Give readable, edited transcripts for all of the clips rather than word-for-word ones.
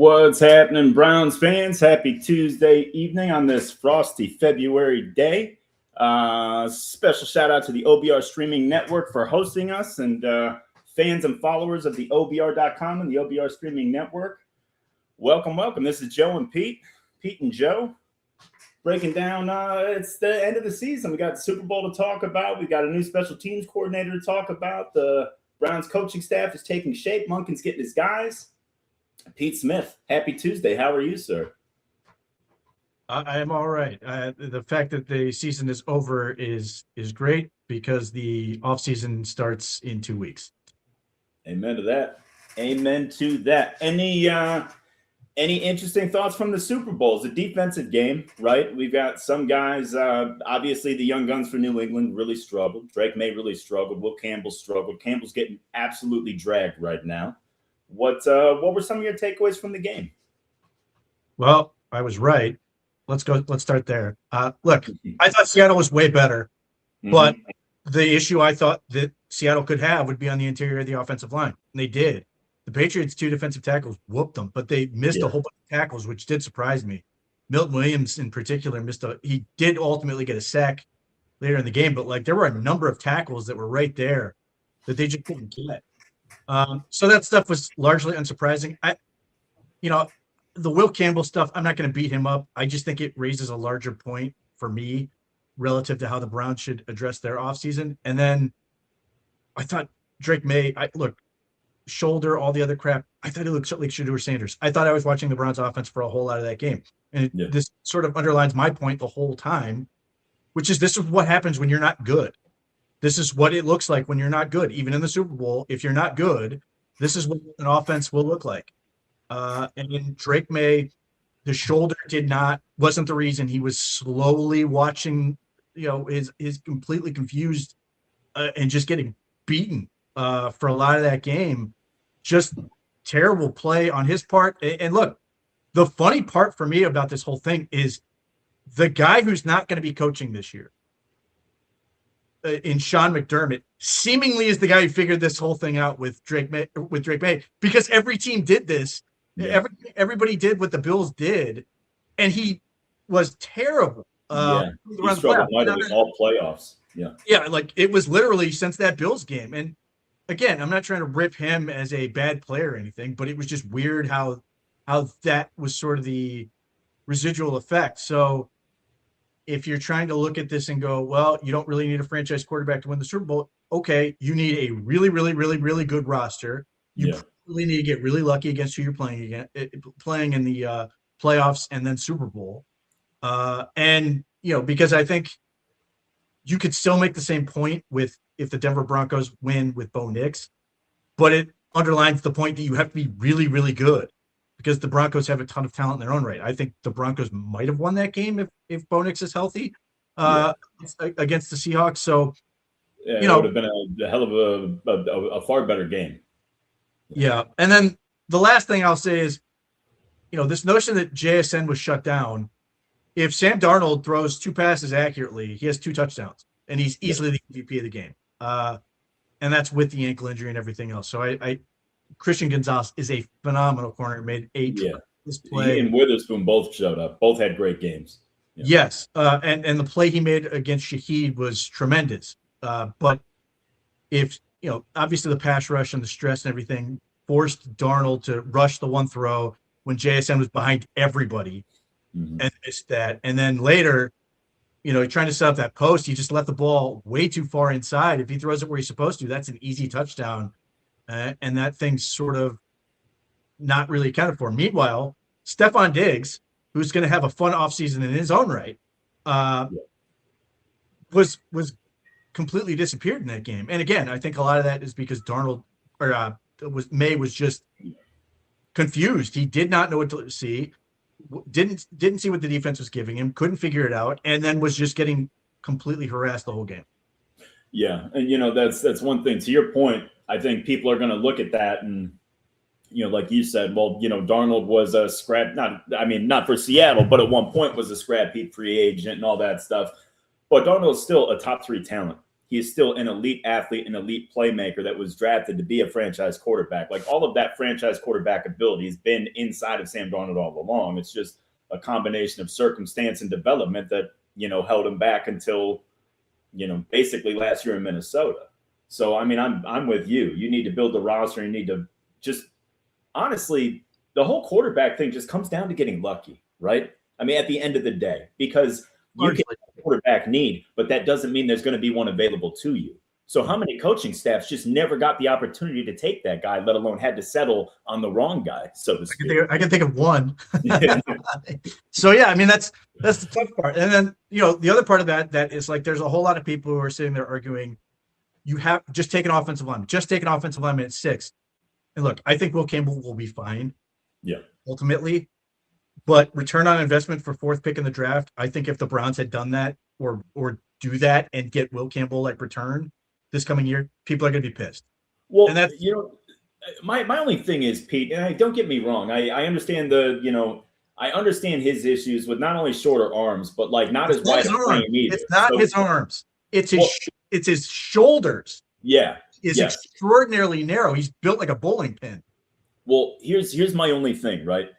What's happening, Browns fans? Happy Tuesday evening on this frosty February day. Special shout out to the OBR Streaming Network for hosting us, and fans and followers of the OBR.com and the OBR Streaming Network. Welcome. This is Joe and Pete and Joe, breaking down. It's the end of the season. We got the Super Bowl to talk about. We got a new special teams coordinator to talk about. The Browns coaching staff is taking shape. Monken's getting his guys. Pete Smith, happy Tuesday. How are you, sir? I am all right. The fact that the season is over is great because the offseason starts in 2 weeks. Amen to that. Any interesting thoughts from the Super Bowl? It's a defensive game, right? We've got some guys, obviously the young guns for New England really struggled. Drake May really struggled. Will Campbell struggled. Campbell's getting absolutely dragged right now. What were some of your takeaways from the game? Well, I was right. Let's start there. Look, I thought Seattle was way better, but the issue I thought that Seattle could have would be on the interior of the offensive line. And they did. The Patriots' 2 defensive tackles whooped them, but they missed a whole bunch of tackles, which did surprise me. Milton Williams in particular he did ultimately get a sack later in the game, but there were a number of tackles that were right there that they just couldn't get. So that stuff was largely unsurprising. The Will Campbell stuff, I'm not going to beat him up. I just think it raises a larger point for me relative to how the Browns should address their offseason. And then I thought Drake May, shoulder, all the other crap, I thought he looked like Shedeur Sanders. I thought I was watching the Browns offense for a whole lot of that game. And this sort of underlines my point the whole time, which is this is what happens when you're not good. This is what it looks like when you're not good. Even in the Super Bowl, if you're not good, this is what an offense will look like. And in Drake May, the shoulder wasn't the reason. He was slowly watching, his completely confused and just getting beaten for a lot of that game. Just terrible play on his part. And look, the funny part for me about this whole thing is the guy who's not going to be coaching this year, in Sean McDermott, seemingly is the guy who figured this whole thing out with Drake May, because every team did this. Yeah. Everybody did what the Bills did, and he was terrible. He struggled mightily all playoffs. Yeah, it was literally since that Bills game. And again, I'm not trying to rip him as a bad player or anything, but it was just weird how that was sort of the residual effect. So if you're trying to look at this and go, well, you don't really need a franchise quarterback to win the Super Bowl. Okay, you need a really, really, really, really good roster. You probably need to get really lucky against who you're playing in the playoffs and then Super Bowl. Because I think you could still make the same point if the Denver Broncos win with Bo Nix, but it underlines the point that you have to be really, really good, because the Broncos have a ton of talent in their own right. I think the Broncos might have won that game if Bo Nix is healthy against the Seahawks. So, it would have been a hell of a far better game. Yeah. And then the last thing I'll say is, this notion that JSN was shut down, if Sam Darnold throws 2 passes accurately, he has 2 touchdowns, and he's easily the MVP of the game. And that's with the ankle injury and everything else. So Christian Gonzalez is a phenomenal corner. Made 8 this play. He and Witherspoon both showed up. Both had great games. Yeah. Yes, and the play he made against Shaheed was tremendous. But if obviously the pass rush and the stress and everything forced Darnold to rush the one throw when JSN was behind everybody and missed that. And then later, trying to set up that post, he just let the ball way too far inside. If he throws it where he's supposed to, that's an easy touchdown. And that thing's sort of not really accounted for. Meanwhile, Stephon Diggs, who's going to have a fun offseason in his own right, was completely disappeared in that game. And again, I think a lot of that is because May was just confused. He did not know what to see, didn't see what the defense was giving him, couldn't figure it out, and then was just getting completely harassed the whole game. Yeah, and that's one thing. To your point, I think people are going to look at that and, like you said, well, Darnold was a scrap, not for Seattle, but at one point was a scrap heap free agent and all that stuff. But Darnold's still a top 3 talent. he is still an elite athlete, an elite playmaker that was drafted to be a franchise quarterback. Like all of that franchise quarterback ability has been inside of Sam Darnold all along. It's just a combination of circumstance and development that, held him back until, basically last year in Minnesota. So, I mean, I'm with you. You need to build the roster. You need to just, honestly, the whole quarterback thing just comes down to getting lucky, right? I mean, at the end of the day, because you can have a quarterback need, but that doesn't mean there's going to be one available to you. So how many coaching staffs just never got the opportunity to take that guy, let alone had to settle on the wrong guy, so to speak? I can think of one. So, yeah, I mean, that's the tough part. And then, the other part of that is like there's a whole lot of people who are sitting there arguing, you have just take an offensive lineman at 6. And look, I think Will Campbell will be fine. Yeah. Ultimately. But return on investment for 4th pick in the draft, I think if the Browns had done that or do that and get Will Campbell like return this coming year, people are going to be pissed. Well, and that's my only thing is, Pete, and don't get me wrong, I understand I understand his issues with not only shorter arms, but like not as wide a frame either. It's not his arms. It's his shoulders. Yeah. Is extraordinarily narrow. He's built like a bowling pin. Well, here's my only thing, right?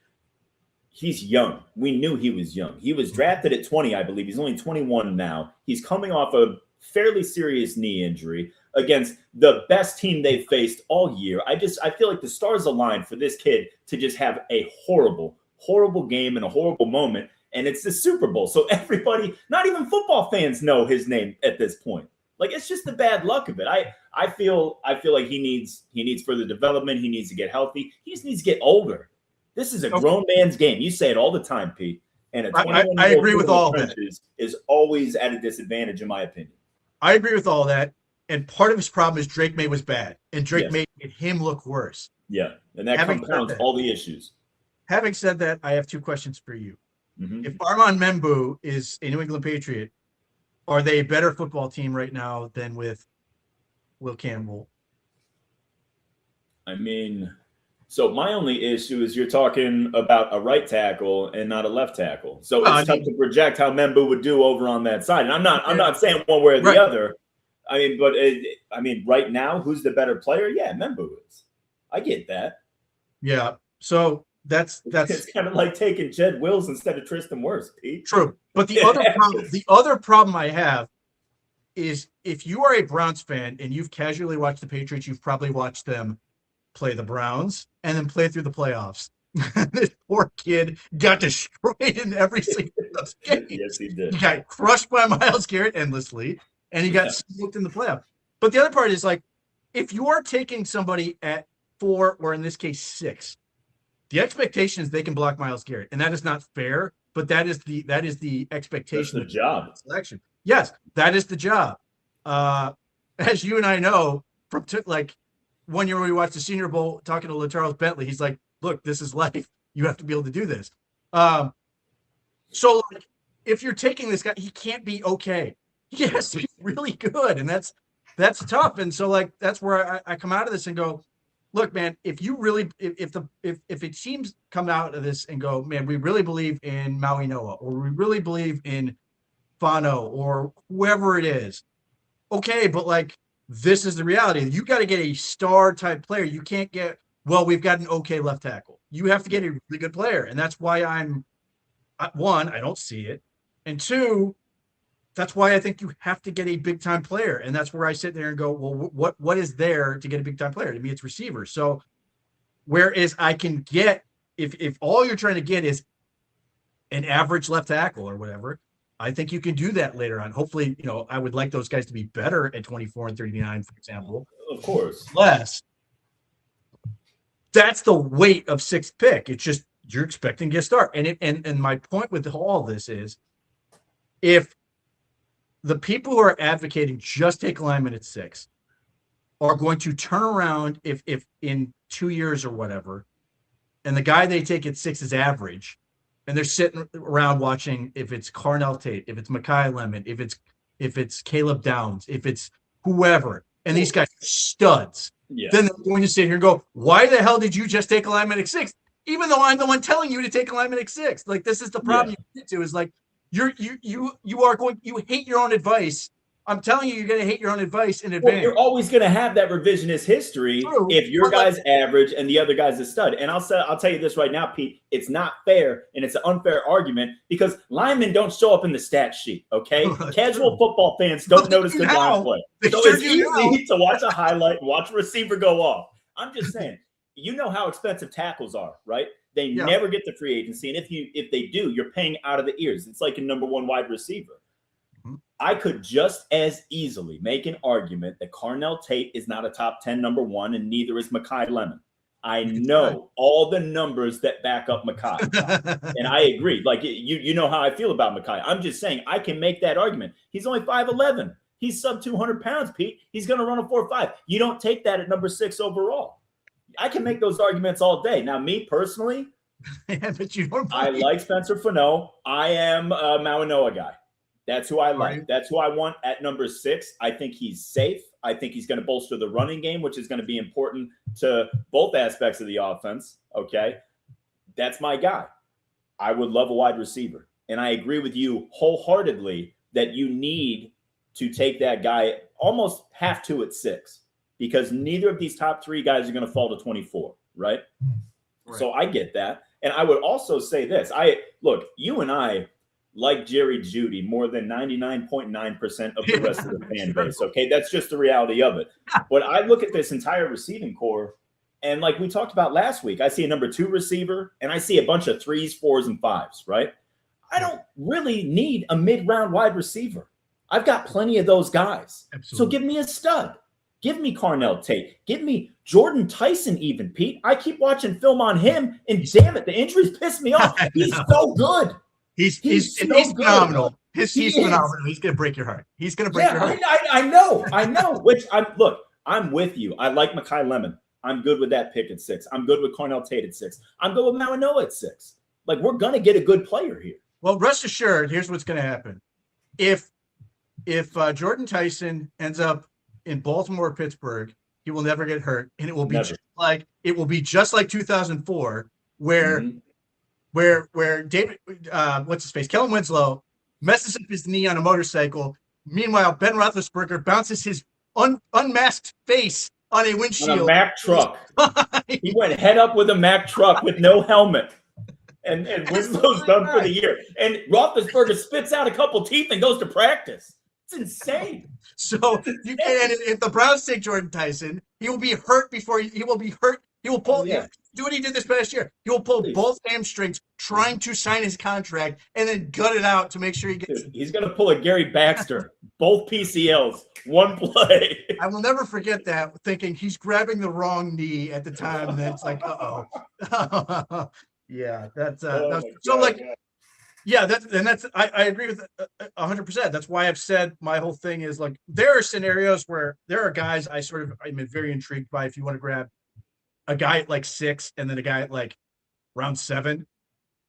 He's young. We knew he was young. He was drafted at 20, I believe. He's only 21 now. He's coming off a fairly serious knee injury against the best team they've faced all year. I feel like the stars aligned for this kid to just have a horrible, horrible game and a horrible moment. And it's the Super Bowl. So everybody, not even football fans, know his name at this point. Like, it's just the bad luck of it. I feel like he needs further development. He needs to get healthy. He just needs to get older. This is a grown man's game. You say it all the time, Pete. And a 21-year-old I agree with all of that. Is always at a disadvantage, in my opinion. I agree with all that. And part of his problem is Drake May was bad. And Drake May made him look worse. Yeah. And that compounds all the issues. Having said that, I have 2 questions for you. Mm-hmm. If Armand Membu is a New England Patriot, are they a better football team right now than with Will Campbell? I mean, so my only issue is you're talking about a right tackle and not a left tackle. So it's tough to project how Membu would do over on that side. And I'm not saying one way or the other. I mean, but right now, who's the better player? Yeah, Membu is. I get that. Yeah. So that's it's kind of like taking Jed Wills instead of Tristan Wirfs, Pete. True. But the other problem I have is if you are a Browns fan and you've casually watched the Patriots, you've probably watched them play the Browns and then play through the playoffs. This poor kid got destroyed in every single game. Yes, he did. He got crushed by Myles Garrett endlessly, and he got smoked in the playoff. But the other part is like, if you are taking somebody at 4 or in this case 6, the expectation is they can block Myles Garrett, and that is not fair. But that is the expectation. That's the job. Selection. Yes, that is the job. As you and I know, from like 1 year when we watched the Senior Bowl, talking to LaCharles Bentley, he's like, "Look, this is life. You have to be able to do this." So like, if you're taking this guy, he can't be okay. He has to be really good, and that's tough. And so like that's where I come out of this and go, look, man, if you really, if it seems come out of this and go, man, we really believe in Maui Noah, or we really believe in Fano, or whoever it is, okay, but like this is the reality. You got to get a star type player. You can't get, well, we've got an okay left tackle. You have to get a really good player, and that's why one, I don't see it, and 2, that's why I think you have to get a big time player. And that's where I sit there and go, well, what is there to get a big time player? To me, it's receiver. So whereas I can get, if all you're trying to get is an average left tackle or whatever, I think you can do that later on. Hopefully, I would like those guys to be better at 24 and 39, for example. Of course. Less. That's the weight of 6th pick. It's just, you're expecting to get a start. And my point with all this is, if the people who are advocating just take alignment at 6 are going to turn around if in 2 years or whatever, and the guy they take at 6 is average, and they're sitting around watching if it's Carnell Tate, if it's Mekhi Lemon, if it's Caleb Downs, if it's whoever, and these guys are studs, then they're going to sit here and go, why the hell did you just take alignment at 6? Even though I'm the one telling you to take alignment at 6. Like, this is the problem you get to, is like, you hate your own advice I'm telling you, you're going to hate your own advice in Well, advance. you're always going to have that revisionist history. True, if your but like- guy's average and the other guy's a stud. And I'll tell you this right now, Pete. It's not fair, and it's an unfair argument because linemen don't show up in the stat sheet. Okay, casual football fans don't notice good line play. So it's easy to watch a highlight and watch a receiver go off. I'm just saying, you know how expensive tackles are, right? They never get to free agency, and if they do, you're paying out of the ears. It's like a number one wide receiver. I could just as easily make an argument that Carnell Tate is not a top 10 number one, and neither is Mekhi Lemon. I know all the numbers that back up Mekhi. And I agree. Like, you know how I feel about Mekhi. I'm just saying I can make that argument. He's only 5'11". He's sub 200 pounds, Pete. He's going to run a 4.5. You don't take that at number 6 overall. I can make those arguments all day. Now, me personally, but you don't. I like Spencer Fano. I am a Mauanoa guy. That's who I like. That's who I want at number 6. I think he's safe. I think he's going to bolster the running game, which is going to be important to both aspects of the offense. Okay. That's my guy. I would love a wide receiver. And I agree with you wholeheartedly that you need to take that guy almost have to at 6 because neither of these top 3 guys are going to fall to 24. Right. So I get that. And I would also say this. Look, you and I like Jerry Jeudy more than 99.9% of the rest of the fan base. Okay, that's just the reality of it. But I look at this entire receiving core, and like we talked about last week, I see a number 2 receiver, and I see a bunch of 3s, 4s, and 5s, right? I don't really need a mid-round wide receiver. I've got plenty of those guys. Absolutely. So give me a stud. Give me Carnell Tate. Give me Jordan Tyson even, Pete. I keep watching film on him, and damn it, the injuries piss me off. He's so good. He's phenomenal. He's phenomenal. He's going to break your heart. He's going to break your heart. I know. I'm with you. I like Mekhi Lemon. I'm good with that pick at 6. I'm good with Carnell Tate at 6. I'm good with Mauanoa at 6. Like, we're going to get a good player here. Well, rest assured, here's what's going to happen. If Jordan Tyson ends up in Baltimore or Pittsburgh, he will never get hurt, and it will be just like 2004, where David, what's his face, Kellen Winslow messes up his knee on a motorcycle. Meanwhile, Ben Roethlisberger bounces his unmasked face on a windshield. On a Mack truck. He went head up with a Mack truck with no helmet. And Winslow's done for the year. And Roethlisberger spits out a couple teeth and goes to practice. It's insane. So if the Browns take Jordan Tyson, he will be hurt before he will be hurt. He will pull. Do what he did this past year. He will pull both hamstrings trying to sign his contract and then gut it out to make sure he gets. He's going to pull a Gary Baxter, both PCLs, one play. I will never forget that, thinking he's grabbing the wrong knee at the time. And it's like, uh-oh. Yeah, that's I agree with 100%. That's why I've said my whole thing is like, there are scenarios where there are guys I'm very intrigued by if you want to grab a guy at like 6 and then a guy at like round 7.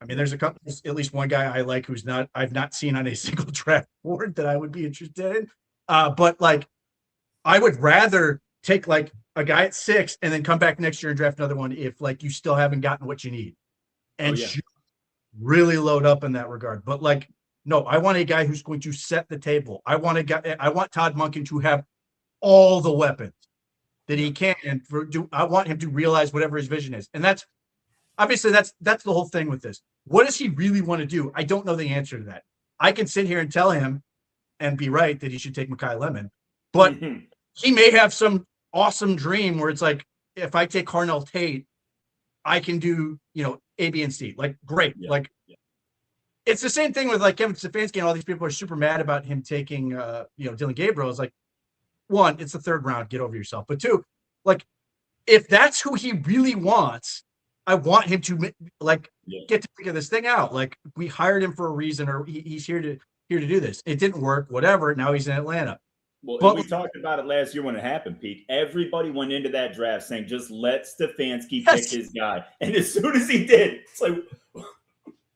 I mean, there's at least one guy I like I've not seen on a single draft board that I would be interested in. But like, I would rather take like a guy at 6 and then come back next year and draft another one if like you still haven't gotten what you need. And really load up in that regard. But like, no, I want a guy who's going to set the table. I want Todd Monken to have all the weapons that he can, and I want him to realize whatever his vision is. And that's obviously that's the whole thing with this. What does he really want to do? I don't know the answer to that. I can sit here and tell him and be right that he should take Mekhi Lemon, but he may have some awesome dream where it's like, if I take Carnell Tate, I can do, A, B, and C. Like, great. It's the same thing with like Kevin Stefanski and all these people are super mad about him taking, Dylan Gabriel. It's like, 1, it's the 3rd round. Get over yourself. But 2, like, if that's who he really wants, I want him to get to figure this thing out. Like, we hired him for a reason, or he's here to do this. It didn't work. Whatever. Now he's in Atlanta. Well, we talked about it last year when it happened, Pete. Everybody went into that draft saying, just let Stefanski pick his guy. And as soon as he did, it's like...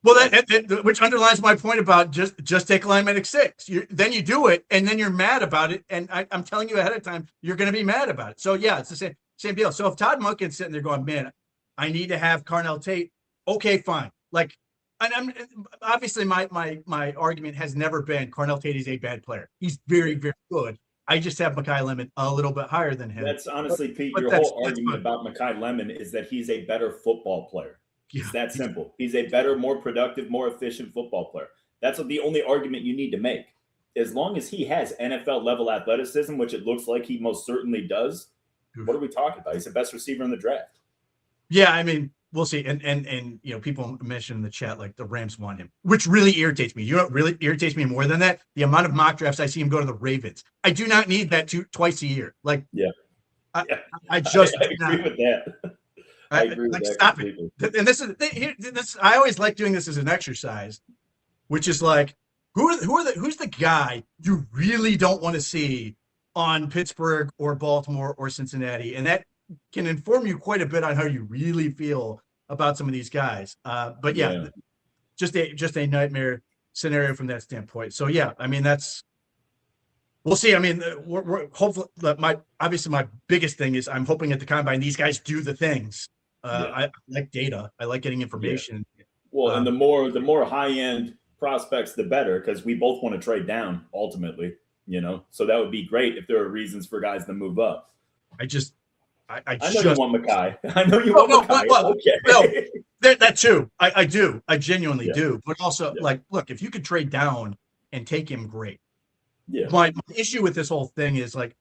Well, that which underlines my point about just take lineman at 6. Then you do it, and then you're mad about it. And I'm telling you ahead of time, you're going to be mad about it. So, yeah, it's the same deal. So if Todd Monken's sitting there going, man, I need to have Carnell Tate, okay, fine. Like, I'm obviously my argument has never been Cornell Tate is a bad player. He's very, very good. I just have Mekhi Lemon a little bit higher than him. That's honestly, Pete, But your that's whole argument fine. about Mekhi Lemon is that he's a better football player. Yeah. It's that simple. He's a better, more productive, more efficient football player. That's the only argument you need to make. As long as he has NFL level athleticism, which it looks like he most certainly does, what are we talking about? He's the best receiver in the draft. Yeah, I mean, we'll see. And people mentioned in the chat like the Rams want him, which really irritates me. You know what really irritates me more than that? The amount of mock drafts I see him go to the Ravens. I do not need that twice a year. Like, I just I agree with that. I agree with that stop completely. it. And this I always like doing this as an exercise, which is like, who's the guy you really don't want to see on Pittsburgh or Baltimore or Cincinnati, and that can inform you quite a bit on how you really feel about some of these guys. But just a nightmare scenario from that standpoint. So yeah, I mean we'll see. I mean, we're hopefully my biggest thing is I'm hoping at the combine these guys do the things. I like data. I like getting information. Yeah. Well, and the more high end prospects, the better, because we both want to trade down ultimately. So that would be great if there are reasons for guys to move up. I know you want Mekhi. I know you want Mekhi. Okay. No, that too. I do. I genuinely do. But also, look, if you could trade down and take him, great. Yeah. My issue with this whole thing is like,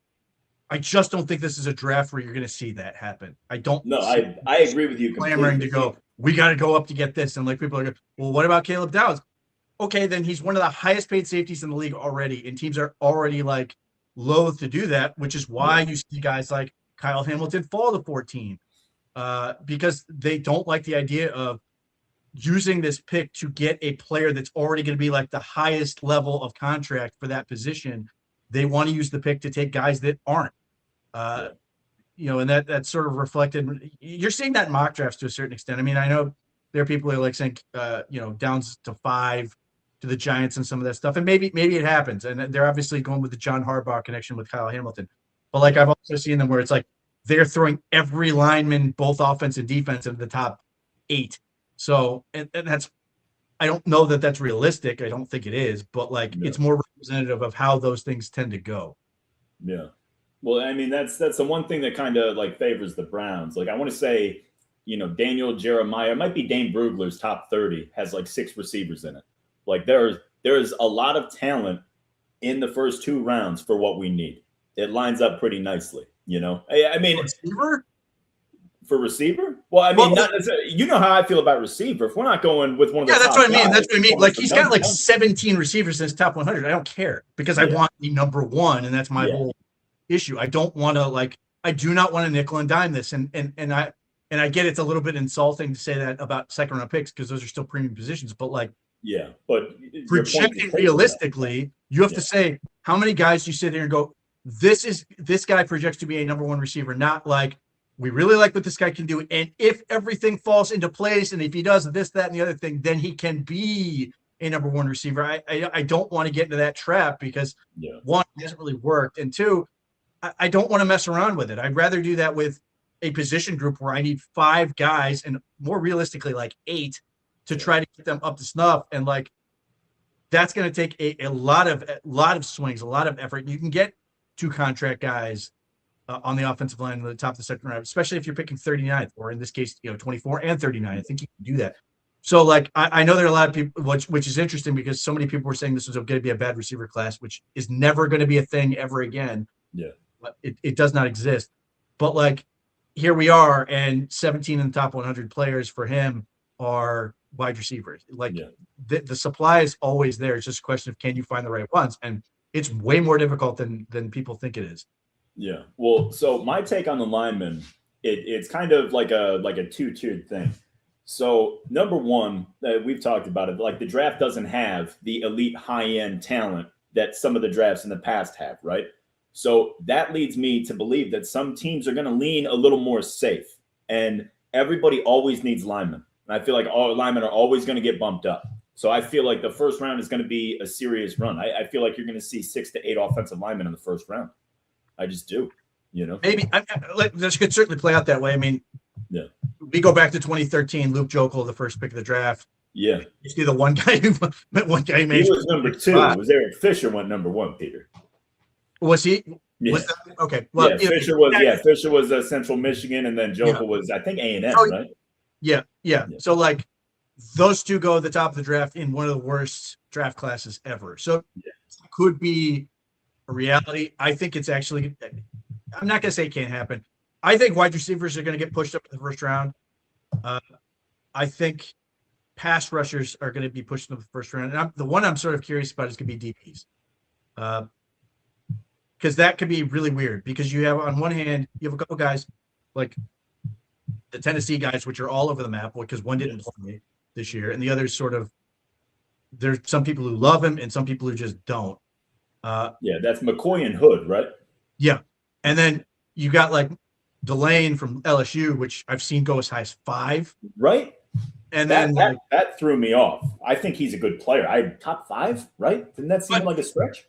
I just don't think this is a draft where you're going to see that happen. I don't. No, I agree with you. Clamoring to go, we got to go up to get this, and like people are going, well, what about Caleb Downs? Okay, then he's one of the highest paid safeties in the league already, and teams are already like loath to do that, which is why you see guys like Kyle Hamilton fall to 14, because they don't like the idea of using this pick to get a player that's already going to be like the highest level of contract for that position. They want to use the pick to take guys that aren't, and that's sort of reflected. You're seeing that in mock drafts to a certain extent. I mean, I know there are people who are like saying, Downs to 5 to the Giants and some of that stuff. And maybe it happens. And they're obviously going with the John Harbaugh connection with Kyle Hamilton. But like I've also seen them where it's like they're throwing every lineman, both offense and defense, in the top 8. So, and that's, I don't know that that's realistic. I don't think it is, but it's more representative of how those things tend to go. Yeah. Well, I mean, that's the one thing that kind of like favors the Browns. Like I want to say, Daniel Jeremiah, might be Dane Brugler's top 30, has like 6 receivers in it. Like there's a lot of talent in the first 2 rounds for what we need. It lines up pretty nicely, I mean, receiver? For receiver? Well, I mean, not necessarily. You know how I feel about receiver. If we're not going with one of the that's what I mean. guys, that's what I mean. Like he's got like 17 receivers in his top 100. I don't care because I want the number 1, and that's my whole issue. I don't want to I do not want to nickel and dime this, and I get it's a little bit insulting to say that about second round picks because those are still premium positions, but but projecting realistically, you have to say how many guys you sit here and go, this guy projects to be a number 1 receiver, not like we really like what this guy can do. And if everything falls into place and if he does this, that, and the other thing, then he can be a number 1 receiver. I don't want to get into that trap because 1, it hasn't really worked. And 2, I don't want to mess around with it. I'd rather do that with a position group where I need 5 guys and more realistically, 8 to try to get them up to snuff. And that's going to take a lot of swings, a lot of effort. You can get 2 contract guys on the offensive line at the top of the second round, especially if you're picking 39th or in this case, 24 and 39. I think you can do that. So I know there are a lot of people, which is interesting because so many people were saying this was going to be a bad receiver class, which is never going to be a thing ever again. Yeah. But it does not exist. But here we are, and 17 in the top 100 players for him are wide receivers. The supply is always there. It's just a question of can you find the right ones, and it's way more difficult than people think it is. Yeah. Well, so my take on the linemen, it's kind of like a 2-tiered thing. So number 1, we've talked about it. The draft doesn't have the elite high-end talent that some of the drafts in the past have, right? So that leads me to believe that some teams are going to lean a little more safe, and everybody always needs linemen. And I feel like all linemen are always going to get bumped up. So I feel like the first round is going to be a serious run. I feel like you're going to see 6 to 8 offensive linemen in the first round. I just do, Maybe this could certainly play out that way. I mean, we go back to 2013, Luke Jokel, the first pick of the draft. Yeah. You see the one guy who made. He was number 2. It was Eric Fisher went number 1, Peter. Was he? Yeah. Was that, okay. Well, yeah, Fisher was Central Michigan, and then Njoku was, I think, A&M, right? Yeah. So, like, those two go at the top of the draft in one of the worst draft classes ever. So, it could be a reality. I think it's actually – I'm not going to say it can't happen. I think wide receivers are going to get pushed up in the first round. I think pass rushers are going to be pushed up in the first round. And the one I'm sort of curious about is going to be DBs. Because that could be really weird, because you have, on one hand, you have a couple guys like the Tennessee guys, which are all over the map, because one didn't play this year, and the others sort of, there's some people who love him and some people who just don't. That's McCoy and Hood, right? Yeah. And then you got like Delane from LSU, which I've seen go as high as 5. Right. And that threw me off. I think he's a good player. Top 5, right? Didn't that seem like a stretch?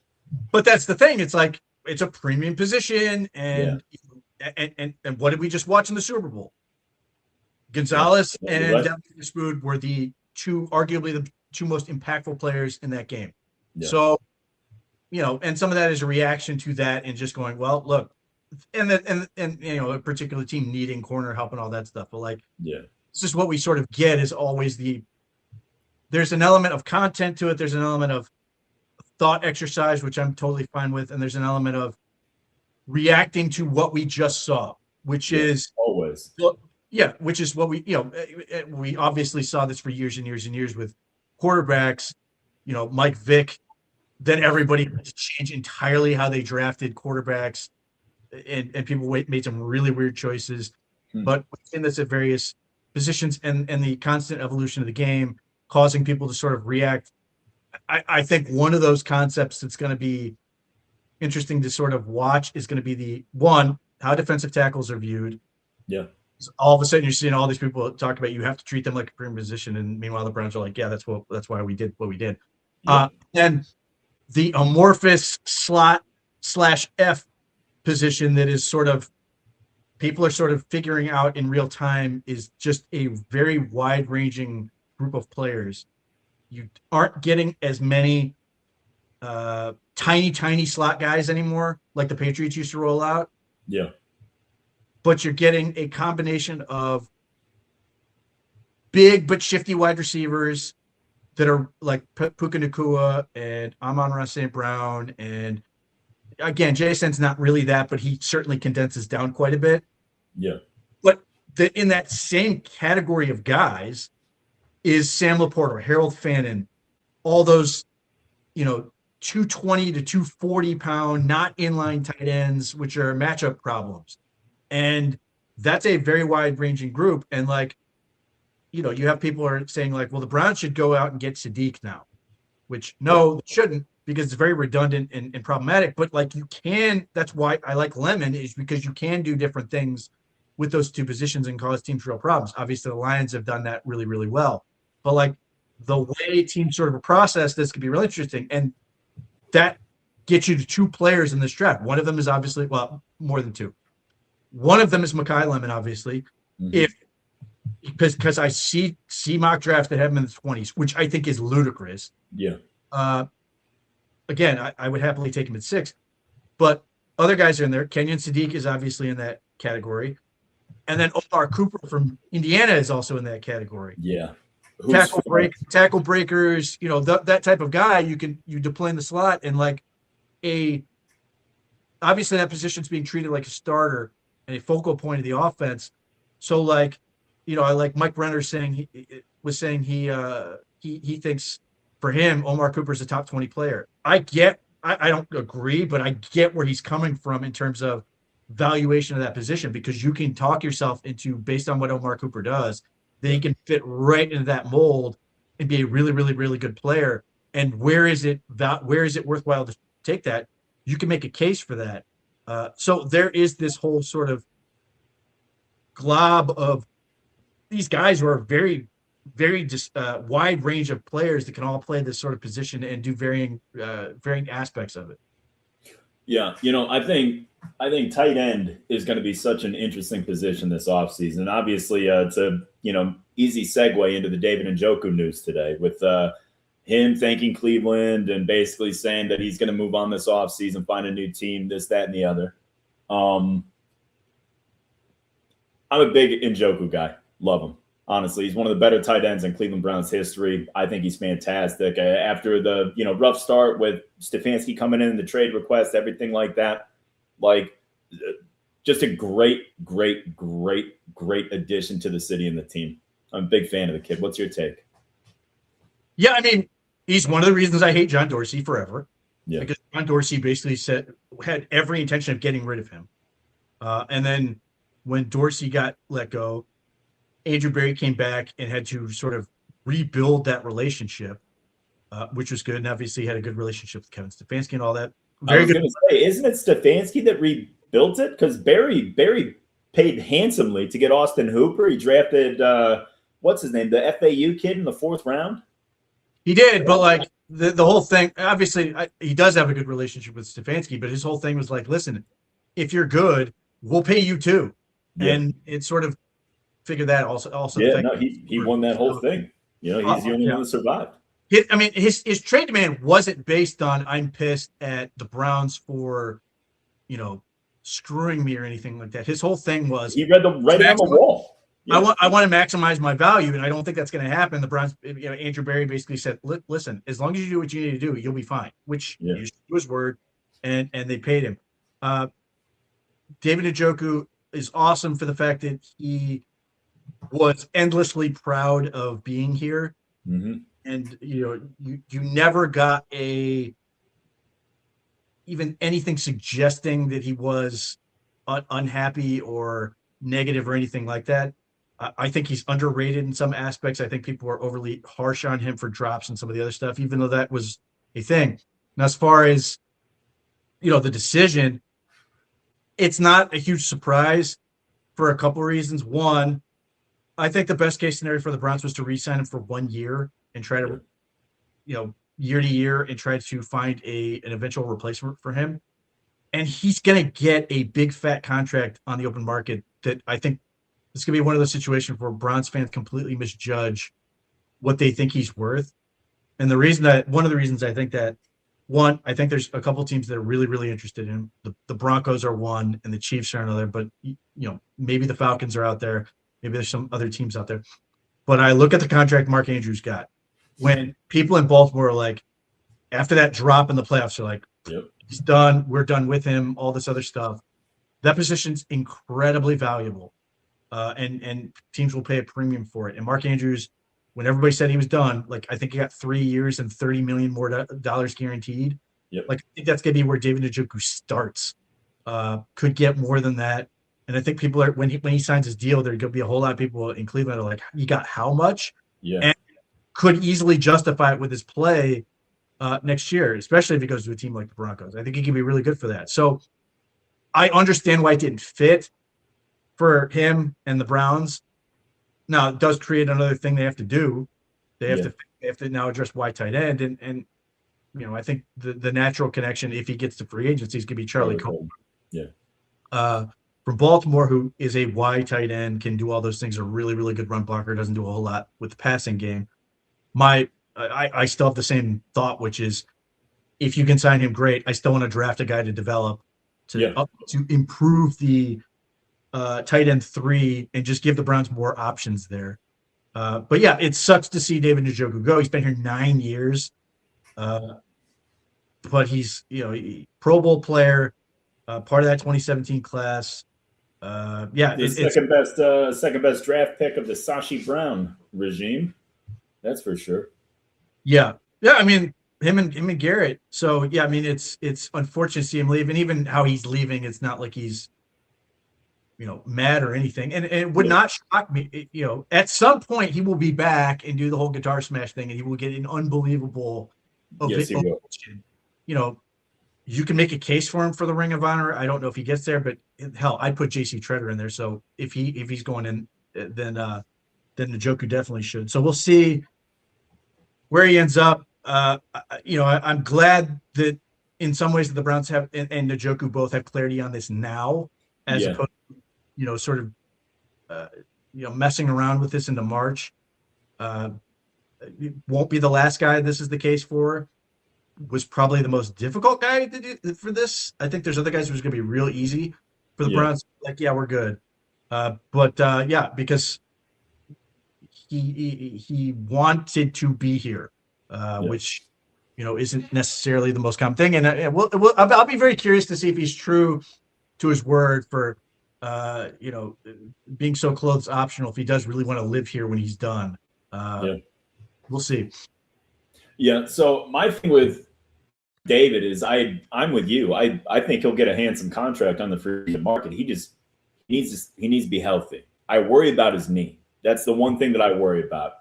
But that's the thing. It's like, it's a premium position, and what did we just watch in the Super Bowl? Gonzalez and Devin Spood were arguably the 2 most impactful players in that game. Yeah. So, and some of that is a reaction to that, and just going, well, look, and a particular team needing corner help and all that stuff. But like, it's just what we sort of get is always there's an element of content to it. There's an element of thought exercise, which I'm totally fine with, and there's an element of reacting to what we just saw, which is always which is what we obviously saw this for years and years and years with quarterbacks, Mike Vick. Then everybody changed entirely how they drafted quarterbacks, and people made some really weird choices. But we've seen this at various positions, and the constant evolution of the game causing people to sort of react. I think one of those concepts that's going to be interesting to sort of watch is going to be how defensive tackles are viewed. Yeah. So all of a sudden you're seeing all these people talk about, you have to treat them like a premium position. And meanwhile, the Browns are like, yeah, that's why we did what we did. Yeah. And the amorphous slot /F position that is sort of, people are sort of figuring out in real time, is just a very wide ranging group of players. You aren't getting as many tiny slot guys anymore, like the Patriots used to roll out. Yeah. But you're getting a combination of big but shifty wide receivers that are like Puka Nacua and Amon-Ra St. Brown. And again, Jason's not really that, but he certainly condenses down quite a bit. Yeah. But in that same category of guys is Sam Laporta, Harold Fannin, all those, 220 to 240 pound, not inline tight ends, which are matchup problems. And that's a very wide ranging group. And like, you have people are saying like, well, the Browns should go out and get Sadiq now, which no, they shouldn't, because it's very redundant and problematic. But like, you can, that's why I like Lemon, is because you can do different things with those 2 positions and cause teams real problems. Obviously the Lions have done that really, really well. But like, the way teams sort of process this could be really interesting. And that gets you to 2 players in this draft. One of them is obviously, well, more than 2. One of them is Mekhi Lemon, obviously. Because I see mock drafts that have him in the 20s, which I think is ludicrous. Yeah. Again, I would happily take him at 6. But other guys are in there. Kenyon Sadiq is obviously in that category. And then Omar Cooper from Indiana is also in that category. Yeah. Tackle breakers, that type of guy you deploy in the slot, and like obviously that position's being treated like a starter and a focal point of the offense. So like, I like Mike Brenner saying he thinks for him, Omar Cooper's a top 20 player. I don't agree, but I get where he's coming from in terms of valuation of that position, because you can talk yourself into, based on what Omar Cooper does, that he can fit right into that mold and be a really, really, really good player. And where is it worthwhile to take that? You can make a case for that. So there is this whole sort of glob of these guys who are very, very wide range of players that can all play this sort of position and do varying aspects of it. Yeah, I think tight end is going to be such an interesting position this offseason. Obviously, it's a easy segue into the David Njoku news today with him thanking Cleveland and basically saying that he's going to move on this offseason, find a new team, this, that, and the other. I'm a big Njoku guy. Love him. Honestly, he's one of the better tight ends in Cleveland Browns history. I think he's fantastic. After the rough start with Stefanski coming in the trade request, everything like that, just a great addition to the city and the team. I'm a big fan of the kid. What's your take? Yeah, I mean, he's one of the reasons I hate John Dorsey forever. Yeah. Because John Dorsey basically had every intention of getting rid of him. And then when Dorsey got let go, Andrew Berry came back and had to sort of rebuild that relationship, which was good. And obviously he had a good relationship with Kevin Stefanski and all that. Very good. Isn't it Stefanski that rebuilt it? Because Berry paid handsomely to get Austin Hooper. He drafted, what's his name, the FAU kid in the 4th round. He did, but the whole thing, obviously he does have a good relationship with Stefanski, but his whole thing was listen, if you're good, we'll pay you too. Yeah. And it sort of figured that also. Yeah, no, he won that whole thing. He's the only one that survived. His trade demand wasn't based on I'm pissed at the Browns for, screwing me or anything like that. His whole thing was he read the writing on the wall. Yeah. I want to maximize my value, and I don't think that's going to happen. The Browns, Andrew Berry basically said, "Listen, as long as you do what you need to do, you'll be fine." Which he used his word, and they paid him. David Njoku is awesome for the fact that he was endlessly proud of being here, and you never got even anything suggesting that he was unhappy or negative or anything like that. I think he's underrated in some aspects. I think people are overly harsh on him for drops and some of the other stuff, even though that was a thing. And as far as, the decision, it's not a huge surprise for a couple of reasons. One, I think the best case scenario for the Browns was to re-sign him for 1 year and try to, year to year and try to find an eventual replacement for him. And he's going to get a big fat contract on the open market that I think this could be one of those situations where Browns fans completely misjudge what they think he's worth. And one of the reasons I think that, one, I think there's a couple teams that are really, really interested in him. The Broncos are one and the Chiefs are another, but maybe the Falcons are out there. Maybe there's some other teams out there. But I look at the contract Mark Andrews got. When people in Baltimore are like, after that drop in the playoffs, are like, yep, he's done, we're done with him, all this other stuff. That position's incredibly valuable. And teams will pay a premium for it. And Mark Andrews, when everybody said he was done, I think he got 3 years and $30 million more dollars guaranteed. Yep. I think that's going to be where David Njoku starts. Could get more than that. And I think people are, when he signs his deal, there's going to be a whole lot of people in Cleveland are like, you got how much? Yeah. And could easily justify it with his play next year, especially if he goes to a team like the Broncos. I think he can be really good for that. So I understand why it didn't fit for him and the Browns. Now it does create another thing they have to do. They have to now address wide tight end, and I think the natural connection, if he gets to free agency, is going to be Charlie Coleman. Yeah. From Baltimore, who is a wide tight end, can do all those things. A really, really good run blocker, doesn't do a whole lot with the passing game. I still have the same thought, which is if you can sign him, great. I still want to draft a guy to develop to improve the tight end 3 and just give the Browns more options there. But yeah, it sucks to see David Njoku go. He's been here 9 years, but he's Pro Bowl player, part of that 2017 class. The second best draft pick of the Sashi Brown regime. That's for sure. Yeah. I mean, him and Garrett. So yeah, I mean, it's unfortunate to see him leave, and even how he's leaving, it's not like he's mad or anything. And it would not shock me. At some point he will be back and do the whole guitar smash thing, and he will get an unbelievable ovation. You can make a case for him for the Ring of Honor. I don't know if he gets there, but hell, I'd put JC Treader in there. So if he's going in, then Njoku definitely should. So we'll see where he ends up. I'm glad that in some ways the Browns have and Njoku both have clarity on this now, as opposed to, sort of messing around with this into March. It won't be the last guy this is the case for. Was probably the most difficult guy to do for this. I think there's other guys who's going to be real easy for the Browns. Like, yeah, we're good. Because he wanted to be here, which isn't necessarily the most common thing. And I'll be very curious to see if he's true to his word for being so close optional. If he does really want to live here when he's done, we'll see. Yeah. So my thing with David is I'm with you. I think he'll get a handsome contract on the free agent market. He needs to be healthy. I worry about his knee. That's the one thing that I worry about.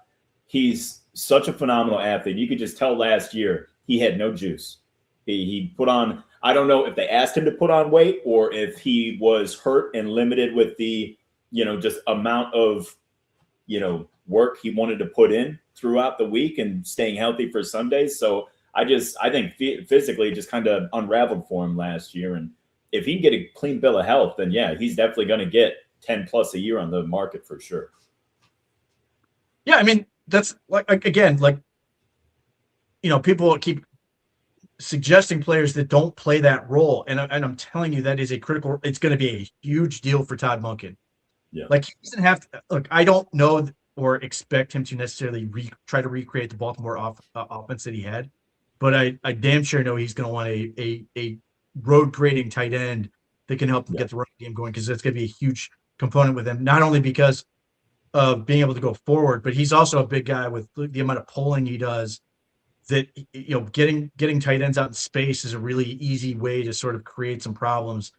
He's such a phenomenal athlete. You could just tell last year he had no juice. He put on, I don't know if they asked him to put on weight or if he was hurt and limited with the, just amount of, work he wanted to put in throughout the week and staying healthy for Sundays. So I think physically it just kind of unraveled for him last year. And if he can get a clean bill of health, then yeah, he's definitely going to get 10 plus a year on the market for sure. Yeah. I mean, that's people keep suggesting players that don't play that role. And I'm telling you, that is it's going to be a huge deal for Todd Monken. Yeah. Like, he doesn't have to, look, I don't know or expect him to necessarily try to recreate the Baltimore offense that he had, but I damn sure know he's going to want a road grading tight end that can help him get the running game going, because that's going to be a huge component with him, not only because of being able to go forward, but he's also a big guy with the amount of pulling he does, that getting tight ends out in space is a really easy way to sort of create some problems.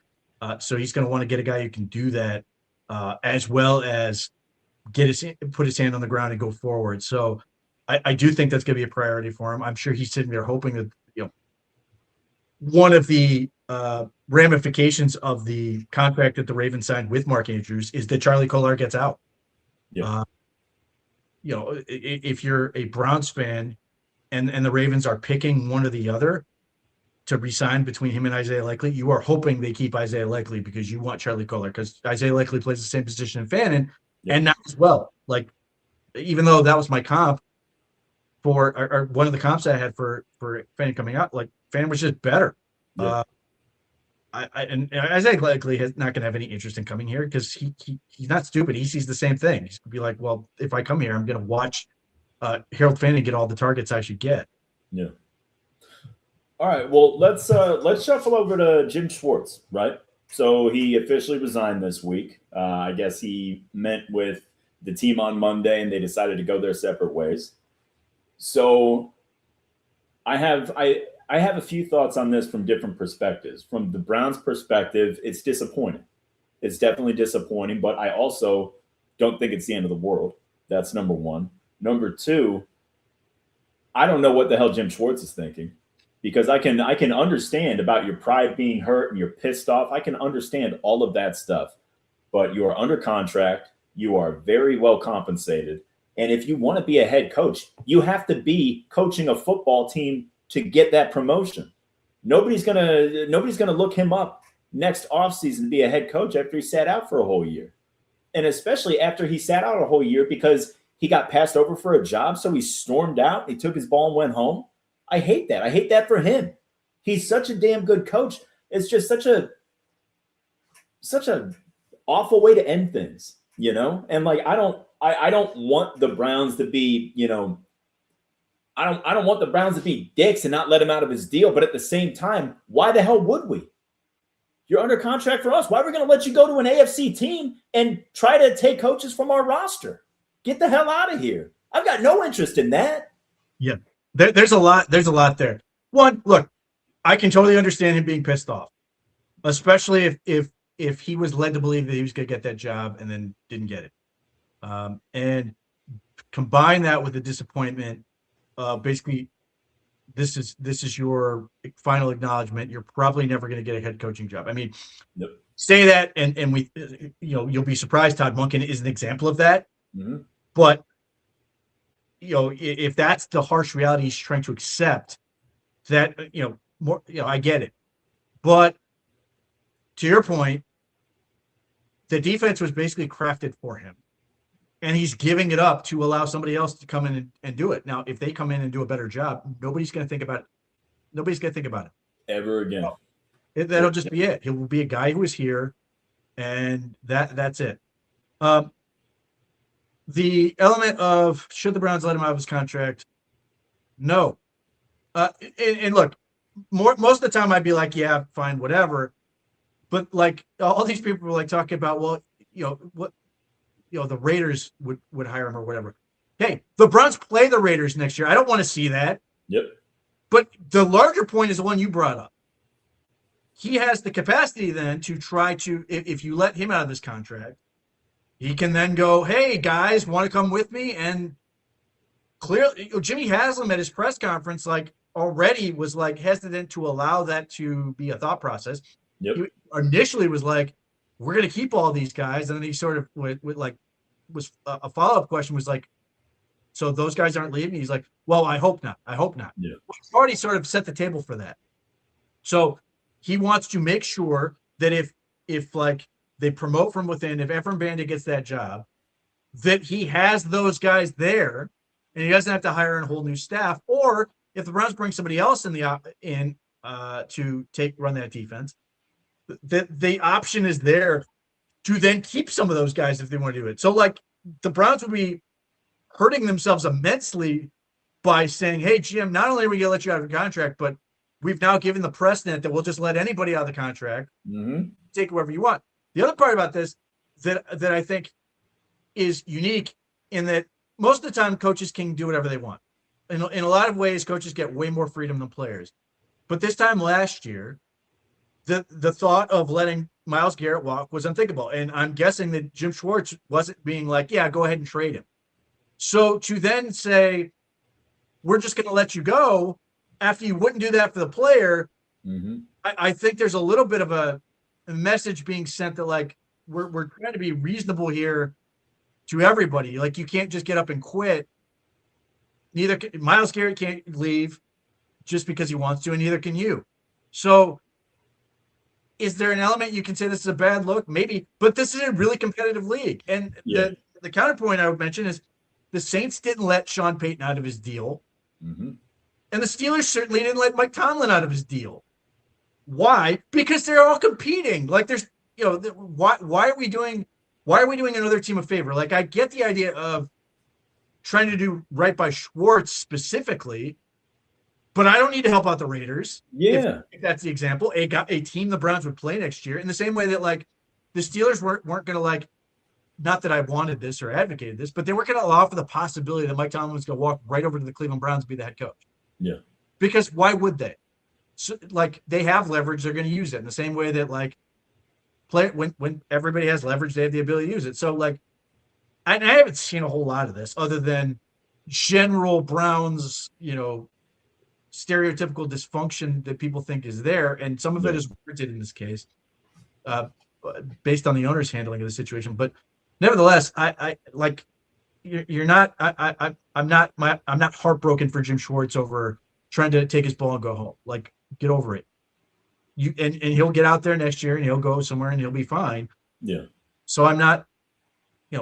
So he's going to want to get a guy who can do that, as well as put his hand on the ground and go forward. So I do think that's going to be a priority for him. I'm sure he's sitting there hoping that one of the ramifications of the contract that the Ravens signed with Mark Andrews is that Charlie Kolar gets out. Yeah. If you're a Browns fan and the Ravens are picking one or the other to re-sign between him and Isaiah Likely, you are hoping they keep Isaiah Likely because you want Charlie Kolar, because Isaiah Likely plays the same position in Fannin and not as well. Like, even though that was my comp for, or one of the comps I had for Fannin coming out, like, Fannin was just better. Yeah. And Isaiah Likely is not going to have any interest in coming here because he's not stupid. He sees the same thing. He's going to be like, well, if I come here, I'm going to watch Harold Fannin get all the targets I should get. Yeah. All right. Well, let's shuffle over to Jim Schwartz, right? So he officially resigned this week. I guess he met with the team on Monday and they decided to go their separate ways. So I have a few thoughts on this from different perspectives. From the Browns' perspective, it's disappointing. It's definitely disappointing, but I also don't think it's the end of the world. That's number one. Number two, I don't know what the hell Jim Schwartz is thinking, because I can understand about your pride being hurt and you're pissed off. I can understand all of that stuff, but you are under contract. You are very well compensated. And if you want to be a head coach, you have to be coaching a football team to get that promotion. Nobody's gonna look him up next offseason to be a head coach after he sat out for a whole year. And especially after he sat out a whole year because he got passed over for a job. So he stormed out, he took his ball and went home. I hate that. I hate that for him. He's such a damn good coach. It's just such a awful way to end things, And like, I don't want the Browns to be, I don't want the Browns to be dicks and not let him out of his deal. But at the same time, why the hell would we? You're under contract for us. Why are we going to let you go to an AFC team and try to take coaches from our roster? Get the hell out of here. I've got no interest in that. Yeah. There's a lot there. One, look, I can totally understand him being pissed off, especially if he was led to believe that he was going to get that job and then didn't get it. And combine that with the disappointment. Basically, this is your final acknowledgement. You're probably never going to get a head coaching job. I mean, say that, and we, you'll be surprised. Todd Monken is an example of that. Mm-hmm. But if that's the harsh reality he's trying to accept, that I get it. But to your point, the defense was basically crafted for him. and he's giving it up to allow somebody else to come in and do it. Now, if they come in and do a better job, nobody's going to think about it. Nobody's going to think about it ever again. That'll just be it. He will be a guy who is here, and that's it. The element of should the Browns let him out of his contract? No. And look, most of the time I'd be like, yeah, fine, whatever. But like all these people were like talking about, well, the Raiders would hire him or whatever. Hey, the Browns play the Raiders next year. I don't want to see that. Yep. But the larger point is the one you brought up. He has the capacity then to try to, if you let him out of this contract, he can then go, hey, guys, want to come with me? And clearly, Jimmy Haslam at his press conference, like, already was like hesitant to allow that to be a thought process. Yep. He initially was like, we're going to keep all these guys. And then he sort of was a follow-up question was like, so those guys aren't leaving? He's like, well, I hope not. I hope not. Yeah. He's already sort of set the table for that. So he wants to make sure that if like they promote from within, if Efren Bandit gets that job, that he has those guys there and he doesn't have to hire a whole new staff. Or if the Browns bring somebody else to run that defense, the option is there to then keep some of those guys if they want to do it. So like the Browns would be hurting themselves immensely by saying, hey, GM, not only are we going to let you out of your contract, but we've now given the precedent that we'll just let anybody out of the contract, take whoever you want. The other part about this that I think is unique in that most of the time coaches can do whatever they want. In a lot of ways, coaches get way more freedom than players. But this time last year, the thought of letting Myles Garrett walk was unthinkable. And I'm guessing that Jim Schwartz wasn't being like, yeah, go ahead and trade him. So to then say, we're just going to let you go after you wouldn't do that for the player, I think there's a little bit of a message being sent that like we're trying to be reasonable here to everybody. Like you can't just get up and quit. Myles Garrett can't leave just because he wants to, and neither can you. So is there an element you can say this is a bad look? Maybe, but this is a really competitive league. And the counterpoint I would mention is the Saints didn't let Sean Payton out of his deal. And the Steelers certainly didn't let Mike Tomlin out of his deal. Why? Because they're all competing. Like there's, why are we doing another team a favor? Like I get the idea of trying to do right by Schwartz specifically, but I don't need to help out the Raiders. Yeah. If that's the example. A team the Browns would play next year in the same way that like the Steelers weren't going to like, not that I wanted this or advocated this, but they weren't going to allow for the possibility that Mike Tomlin was going to walk right over to the Cleveland Browns and be the head coach. Yeah. Because why would they? So, like they have leverage, they're going to use it in the same way that like when everybody has leverage, they have the ability to use it. So like, I haven't seen a whole lot of this other than general Browns, stereotypical dysfunction that people think is there. And some of it is warranted in this case, based on the owner's handling of the situation. But nevertheless, I'm not heartbroken for Jim Schwartz over trying to take his ball and go home. Like, get over it. And he'll get out there next year and he'll go somewhere and he'll be fine. Yeah. So I'm not,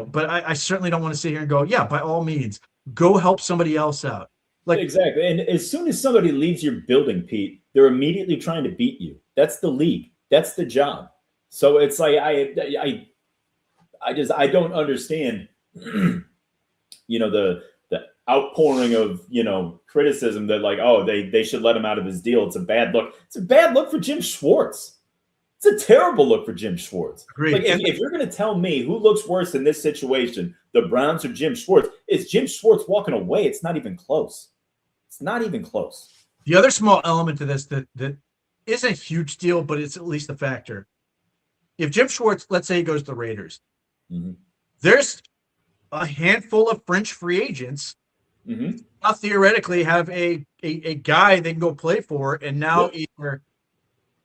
but I certainly don't want to sit here and go, yeah, by all means, go help somebody else out. Like exactly. And as soon as somebody leaves your building, Pete, they're immediately trying to beat you. That's the league. That's the job. So it's like I don't understand, the outpouring of, criticism that like, oh, they should let him out of his deal. It's a bad look. It's a bad look for Jim Schwartz. It's a terrible look for Jim Schwartz. Agreed. Like if you're going to tell me who looks worse in this situation, the Browns or Jim Schwartz, it's Jim Schwartz walking away. It's not even close. It's not even close. The other small element to this that isn't a huge deal, but it's at least a factor. If Jim Schwartz, let's say he goes to the Raiders, there's a handful of French free agents now theoretically have a guy they can go play for, and now either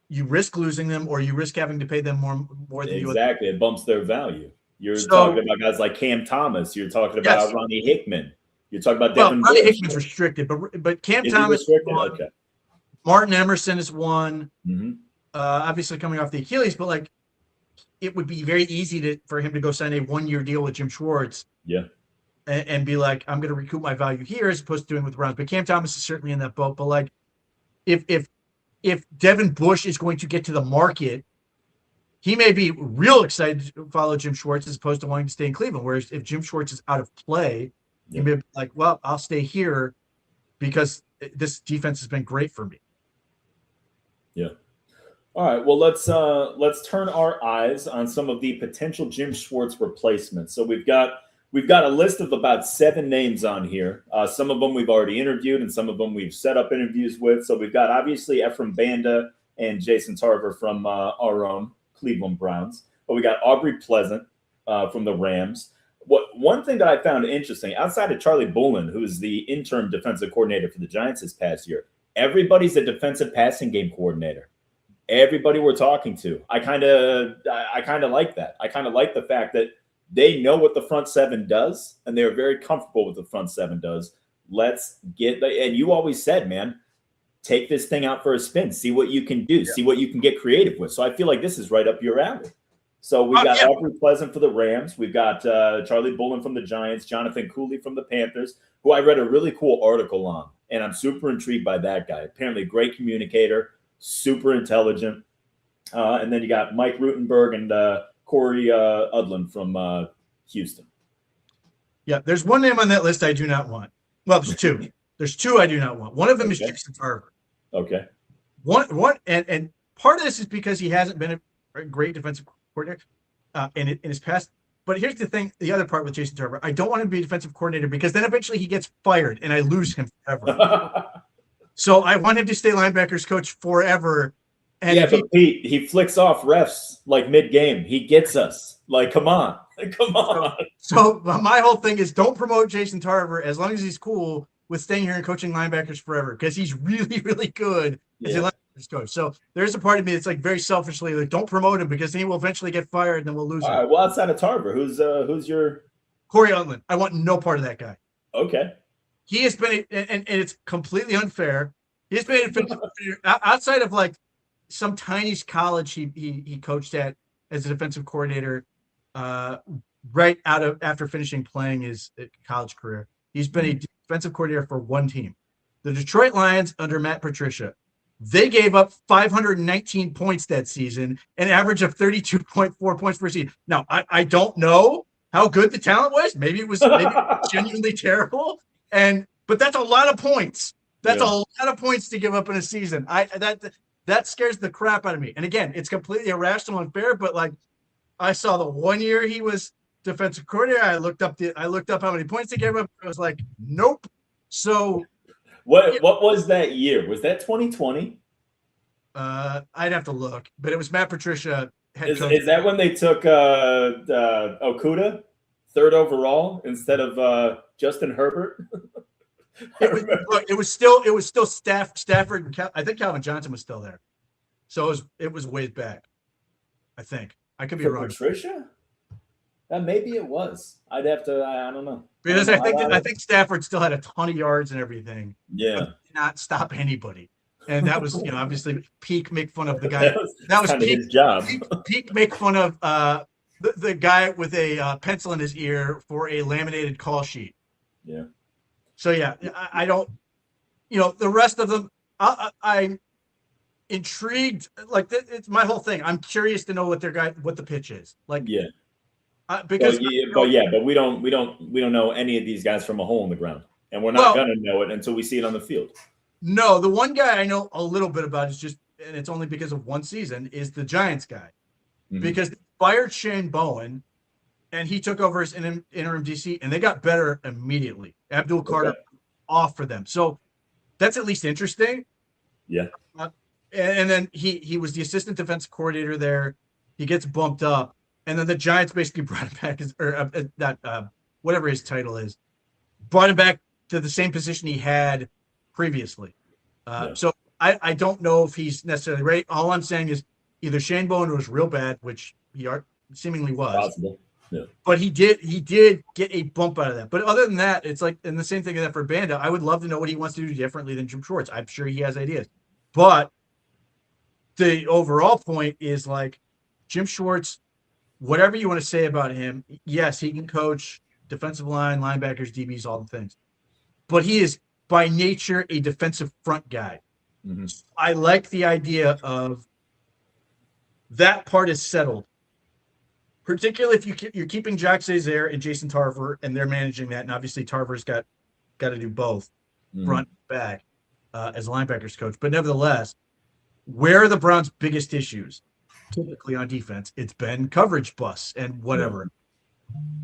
you risk losing them or you risk having to pay them more than you would. Exactly. It bumps their value. You're talking about guys like Cam Thomas. You're talking about Ronnie Hickman. You're talking about Devin Ronnie Bush. Hickman's restricted, but Cam Thomas is one. Okay. Martin Emerson is one. Obviously coming off the Achilles, but like it would be very easy for him to go sign a 1-year deal with Jim Schwartz. Yeah. And be like, I'm going to recoup my value here as opposed to doing with the Browns. But Cam Thomas is certainly in that boat. But like, if Devin Bush is going to get to the market, he may be real excited to follow Jim Schwartz as opposed to wanting to stay in Cleveland. Whereas if Jim Schwartz is out of play, he may be like, well, I'll stay here because this defense has been great for me. Yeah. All right. Well, let's turn our eyes on some of the potential Jim Schwartz replacements. So we've got a list of about 7 names on here. Some of them we've already interviewed, and some of them we've set up interviews with. So we've got obviously Ephraim Banda and Jason Tarver from our own Cleveland Browns. But we got Aubrey Pleasant from the Rams. One thing that I found interesting, outside of Charlie Bullen, who is the interim defensive coordinator for the Giants this past year, everybody's a defensive passing game coordinator. Everybody we're talking to. I kind of like that. I kind of like the fact that they know what the front 7 does, and they're very comfortable with the front 7 does. Let's get and you always said, man, take this thing out for a spin, see what you can do, see what you can get creative with. So I feel like this is right up your alley. So we got Aubrey Pleasant for the Rams. We've got Charlie Bullen from the Giants, Jonathan Cooley from the Panthers, who I read a really cool article on, and I'm super intrigued by that guy. Apparently a great communicator, super intelligent. And then you got Mike Rutenberg and Corey Udland from Houston. Yeah, there's one name on that list I do not want. Well, there's 2. There's 2 I do not want. One of them is Jason Tarver. Okay. And part of this is because he hasn't been a great defensive coordinator in his past. But here's the thing: the other part with Jason Tarver, I don't want him to be a defensive coordinator because then eventually he gets fired and I lose him forever. So I want him to stay linebackers coach forever. And but Pete, he flicks off refs like mid-game. He gets us. Like, come on. So my whole thing is don't promote Jason Tarver as long as he's cool with staying here and coaching linebackers forever because he's really, really good as a linebackers coach. So there's a part of me that's like very selfishly like don't promote him because he will eventually get fired and then we'll lose him. All right, well, outside of Tarver, who's your Corey Udland? I want no part of that guy. Okay. He has been and it's completely unfair. He has been outside of like some tiny college he coached at as a defensive coordinator right after finishing playing his college career. He's been a defensive coordinator for one team. The Detroit Lions under Matt Patricia. They gave up 519 points that season, an average of 32.4 points per season. Now, I don't know how good the talent was. Maybe it was genuinely terrible. But that's a lot of points. That's a lot of points to give up in a season. That scares the crap out of me. And again, it's completely irrational and unfair, but like I saw the 1 year he was defensive coordinator. I looked up how many points they gave up. I was like, nope. So what was that year? Was that 2020? I'd have to look, but it was Matt Patricia head coach. Is that when they took Okuda 3rd overall instead of Justin Herbert? It was still Stafford and I think Calvin Johnson was still there. So it was way back. I think I could be wrong. Patricia? Maybe it was. I'd have to. I don't know. Because I think Stafford still had a ton of yards and everything. Yeah. Did not stop anybody. And that was, obviously peak make fun of the guy. That was peak, his job. peak make fun of the guy with a pencil in his ear for a laminated call sheet. Yeah. So yeah, I don't. The rest of them, I'm intrigued. Like it's my whole thing. I'm curious to know what the pitch is. Like yeah. Because but we don't know any of these guys from a hole in the ground, and we're not gonna know it until we see it on the field. No, the one guy I know a little bit about is and it's only because of one season, is the Giants guy, because they fired Shane Bowen, and he took over as interim DC, and they got better immediately. Abdul Carter off for them, so that's at least interesting. Yeah, and then he was the assistant defensive coordinator there. He gets bumped up. And then the Giants basically brought him back, whatever his title is, brought him back to the same position he had previously. So I don't know if he's necessarily ready. All I'm saying is either Shane Bowen was real bad, which he seemingly was. Possible. Yeah. But he did get a bump out of that. But other than that, it's like, and the same thing that for Banda, I would love to know what he wants to do differently than Jim Schwartz. I'm sure he has ideas. But the overall point is like Jim Schwartz whatever you want to say about him, yes, he can coach defensive line, linebackers, DBs, all the things. But he is by nature a defensive front guy. Mm-hmm. I like the idea of that part is settled, particularly if you're keeping Jack Zaire and Jason Tarver, and they're managing that. And obviously Tarver's got to do both, front and back, as a linebackers coach. But nevertheless, where are the Browns' biggest issues? Typically on defense, it's been coverage busts and whatever.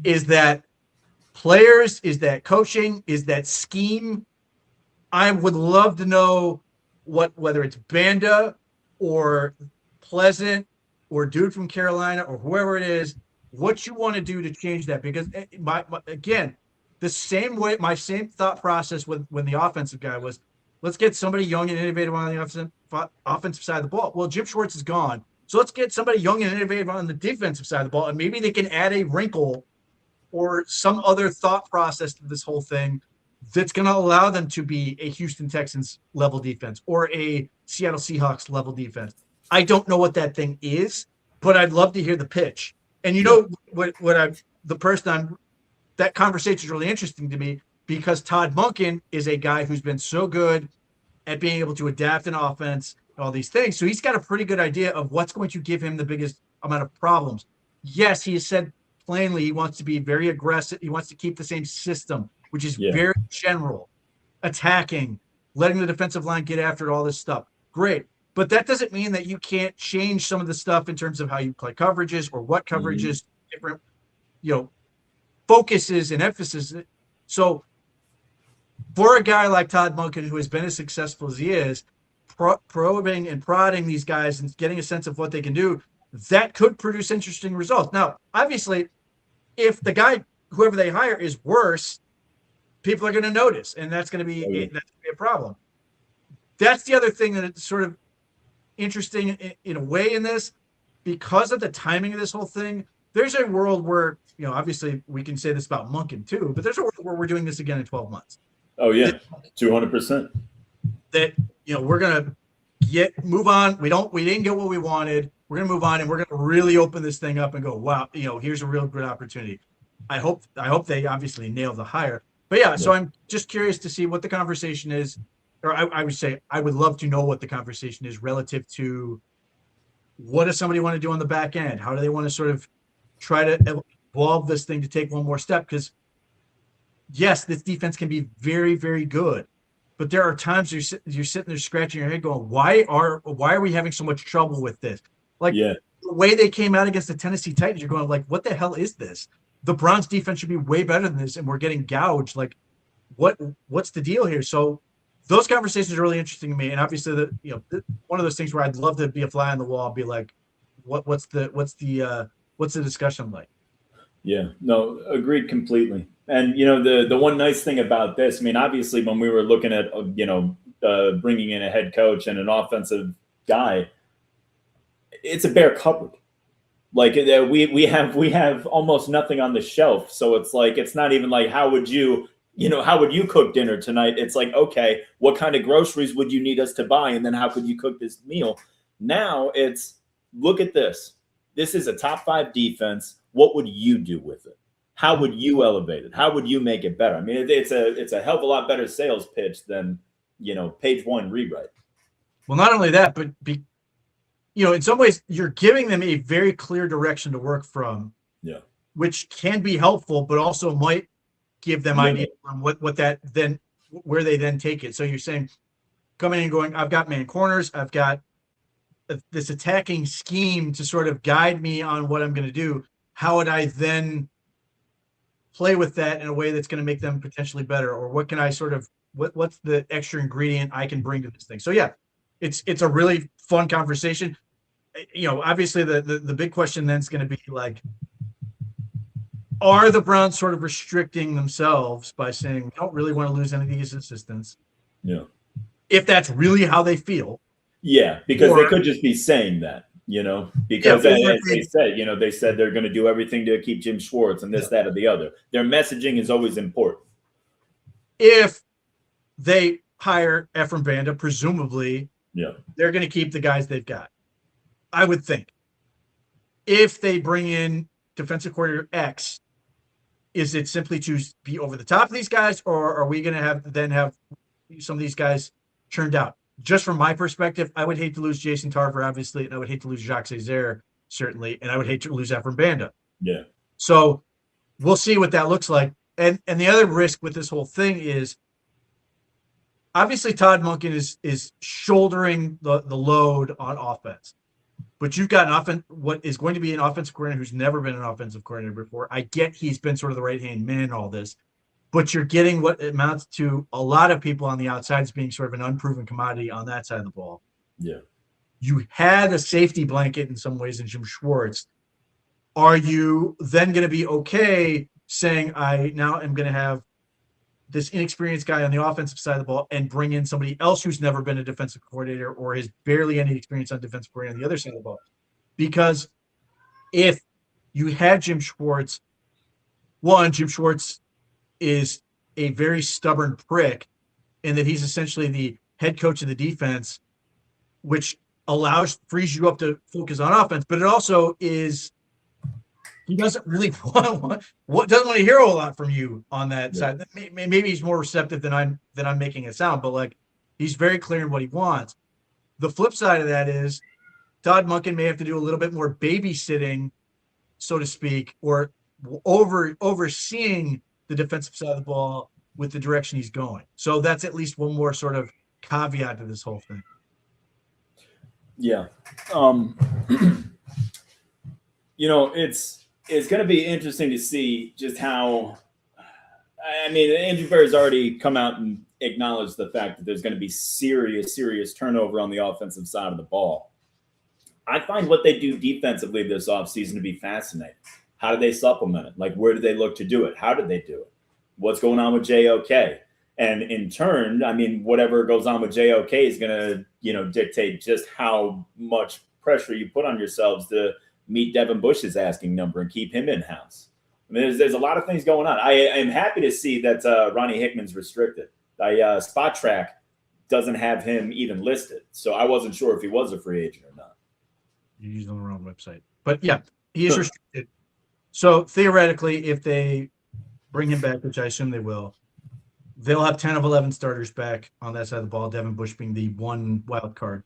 Yeah. Is that players? Is that coaching? Is that scheme? I would love to know whether it's Banda or Pleasant or dude from Carolina or whoever it is, what you want to do to change that. Because again, the same way, my same thought process when the offensive guy was, let's get somebody young and innovative on the offensive side of the ball. Well, Jim Schwartz is gone. So let's get somebody young and innovative on the defensive side of the ball, and maybe they can add a wrinkle or some other thought process to this whole thing that's going to allow them to be a Houston Texans level defense or a Seattle Seahawks level defense. I don't know what that thing is, but I'd love to hear the pitch. And that conversation is really interesting to me because Todd Monken is a guy who's been so good at being able to adapt an offense, all these things. So he's got a pretty good idea of what's going to give him the biggest amount of problems. Yes, he has said plainly he wants to be very aggressive. He wants to keep the same system, which is very general, attacking, letting the defensive line get after all this stuff. Great. But that doesn't mean that you can't change some of the stuff in terms of how you play coverages or what coverages, different, focuses and emphasis. So for a guy like Todd Monken, who has been as successful as he is, probing and prodding these guys and getting a sense of what they can do, that could produce interesting results. Now, obviously, if the guy, whoever they hire, is worse, people are going to notice, and that's going to be a problem. That's the other thing that it's sort of interesting in a way in this, because of the timing of this whole thing. There's a world where, obviously we can say this about Monken too, but there's a world where we're doing this again in 12 months. Oh yeah, 200%. That we're gonna move on. We didn't get what we wanted. We're gonna move on, and we're gonna really open this thing up and go, wow, here's a real good opportunity. I hope they obviously nail the hire. But yeah, so I'm just curious to see what the conversation is, or I would say I would love to know what the conversation is relative to what does somebody want to do on the back end? How do they want to sort of try to evolve this thing to take one more step? Because yes, this defense can be very, very good, but there are times you're sitting there scratching your head going, why are we having so much trouble with this? The way they came out against the Tennessee Titans, you're going like, what the hell is this? The Browns defense should be way better than this, and we're getting gouged. Like, what's the deal here? So those conversations are really interesting to me. And obviously, one of those things where I'd love to be a fly on the wall, be like, what's the discussion like? Yeah, no, agreed completely. And the one nice thing about this, I mean, obviously, when we were looking at bringing in a head coach and an offensive guy, it's a bare cupboard. Like we have almost nothing on the shelf, so it's like it's not even like how would you cook dinner tonight? It's like, okay, what kind of groceries would you need us to buy, and then how could you cook this meal? Now it's look at this. This is a top 5 defense. What would you do with it? How would you elevate it? How would you make it better? I mean, it's a hell of a lot better sales pitch than page 1 rewrite. Well, not only that, but in some ways, you're giving them a very clear direction to work from. Yeah, which can be helpful, but also might give them ideas on where they then take it. So you're saying coming in and going, I've got man corners, I've got this attacking scheme to sort of guide me on what I'm going to do. How would I then play with that in a way that's going to make them potentially better? Or what can I what's the extra ingredient I can bring to this thing? So yeah, it's a really fun conversation. Obviously the big question then is going to be like, are the Browns sort of restricting themselves by saying we don't really want to lose any of these assistants? Yeah. If that's really how they feel. Yeah, because they could just be saying that, because as they said, they said they're going to do everything to keep Jim Schwartz and this, that, or the other. Their messaging is always important. If they hire Ephraim Banda, presumably they're going to keep the guys they've got, I would think. if they bring in defensive coordinator X, is it simply to be over the top of these guys, or are we going to have some of these guys churned out? Just from my perspective, I would hate to lose Jason Tarver, obviously, and I would hate to lose Jacques Césaire, certainly, and I would hate to lose Efren Banda. Yeah. So we'll see what that looks like. And the other risk with this whole thing is obviously Todd Monken is shouldering the load on offense. But you've got what is going to be an offensive coordinator who's never been an offensive coordinator before. I get he's been sort of the right-hand man in all this, but you're getting what amounts to a lot of people on the outside as being sort of an unproven commodity on that side of the ball. Yeah. You had a safety blanket in some ways in Jim Schwartz. Are you then going to be okay saying, I now am going to have this inexperienced guy on the offensive side of the ball and bring in somebody else who's never been a defensive coordinator or has barely any experience on defensive coordinator on the other side of the ball? Because if you had Jim Schwartz, Jim Schwartz is a very stubborn prick in that he's essentially the head coach of the defense, which frees you up to focus on offense, but it also is he doesn't really doesn't want to hear a lot from you on that side. Maybe he's more receptive than I'm making it sound, but like he's very clear in what he wants. The flip side of that is Todd Monken may have to do a little bit more babysitting, so to speak, or overseeing the defensive side of the ball with the direction he's going. So that's at least one more sort of caveat to this whole thing. Yeah. It's going to be interesting to see just how, Andrew Berry's already come out and acknowledged the fact that there's going to be serious turnover on the offensive side of the ball. I find what they do defensively this offseason to be fascinating. How do they supplement it? Like, where do they look to do it? How did they do it? What's going on with JOK? And in turn, whatever goes on with JOK is going to, dictate just how much pressure you put on yourselves to meet Devin Bush's asking number and keep him in-house. There's a lot of things going on. I am happy to see that Ronnie Hickman's restricted. Spot Track doesn't have him even listed, so I wasn't sure if he was a free agent or not. You used on the wrong website. But yeah, he is restricted. So theoretically, if they bring him back, which I assume they will, they'll have 10 of 11 starters back on that side of the ball, Devin Bush being the one wild card.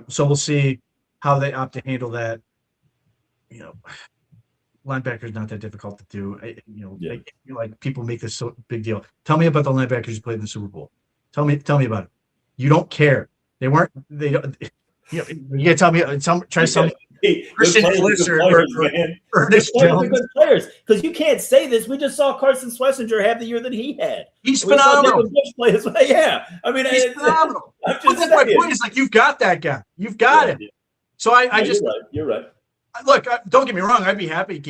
So we'll see how they opt to handle that. Linebacker is not that difficult to do. Like people make this so big deal. Tell me about the linebackers who played in the Super Bowl. Tell me about it. You don't care. They don't. You gotta tell me. Try to tell me. Christian Pulisic or Ernest Jones. Good players, because you can't say this. We just saw Carson Schlesinger have the year that he had. He's phenomenal. Yeah, he's phenomenal. That's my point. Is like you've got that guy. You've got it. So I just. You're right. Look, don't get me wrong. I'd be happy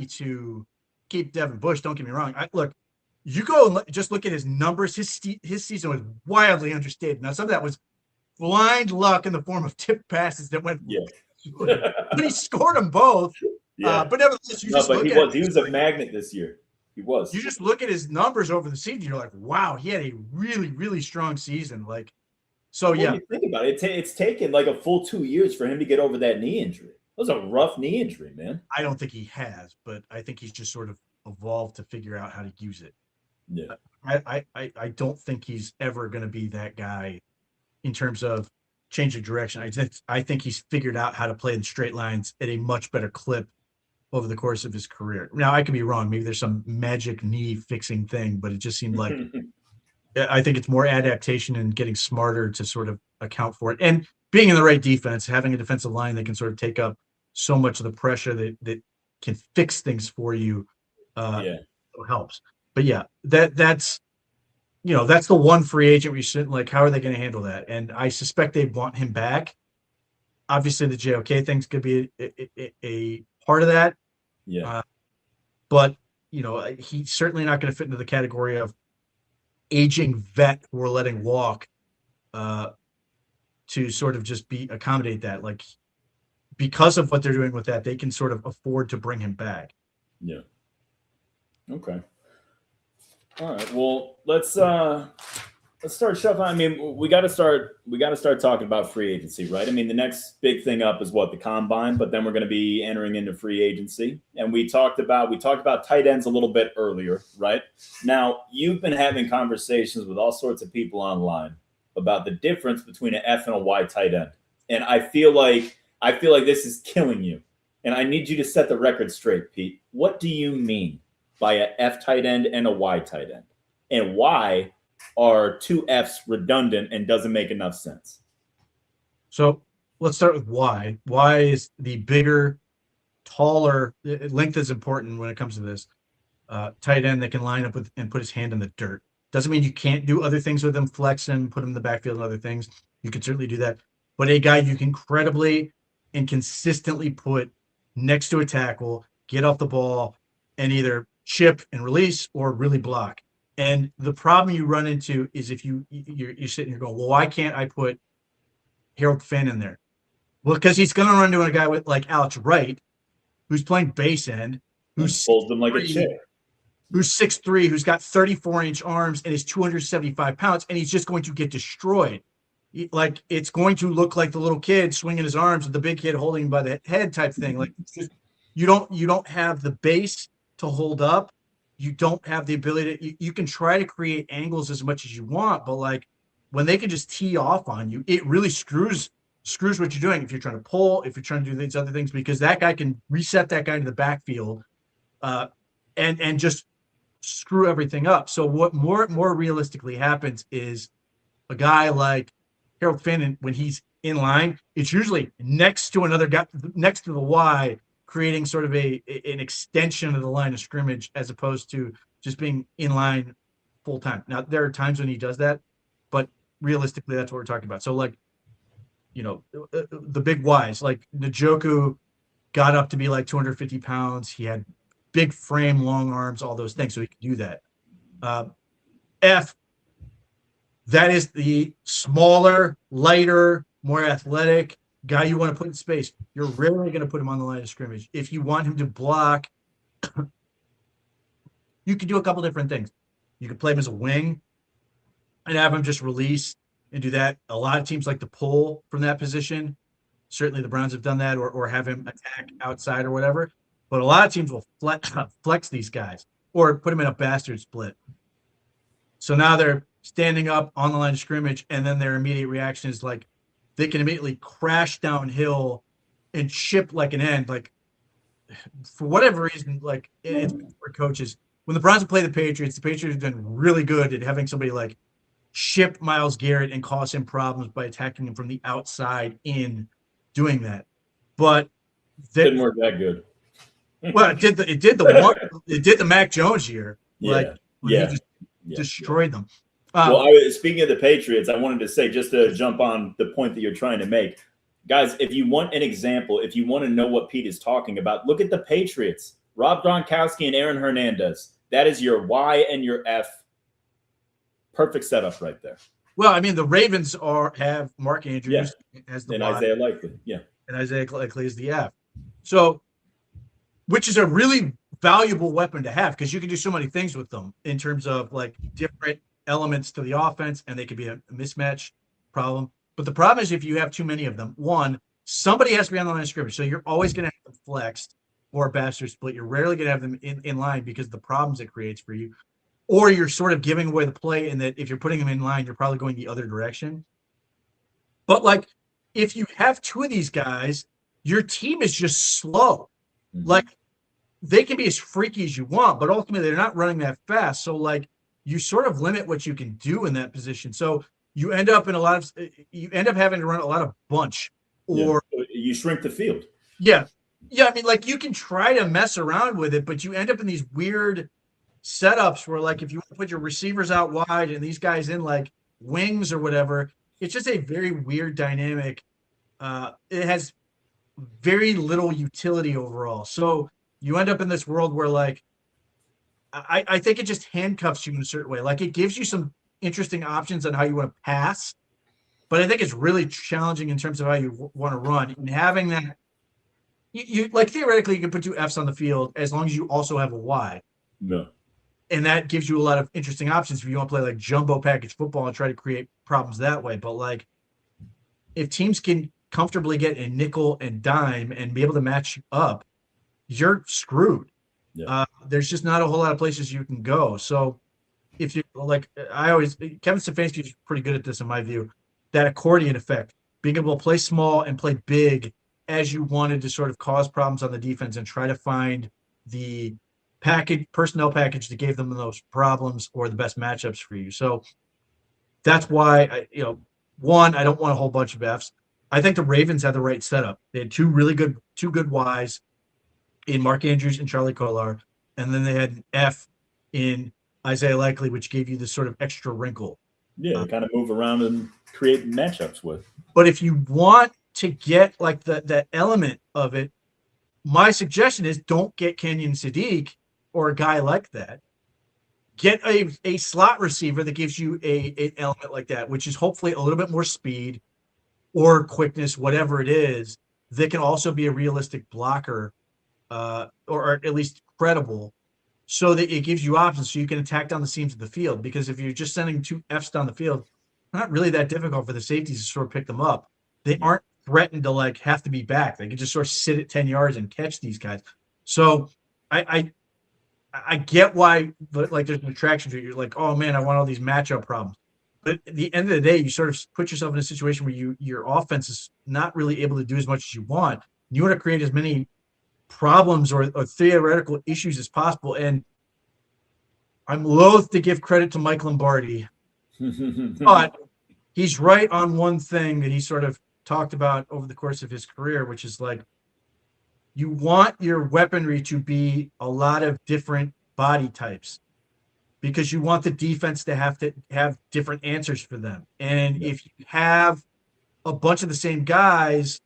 to keep Devin Bush. Don't get me wrong. You go and just look at his numbers. His season was wildly understated. Now, some of that was blind luck in the form of tip passes that went. Yeah. But he scored them both. Yeah. But nevertheless, he was a magnet this year. He was. You just look at his numbers over the season. You're like, wow, he had a really, really strong season. When you think about it, it's taken like a full 2 years for him to get over that knee injury. It was a rough knee injury, man. I don't think he has, but I think he's just sort of evolved to figure out how to use it. Yeah. I don't think he's ever going to be that guy in terms of change of direction. I think he's figured out how to play in straight lines at a much better clip over the course of his career. Now, I could be wrong. Maybe there's some magic knee fixing thing, but it just seemed like I think it's more adaptation and getting smarter to sort of account for it. And being in the right defense, having a defensive line that can sort of take up so much of the pressure that can fix things for you helps. But yeah, that's the one free agent where you're sitting like, how are they going to handle that? And I suspect they want him back. Obviously, the JOK thing's going to be a part of that. Yeah. But, he's certainly not going to fit into the category of aging vet who we're letting walk to sort of just accommodate that. Like, because of what they're doing with that, they can sort of afford to bring him back. Yeah. Okay. All right. Well, let's let's start shuffling. I mean, we got to start talking about free agency, right? I mean, the next big thing up is what, the combine, but then we're going to be entering into free agency. And we talked about tight ends a little bit earlier, right? Now, you've been having conversations with all sorts of people online about the difference between an F and a Y tight end. And I feel like this is killing you. And I need you to set the record straight, Pete. What do you mean by a F tight end and a Y tight end? And why are two Fs redundant and doesn't make enough sense? So let's start with Y. Y is the bigger, taller, length is important when it comes to this. Tight end that can line up with and put his hand in the dirt. Doesn't mean you can't do other things with him, flex him, put him in the backfield and other things. You can certainly do that. But a guy you can credibly and consistently put next to a tackle, get off the ball, and either chip and release or really block. And the problem you run into is if you're sitting here going, well, why can't I put Harold Finn in there? Well, because he's going to run into a guy with like Alex Wright, who's playing base end, who's folds them like a chair, who's 6'3", who's got 34-inch arms and is 275 pounds, and he's just going to get destroyed. Like, it's going to look like the little kid swinging his arms with the big kid holding him by the head type thing. Like, it's just, you don't have the base to hold up. You don't have the ability to, you can try to create angles as much as you want, but like when they can just tee off on you, it really screws what you're doing. If you're trying to pull, if you're trying to do these other things, because that guy can reset that guy into the backfield and just screw everything up. So what more realistically happens is a guy like Harold Finn, when he's in line, it's usually next to another guy, next to the Y, creating sort of an extension of the line of scrimmage as opposed to just being in line full time. Now, there are times when he does that, but realistically, that's what we're talking about. So, like, you know, the big Ys, like Njoku got up to be like 250 pounds. He had big frame, long arms, all those things, so he could do that. F, that is the smaller, lighter, more athletic guy you want to put in space. You're rarely going to put him on the line of scrimmage. If you want him to block, you can do a couple different things. You can play him as a wing and have him just release and do that. A lot of teams like to pull from that position. Certainly the Browns have done that, or have him attack outside or whatever. But a lot of teams will flex these guys or put them in a bastard split. So now they're standing up on the line of scrimmage, and then their immediate reaction is like, they can immediately crash downhill and chip like an end. Like, for whatever reason, like, it's for coaches. When the Browns play the Patriots have been really good at having somebody like chip Myles Garrett and cause him problems by attacking him from the outside in doing that. But didn't work that good. Well, it did the Mac Jones year. Like, he just destroyed them. Well, speaking of the Patriots, I wanted to say, just to jump on the point that you're trying to make, guys, if you want an example, if you want to know what Pete is talking about, look at the Patriots. Rob Gronkowski and Aaron Hernandez. That is your Y and your F. Perfect setup right there. Well, I mean, the Ravens have Mark Andrews as the and Y, Isaiah Likely. Yeah. And Isaiah Likely is the F. So, which is a really valuable weapon to have, because you can do so many things with them in terms of like different elements to the offense, and they could be a mismatch problem. But the problem is, if you have too many of them, one, somebody has to be on the line of scrimmage. So you're always going to have them flexed or a bastard split. You're rarely going to have them in line because of the problems it creates for you. Or you're sort of giving away the play in that if you're putting them in line, you're probably going the other direction. But like, if you have two of these guys, your team is just slow. Mm-hmm. Like, they can be as freaky as you want, but ultimately they're not running that fast. So like, you sort of limit what you can do in that position. So you end up having to run a lot of bunch, or you shrink the field. Yeah. I mean, like, you can try to mess around with it, but you end up in these weird setups where, like, if you put your receivers out wide and these guys in like wings or whatever, it's just a very weird dynamic. It has very little utility overall. So you end up in this world where, like, I think it just handcuffs you in a certain way. Like, it gives you some interesting options on how you want to pass, but I think it's really challenging in terms of how you want to run. And having that, you like, theoretically, you can put two Fs on the field as long as you also have a Y. No. And that gives you a lot of interesting options if you want to play like jumbo package football and try to create problems that way. But like, if teams can comfortably get a nickel and dime and be able to match up, you're screwed. Yeah. There's just not a whole lot of places you can go. So if you like, Kevin Stefanski is pretty good at this in my view, that accordion effect, being able to play small and play big as you wanted to sort of cause problems on the defense and try to find the personnel package that gave them the most problems or the best matchups for you. So that's why one, I don't want a whole bunch of Fs. I think the Ravens had the right setup. They had two good Ys in Mark Andrews and Charlie Kolar, and then they had an F in Isaiah Likely, which gave you this sort of extra wrinkle. Yeah, to kind of move around and create matchups with. But if you want to get like that element of it, my suggestion is don't get Kenyon Sadiq or a guy like that. Get a slot receiver that gives you an element like that, which is hopefully a little bit more speed or quickness, whatever it is, that can also be a realistic blocker or at least credible, so that it gives you options so you can attack down the seams of the field. Because if you're just sending two Fs down the field, not really that difficult for the safeties to sort of pick them up. They aren't threatened to like have to be back. They can just sort of sit at 10 yards and catch these guys. So I get why, but like there's an attraction to it. You're like, oh man, I want all these matchup problems. But at the end of the day, you sort of put yourself in a situation where your offense is not really able to do as much as you want. You want to create as many problems or theoretical issues as possible. And I'm loath to give credit to Mike Lombardi, but he's right on one thing that he sort of talked about over the course of his career, which is like, you want your weaponry to be a lot of different body types because you want the defense to have different answers for them. And if you have a bunch of the same guys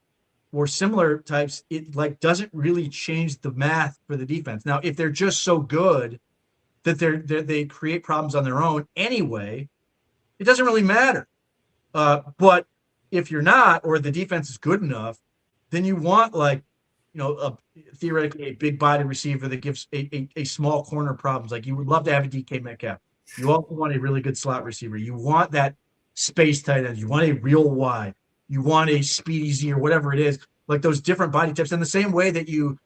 or similar types, it like doesn't really change the math for the defense. Now, if they're just so good that they create problems on their own anyway, it doesn't really matter. But if you're not, or the defense is good enough, then you want like, theoretically a big body receiver that gives a small corner problems. Like you would love to have a DK Metcalf. You also want a really good slot receiver. You want that space tight end. You want a real Y. You want a Speedy Z or whatever it is. Like those different body types. In the same way that you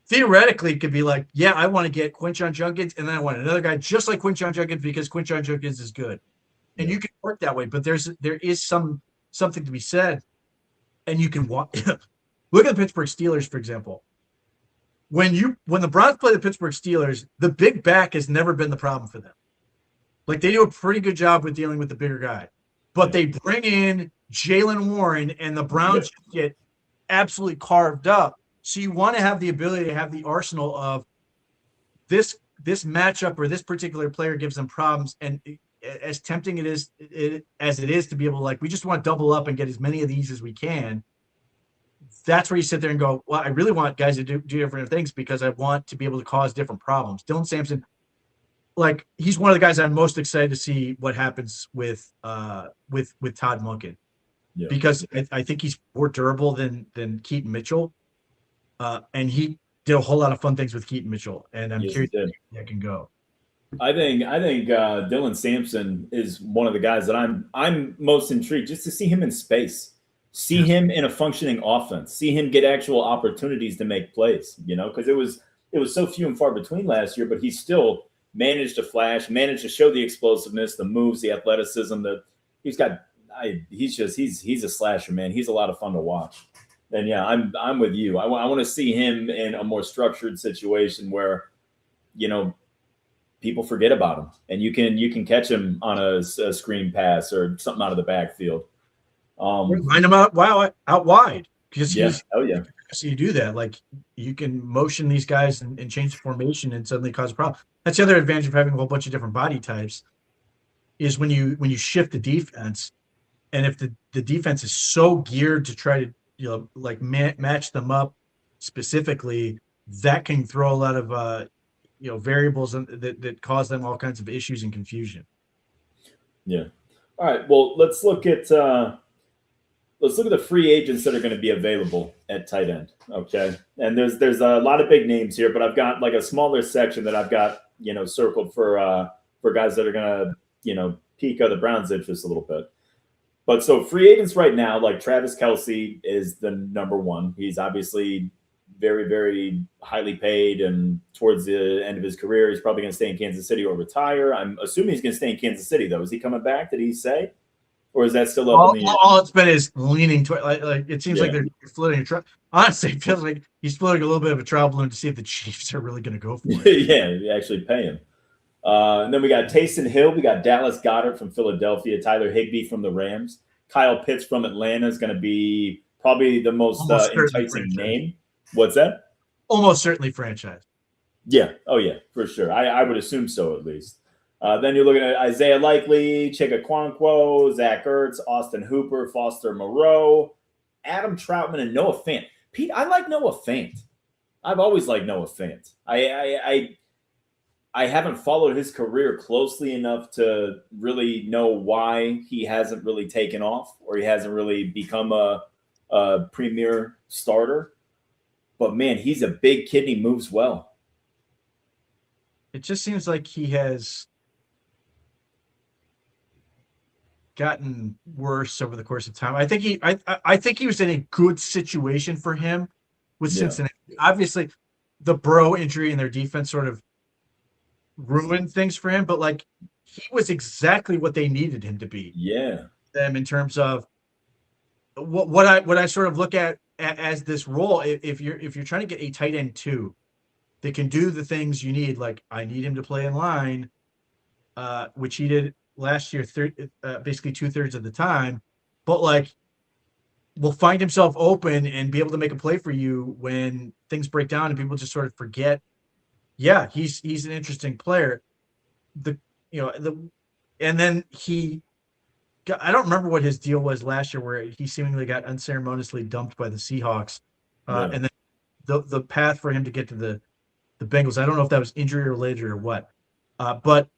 theoretically could be like, yeah, I want to get Quinshon Judkins, and then I want another guy just like Quinshon Judkins because Quinshon Judkins is good. And you can work that way. But there is something to be said. And you can look at the Pittsburgh Steelers, for example. When the Browns play the Pittsburgh Steelers, the big back has never been the problem for them. Like they do a pretty good job with dealing with the bigger guy. But they bring in Jaylen Warren and the Browns get absolutely carved up. So you want to have the ability to have the arsenal of this matchup or this particular player gives them problems. And as tempting as it is to be able to like, we just want to double up and get as many of these as we can. That's where you sit there and go, well, I really want guys to do different things because I want to be able to cause different problems. Dylan Sampson, like he's one of the guys I'm most excited to see what happens with Todd Monken, because I think he's more durable than Keaton Mitchell, and he did a whole lot of fun things with Keaton Mitchell, and I'm curious if that can go. I think Dylan Sampson is one of the guys that I'm most intrigued just to see him in space. See him in a functioning offense. See him get actual opportunities to make plays, because it was so few and far between last year, but he still managed to flash, managed to show the explosiveness, the moves, the athleticism that he's got. He's a slasher, man. He's a lot of fun to watch. And I'm with you. I want to see him in a more structured situation where, people forget about him and you can catch him on a screen pass or something out of the backfield. Line him out wide because so you do that. Like you can motion these guys and change the formation and suddenly cause a problem. That's the other advantage of having a whole bunch of different body types is when you shift the defense, and if the defense is so geared to try to match them up specifically, that can throw a lot of variables that cause them all kinds of issues and confusion. Yeah. All right. Well, let's look at the free agents that are going to be available at tight end. Okay. And there's a lot of big names here, but I've got like a smaller section that I've got circled for guys that are gonna pique the Browns' interest a little bit. But so free agents right now, like Travis Kelce is the number one. He's obviously very, very highly paid, and towards the end of his career, he's probably going to stay in Kansas City or retire. I'm assuming he's going to stay in Kansas City, though. Is he coming back? Did he say? Or is that still up in the air? All it's been is leaning to like it seems like they're floating a trial. Honestly, it feels like he's floating a little bit of a trial balloon to see if the Chiefs are really going to go for it. Yeah, actually pay him. And then we got Taysom Hill. We got Dallas Goedert from Philadelphia. Tyler Higbee from the Rams. Kyle Pitts from Atlanta is going to be probably the most enticing name. What's that? Almost certainly franchise. Yeah. Oh, yeah, for sure. I would assume so, at least. Then you're looking at Isaiah Likely, Chika Okonkwo, Zach Ertz, Austin Hooper, Foster Moreau, Adam Troutman, and Noah Fant. Pete, I like Noah Fant. I've always liked Noah Fant. I haven't followed his career closely enough to really know why he hasn't really taken off or he hasn't really become a premier starter. But, man, he's a big kid and he moves well. It just seems like he has gotten worse over the course of time. I think he was in a good situation for him with Cincinnati. Obviously, the Burrow injury and their defense sort of ruined things for him, but like he was exactly what they needed him to be. Yeah. Them in terms of what I sort of look at as this role. If you're trying to get a tight end 2 that can do the things you need, like I need him to play in line, which he did last year, basically 2/3 of the time, but like will find himself open and be able to make a play for you when things break down and people just sort of forget. Yeah, he's an interesting player. And then I don't remember what his deal was last year, where he seemingly got unceremoniously dumped by the Seahawks, and then the path for him to get to the Bengals. I don't know if that was injury related or what, but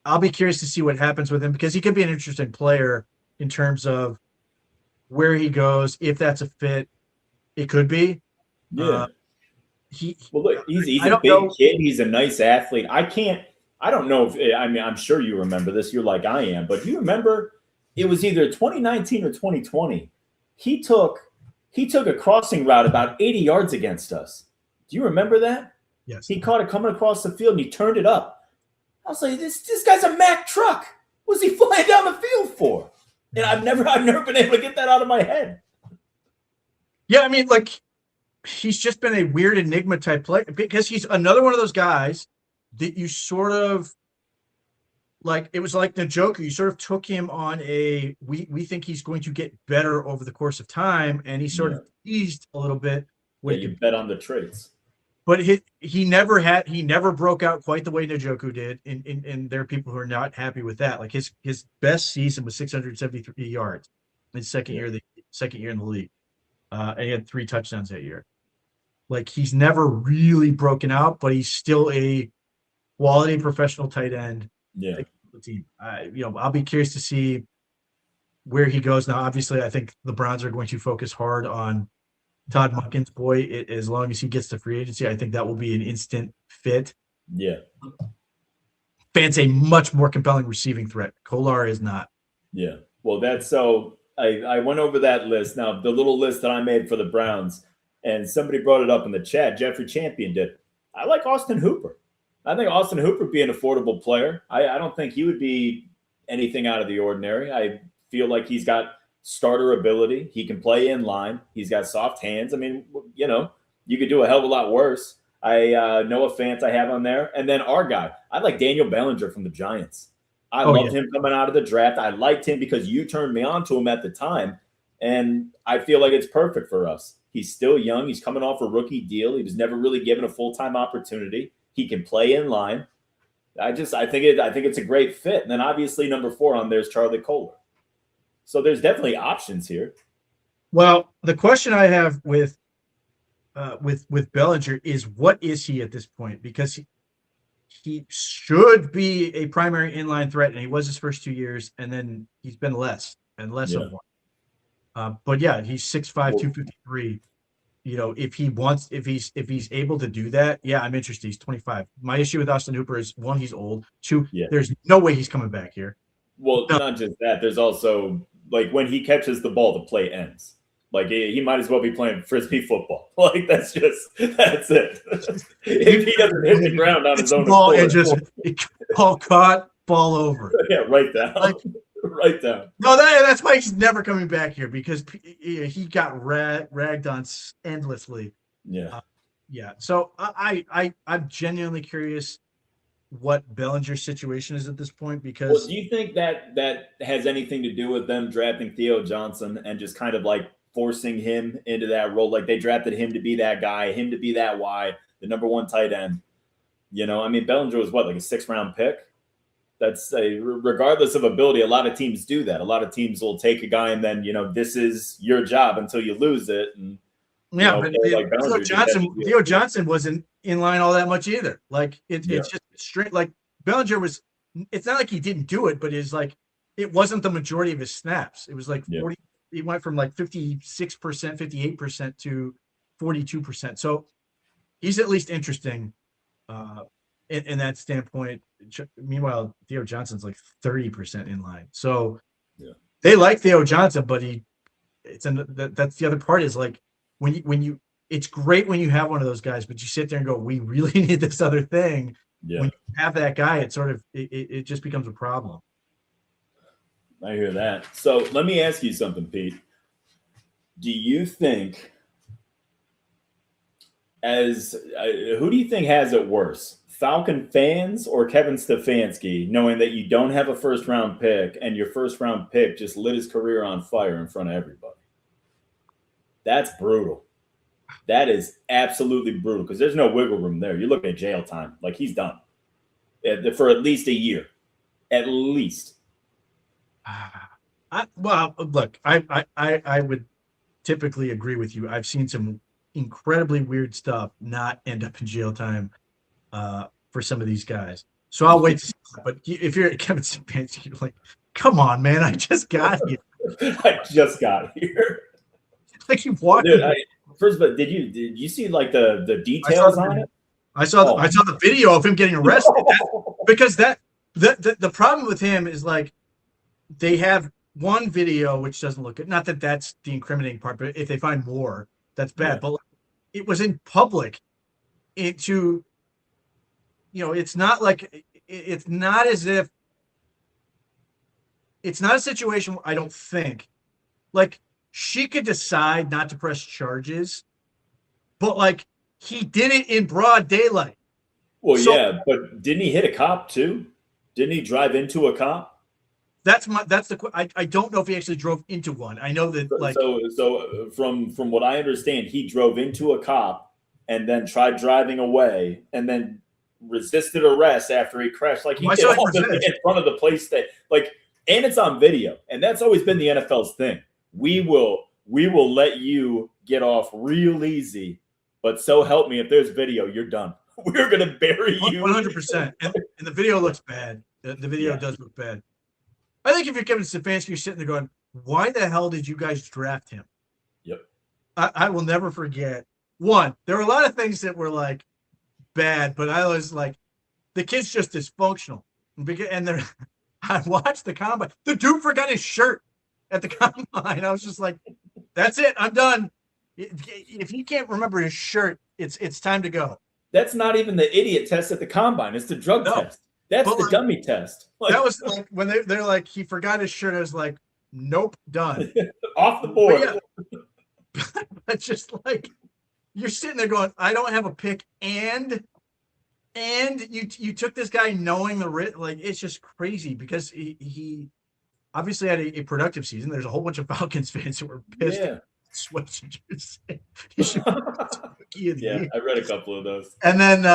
I'll be curious to see what happens with him because he could be an interesting player in terms of where he goes. If that's a fit, it could be. Yeah. He's a big kid. He's a nice athlete. I don't know if I'm sure you remember this. You're like I am, but do you remember it was either 2019 or 2020? He took a crossing route about 80 yards against us. Do you remember that? Yes. He caught it coming across the field and he turned it up. I was like, this guy's a Mack truck. What's he flying down the field for? And I've never been able to get that out of my head. Yeah, I mean, like he's just been a weird enigma type player because he's another one of those guys that you sort of like. It was like Njoku. You sort of took him on we think he's going to get better over the course of time, and he sort of teased a little bit. You bet on the traits. But he never broke out quite the way Njoku did, and there are people who are not happy with that. Like his best season was 673 yards in his second year in the league, and he had 3 touchdowns that year. Like he's never really broken out, but he's still a quality professional tight end. Yeah, team. I'll be curious to see where he goes. Now, obviously, I think the Browns are going to focus hard on Todd Monken's boy. As long as he gets to free agency, I think that will be an instant fit. Yeah. Fant's a much more compelling receiving threat. Kolar is not. Yeah. Well, that's so I went over that list. Now, the little list that I made for the Browns, and somebody brought it up in the chat. Jeffrey Champion did. I like Austin Hooper. I think Austin Hooper would be an affordable player. I don't think he would be anything out of the ordinary. I feel like he's got starter ability. He can play in line. He's got soft hands. I mean, you could do a hell of a lot worse. Noah Fant I have on there. And then our guy, I like Daniel Bellinger from the Giants. I loved him coming out of the draft. I liked him because you turned me on to him at the time. And I feel like it's perfect for us. He's still young. He's coming off a rookie deal. He was never really given a full-time opportunity. He can play in line. I think it's a great fit. And then obviously number 4 on there is Charlie Kolar. So there's definitely options here. Well, the question I have with Bellinger is, what is he at this point? Because he should be a primary inline threat, and he was his first 2 years, and then he's been less and less of one. But yeah, he's 6'5", 253. if he's able to do that, yeah, I'm interested. He's 25. My issue with Austin Hooper is, one, he's old. Two, there's no way he's coming back here. Well, not just that. There's also, like, when he catches the ball, the play ends. Like, he might as well be playing Frisbee football. Like, that's it. If he doesn't hit the ground on his own ball, and just ball caught, ball over. Yeah, right down. Right down. No, that's why he's never coming back here, because he got ragged on endlessly. Yeah. Yeah. So I'm genuinely curious what Bellinger's situation is at this point, because do you think that has anything to do with them drafting Theo Johnson and just kind of like forcing him into that role? Like, they drafted him to be that guy, him to be that Y, the number 1 tight end. I mean, Bellinger was like a 6th-round pick. That's regardless of ability. A lot of teams do that. A lot of teams will take a guy and then, this is your job until you lose it. And but Theo Johnson wasn't in line all that much either. Like, it's just straight. Like, Bellinger was. It's not like he didn't do it, but it's like it wasn't the majority of his snaps. It was like 40. He went from like 56%, 58% to 42%. So he's at least interesting in that standpoint. Meanwhile, Theo Johnson's like 30% in line. So they like Theo Johnson, but that's the other part, is like, when you it's great when you have one of those guys, but you sit there and go, we really need this other thing. When you have that guy, it sort of it just becomes a problem. I hear that. So let me ask you something, Pete. Do you think, who do you think has it worse, Falcon fans or Kevin Stefanski, knowing that you don't have a 1st-round pick and your 1st-round pick just lit his career on fire in front of everybody? That's brutal. That is absolutely brutal, because there's no wiggle room there. You're looking at jail time. Like, he's done for at least a year, at least. Well, look, I would typically agree with you. I've seen some incredibly weird stuff not end up in jail time for some of these guys. So I'll wait to see. But if you're at Kevin Stefanski, you're like, come on, man, I just got here. Like, you walked. Dude, first, but did you see like the details on it? I saw the video of him getting arrested. Because the problem with him is, like, they have one video which doesn't look good. Not that that's the incriminating part, but if they find more, that's bad. Yeah. But it was in public. It's not like it's not as if it's not a situation. I don't think, like, she could decide not to press charges, but like, he did it in broad daylight. Well, but didn't he hit a cop too? Didn't he drive into a cop? I don't know if he actually drove into one. I know that, like, so from what I understand, he drove into a cop and then tried driving away and then resisted arrest after he crashed. Like, he did all in front of the place that, like, and it's on video. And that's always been the NFL's thing. We will let you get off real easy, but so help me, if there's video, you're done. We're gonna bury you 100%. And the video looks bad. The video does look bad. I think if you're Kevin Stefanski, you're sitting there going, why the hell did you guys draft him? Yep. I will never forget. One, there were a lot of things that were, like, bad, but I was like, the kid's just dysfunctional. And I watched the combine. The dude forgot his shirt at the combine. I was just like, that's it. I'm done. If he can't remember his shirt, it's time to go. That's not even the idiot test at the combine. It's the drug test. That's the dummy test. Like, that was like when they're like, he forgot his shirt. I was like, nope, done. Off the board. But just like, you're sitting there going, I don't have a pick, and you took this guy knowing the risk. Like, it's just crazy, because he obviously had a productive season. There's a whole bunch of Falcons fans who were pissed. Yeah. What you just said. I read a couple of those. And then,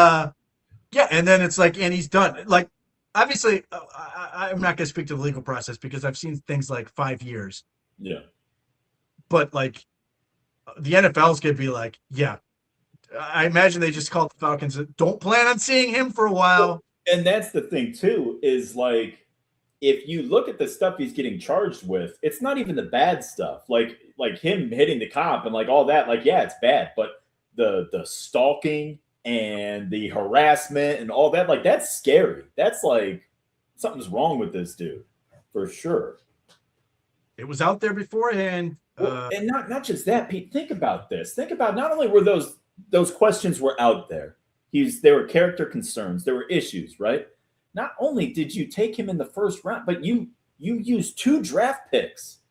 and then it's like, and he's done. Like, obviously, I'm not going to speak to the legal process, because I've seen things like 5 years. Yeah. But, like, the NFL's going to be like, yeah. I imagine they just called the Falcons, don't plan on seeing him for a while. And that's the thing, too, is, like, if you look at the stuff he's getting charged with, it's not even the bad stuff. Like him hitting the cop and like all that. Like, yeah, it's bad, but the stalking and the harassment and all that, like that's scary. That's like something's wrong with this dude for sure. It was out there beforehand. And not just that, Pete. Think about this. Think about not only were those questions were out there. There were character concerns. There were issues, right? Not only did you take him in the first round, but you used 2 draft picks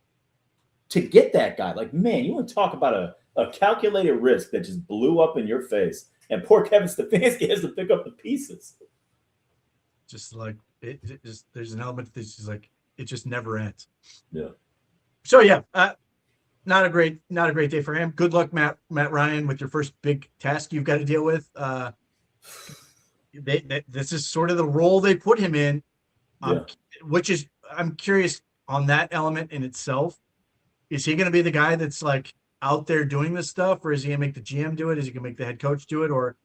to get that guy. Like, man, you want to talk about a calculated risk that just blew up in your face. And poor Kevin Stefanski has to pick up the pieces. Just like there's an element that's just like it just never ends. Yeah. So yeah, not a great day for him. Good luck, Matt Ryan, with your first big task you've got to deal with. This is sort of the role they put him in, which is I'm curious on that element in itself. Is he going to be the guy that's like out there doing this stuff, or is he going to make the GM do it? Is he going to make the head coach do it? Or,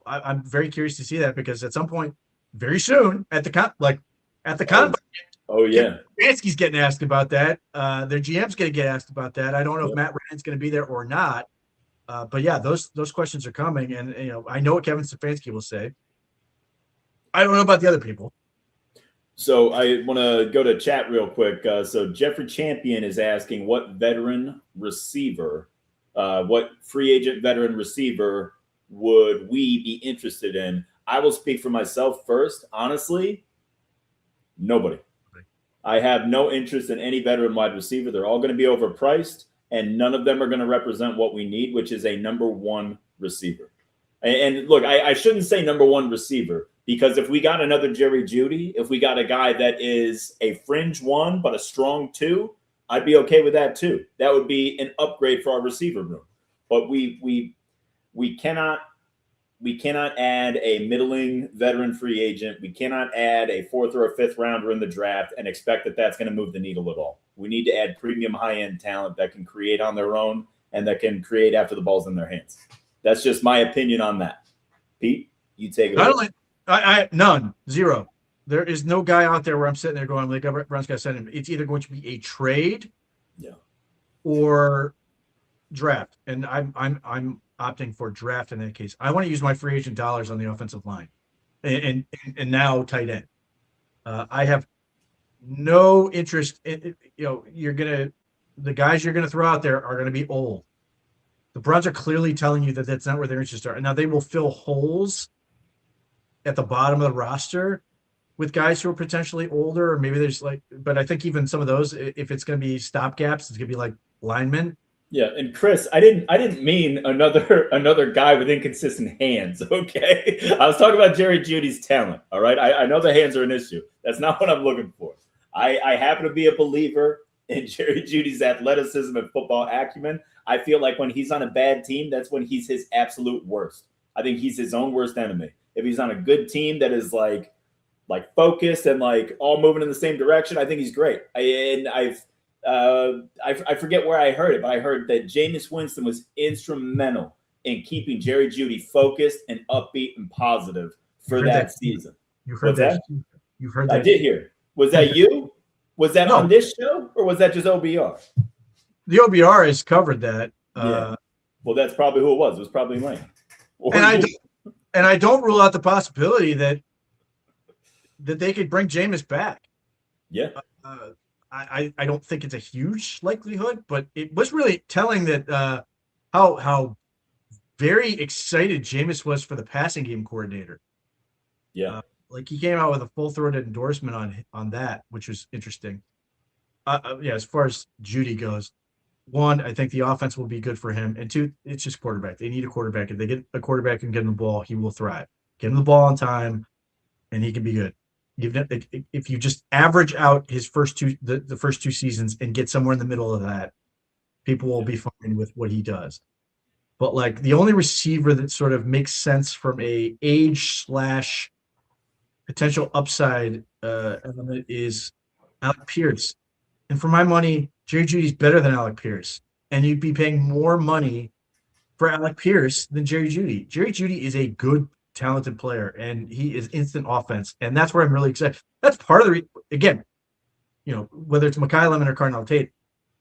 I'm very curious to see that, because at some point, very soon at the combine. Oh yeah, Stefanski's getting asked about that. Their GM's going to get asked about that. I don't know if Matt Ryan's going to be there or not. But yeah, those questions are coming, and I know what Kevin Stefanski will say. I don't know about the other people. So I want to go to chat real quick. So Jeffrey Champion is asking what free agent veteran receiver would we be interested in? I will speak for myself first. Honestly, nobody. I have no interest in any veteran wide receiver. They're all going to be overpriced, and none of them are going to represent what we need, which is a number 1 receiver. And look, I shouldn't say number 1 receiver, because if we got another Jerry Jeudy, if we got a guy that is a fringe 1 but a strong 2, I'd be okay with that too. That would be an upgrade for our receiver room. But we cannot add a middling veteran free agent. We cannot add a 4th or a 5th rounder in the draft and expect that that's going to move the needle at all. We need to add premium high-end talent that can create on their own and that can create after the ball's in their hands. That's just my opinion on that. Pete, you take it away. None. Zero. There is no guy out there where I'm sitting there going, like, Brown's got to send him. It's either going to be a trade or draft. And I'm opting for draft in that case. I want to use my free agent dollars on the offensive line and now tight end. I have no interest in, the guys you're going to throw out there are going to be old. The Browns are clearly telling you that that's not where their interests are. Now they will fill holes at the bottom of the roster with guys who are potentially older, or maybe there's but I think even some of those, if it's going to be stopgaps, it's going to be like linemen. Yeah, and Chris, I didn't mean another guy with inconsistent hands. Okay, I was talking about Jerry Jeudy's talent. All right, I know the hands are an issue. That's not what I'm looking for. I happen to be a believer in Jerry Jeudy's athleticism and football acumen. I feel like when he's on a bad team, that's when he's his absolute worst. I think he's his own worst enemy. If he's on a good team that is like focused and like all moving in the same direction, I think he's great. I forget where I heard it, but I heard that Jameis Winston was instrumental in keeping Jerry Jeudy focused and upbeat and positive for that season. You heard that? You've heard that? I did hear. Was that you? Was that on this show, or was that just OBR? The OBR has covered that. Well, that's probably who it was. It was probably Lane. And I don't rule out the possibility that they could bring Jameis back. Yeah. I don't think it's a huge likelihood, but it was really telling that how very excited Jameis was for the passing game coordinator. Yeah. He came out with a full-throated endorsement on that, which was interesting. As far as Jeudy goes, 1, I think the offense will be good for him. And 2, it's just quarterback. They need a quarterback. If they get a quarterback and get him the ball, he will thrive. Get him the ball on time, and he can be good. If you just average out his first 2 seasons and get somewhere in the middle of that, people will be fine with what he does. But the only receiver that sort of makes sense from a age / potential upside element is Alec Pierce. And for my money, Jerry Jeudy's better than Alec Pierce. And you'd be paying more money for Alec Pierce than Jerry Jeudy. Jerry Jeudy is a good, talented player, and he is instant offense. And that's where I'm really excited. That's part of again, whether it's Mekhi Lemon or Cardinal Tate,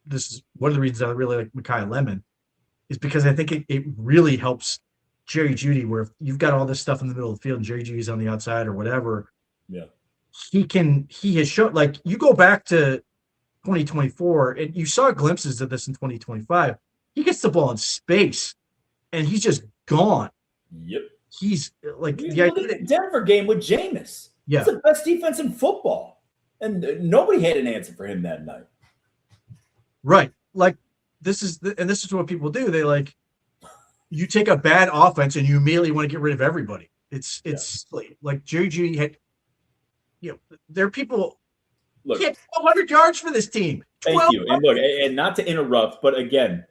this is one of the reasons I really like Mekhi Lemon, is because I think it really helps Jerry Jeudy, where if you've got all this stuff in the middle of the field and Jerry Judy's on the outside or whatever, he has shown, like, you go back to 2024 and you saw glimpses of this in 2025. He gets the ball in space and he's just gone. Yep. He's like the Denver game with Jameis. Yeah. It's the best defense in football. And nobody had an answer for him that night. Right. Like, this is what people do. They, like, you take a bad offense and you immediately want to get rid of everybody. It's silly. Like, Jerry Jeudy had, there are people. Look, he had 1,200 yards for this team. Thank you. And look, and not to interrupt, but again,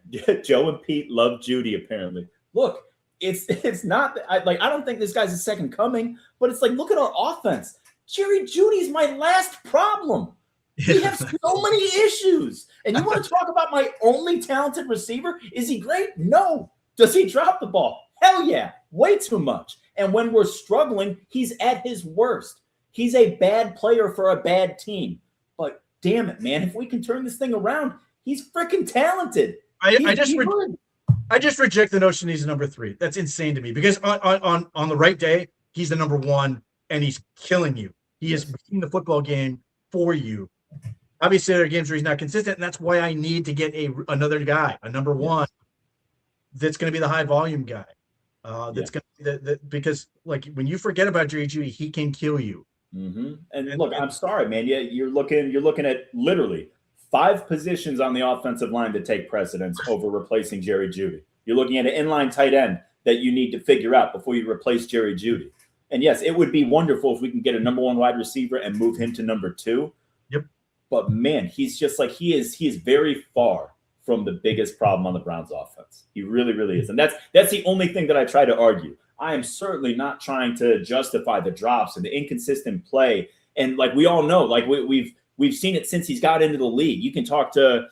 Joe and Pete love Jeudy apparently. Look, it's not I don't think this guy's a second coming, but it's like, look at our offense. Jerry Jeudy's my last problem. He has so many issues. And you want to talk about my only talented receiver? Is he great? No. Does he drop the ball? Hell yeah. Way too much. And when we're struggling, he's at his worst. He's a bad player for a bad team. But damn it, man, if we can turn this thing around, he's freaking talented. I just reject the notion he's number 3. That's insane to me, because on the right day, he's the number 1 and he's killing you. He is making the football game for you. Obviously, there are games where he's not consistent, and that's why I need to get another guy, a number 1, that's going to be the high volume guy. That's going to be because, like, when you forget about Jerry Jeudy, he can kill you. Mm-hmm. And look, I'm sorry, man. Yeah, you're looking at literally 5 positions on the offensive line to take precedence over replacing Jerry Jeudy. You're looking at an inline tight end that you need to figure out before you replace Jerry Jeudy. And yes, it would be wonderful if we can get a number 1 wide receiver and move him to number 2. Yep. But man, he's just like, he is very far from the biggest problem on the Browns offense. He really, really is. And that's the only thing that I try to argue. I am certainly not trying to justify the drops and the inconsistent play. And like we all know, like we've seen it since he's got into the league. You can talk to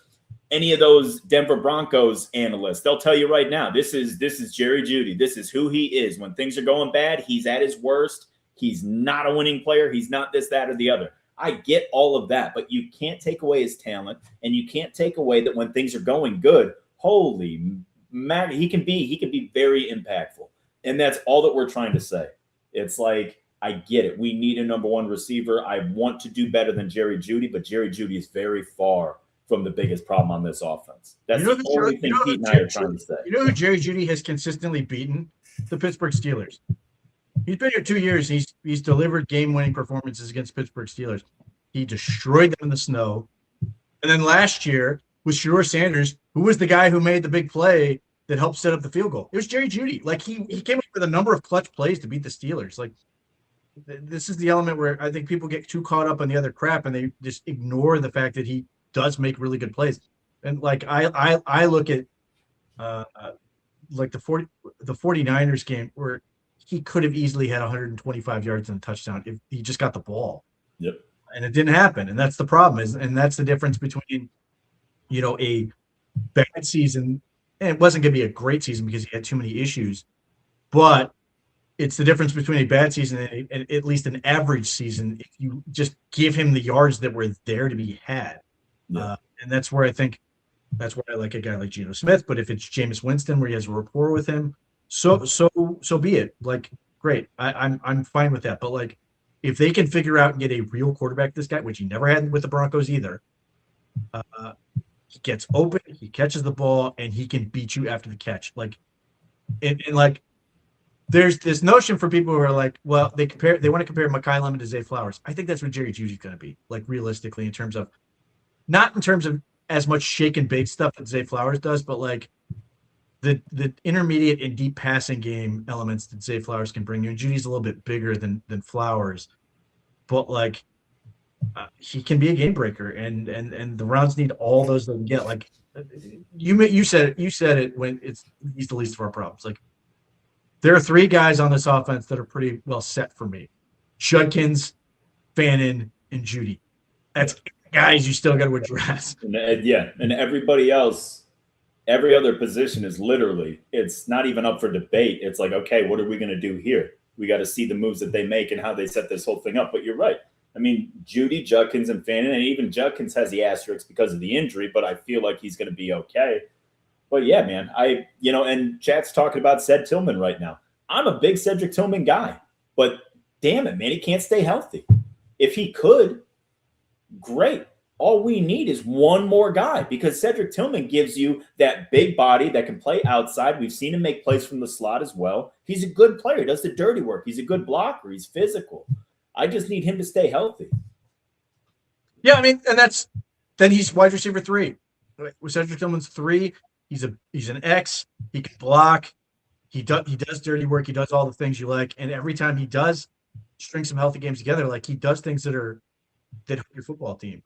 any of those Denver Broncos analysts. They'll tell you right now, this is Jerry Jeudy. This is who he is. When things are going bad, he's at his worst. He's not a winning player. He's not this, that, or the other. I get all of that, but you can't take away his talent, and you can't take away that when things are going good, holy man, he can be very impactful. And that's all that we're trying to say. It's like, I get it. We need a number 1 receiver. I want to do better than Jerry Jeudy, but Jerry Jeudy is very far from the biggest problem on this offense. That's the only thing Pete and I are trying to say. You know who Jerry Jeudy has consistently beaten? The Pittsburgh Steelers. He's been here 2 years. He's delivered game-winning performances against Pittsburgh Steelers. He destroyed them in the snow. And then last year with Shedeur Sanders, who was the guy who made the big play that helped set up the field goal. It was Jerry Jeudy. Like, he came up with a number of clutch plays to beat the Steelers. Like, this is the element where I think people get too caught up on the other crap and they just ignore the fact that he does make really good plays. And like, I look at like the 49ers game where he could have easily had 125 yards and a touchdown if he just got the ball. Yep. And it didn't happen. And that's the problem, and that's the difference between, a bad season, and it wasn't going to be a great season because he had too many issues, but it's the difference between a bad season and at least an average season if you just give him the yards that were there to be had. Yeah. And that's where I like a guy like Geno Smith. But if it's Jameis Winston where he has a rapport with him, so be it. Like, great. I'm fine with that. But like, if they can figure out and get a real quarterback, this guy, which he never had with the Broncos either, he gets open, he catches the ball, and he can beat you after the catch. Like, and like, there's this notion for people who are like, well, they want to compare Mekhi Lemon to Zay Flowers. I think that's what Jerry Jeudy's going to be, like, realistically, not in terms of as much shake and bake stuff that Zay Flowers does, but like the intermediate and deep passing game elements that Zay Flowers can bring you. And Judy's a little bit bigger than Flowers, but like, he can be a game breaker, and the Browns need all those they can get. Like, you said it when he's the least of our problems. Like, there are 3 guys on this offense that are pretty well set for me: Judkins, Fannin, and Jeudy. That's guys you still got to address. And everybody else, every other position is literally, it's not even up for debate. It's like, okay, what are we going to do here? We got to see the moves that they make and how they set this whole thing up. But you're right. I mean, Judy, Judkins, and Fannin, and even Judkins has the asterisk because of the injury, but I feel like he's going to be okay. But yeah, man, and chat's talking about Ced Tillman right now. I'm a big Cedric Tillman guy, but damn it, man, he can't stay healthy. If he could, great. All we need is one more guy because Cedric Tillman gives you that big body that can play outside. We've seen him make plays from the slot as well. He's a good player. He does the dirty work. He's a good blocker. He's physical. I just need him to stay healthy. Yeah, I mean, and then he's wide receiver 3. With Cedric Tillman's 3, he's an X. He can block. He does dirty work. He does all the things you like. And every time he does string some healthy games together, like he does things that help your football team.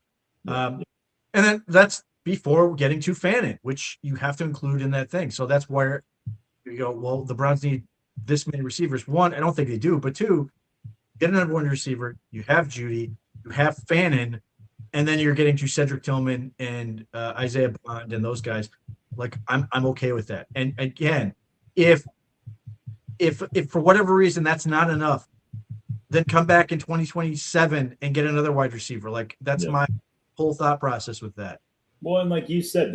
And then that's before getting to Fannin, which you have to include in that thing. So that's where you go, well, the Browns need this many receivers. 1, I don't think they do, but 2, get another one receiver. You have Judy, you have Fannin, and then you're getting to Cedric Tillman and Isaiah Bond and those guys. Like I'm okay with that. And again, if for whatever reason that's not enough, then come back in 2027 and get another wide receiver. Like that's my whole thought process with that. Well, and like you said,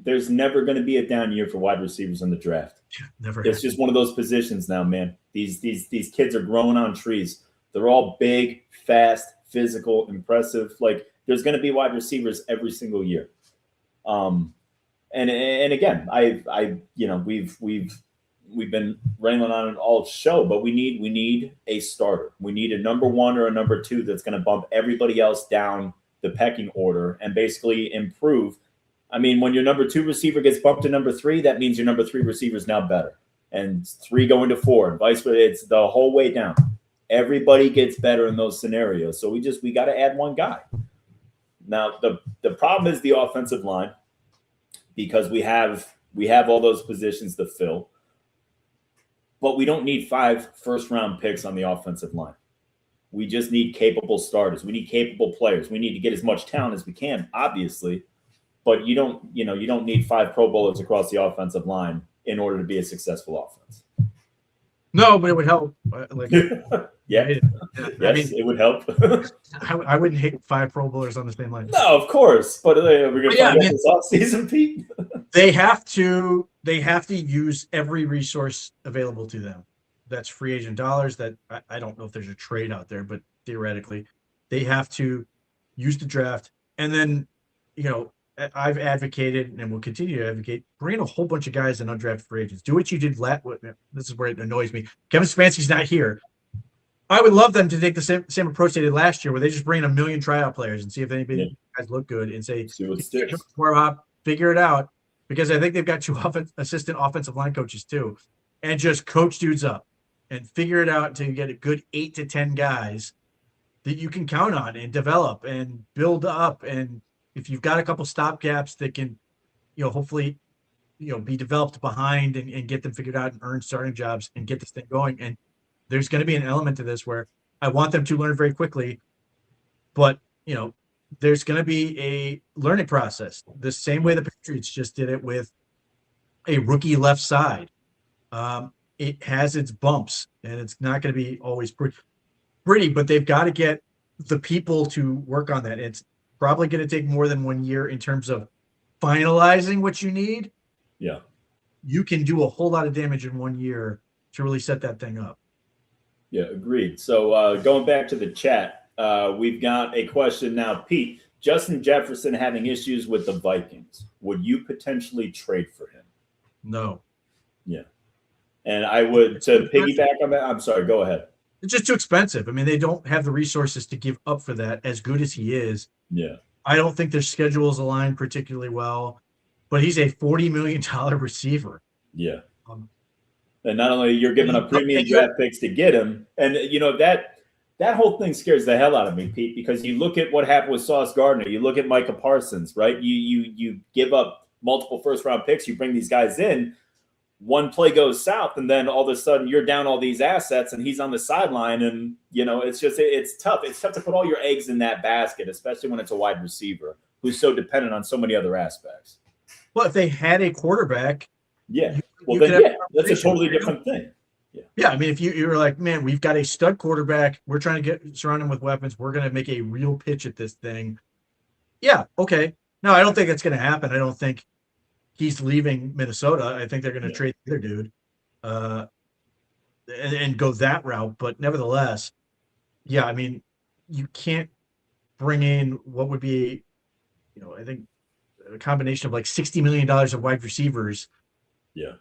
there's never going to be a down year for wide receivers in the draft. Never. It's just one of those positions now, man. These kids are growing on trees. They're all big, fast, physical, impressive. Like there's going to be wide receivers every single year. And again, we've been railing on it all show, but we need a starter. We need a number 1 or a number 2 that's going to bump everybody else down the pecking order and basically improve. I mean, when your number 2 receiver gets bumped to number 3, that means your number 3 receiver is now better, and 3 going to 4, and vice versa. It's the whole way down. Everybody gets better in those scenarios. So we got to add one guy. Now the problem is the offensive line because we have all those positions to fill, but we don't need 5 first-round picks on the offensive line. We just need capable starters. We need capable players. We need to get as much talent as we can, obviously, but you don't need 5 Pro Bowlers across the offensive line in order to be a successful offense. No, but it would help. Yes, I mean, it would help. I wouldn't hate 5 Pro Bowlers on the same line. No, of course, but we're going to find out this offseason, Pete. They have to use every resource available to them. That's free agent dollars. That I don't know if there's a trade out there, but theoretically, they have to use the draft. And then, I've advocated and will continue to advocate, bring in a whole bunch of guys and undrafted free agents. Do what you did this is where it annoys me. Kevin Stefanski's not here. I would love them to take the same approach they did last year, where they just bring in a million tryout players and see if anybody guys look good and say, figure it out. Because I think they've got 2 assistant offensive line coaches too, and just coach dudes up and figure it out until you get a good 8 to 10 guys that you can count on and develop and build up. And if you've got a couple stopgaps that can, hopefully, be developed behind and get them figured out and earn starting jobs and get this thing going. And there's going to be an element to this where I want them to learn very quickly, but, there's going to be a learning process. The same way the Patriots just did it with a rookie left side. It has its bumps, and it's not going to be always pretty, but they've got to get the people to work on that. It's probably going to take more than 1 year in terms of finalizing what you need. Yeah. You can do a whole lot of damage in 1 year to really set that thing up. Yeah, agreed. So going back to the chat, we've got a question now. Pete, Justin Jefferson having issues with the Vikings. Would you potentially trade for him? No. Yeah. And I would, to piggyback on that, I'm sorry, go ahead. It's just too expensive. I mean, they don't have the resources to give up for that, as good as he is. Yeah. I don't think their schedules align particularly well, but he's a $40 million receiver. Yeah. And not only you're giving up premium draft picks to get him, and that whole thing scares the hell out of me, Pete, because you look at what happened with Sauce Gardner, you look at Micah Parsons, right? You give up multiple first-round picks, you bring these guys in, one play goes south, and then all of a sudden you're down all these assets, and he's on the sideline, and it's tough. It's tough to put all your eggs in that basket, especially when it's a wide receiver who's so dependent on so many other aspects. Well, if they had a quarterback, that's a totally different thing. Yeah, I mean, if you're like, man, we've got a stud quarterback, we're trying to surround him with weapons, we're going to make a real pitch at this thing. Yeah, okay. No, I don't think it's going to happen. I don't think he's leaving Minnesota. I think they're going to trade the other dude and go that route. But nevertheless, yeah, I mean, you can't bring in what would be, I think a combination of like $60 million of wide receivers. Yeah.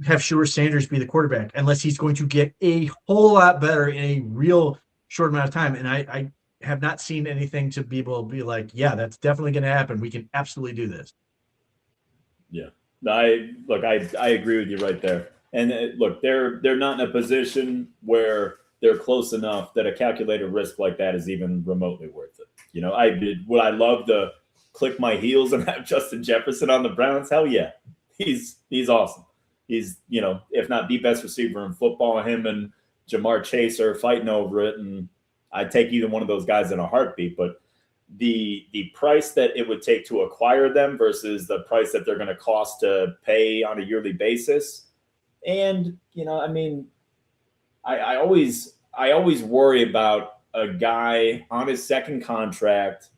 Have Schwartz Sanders be the quarterback unless he's going to get a whole lot better in a real short amount of time. And I have not seen anything to be able to be like, yeah, that's definitely going to happen. We can absolutely do this. Yeah. I agree with you right there. And look, they're not in a position where they're close enough that a calculated risk like that is even remotely worth it. Would I love to click my heels and have Justin Jefferson on the Browns? Hell yeah. He's awesome. He's, if not the best receiver in football, him and Jamar Chase are fighting over it. And I'd take either one of those guys in a heartbeat. But the price that it would take to acquire them versus the price that they're going to cost to pay on a yearly basis. And, I always worry about a guy on his second contract,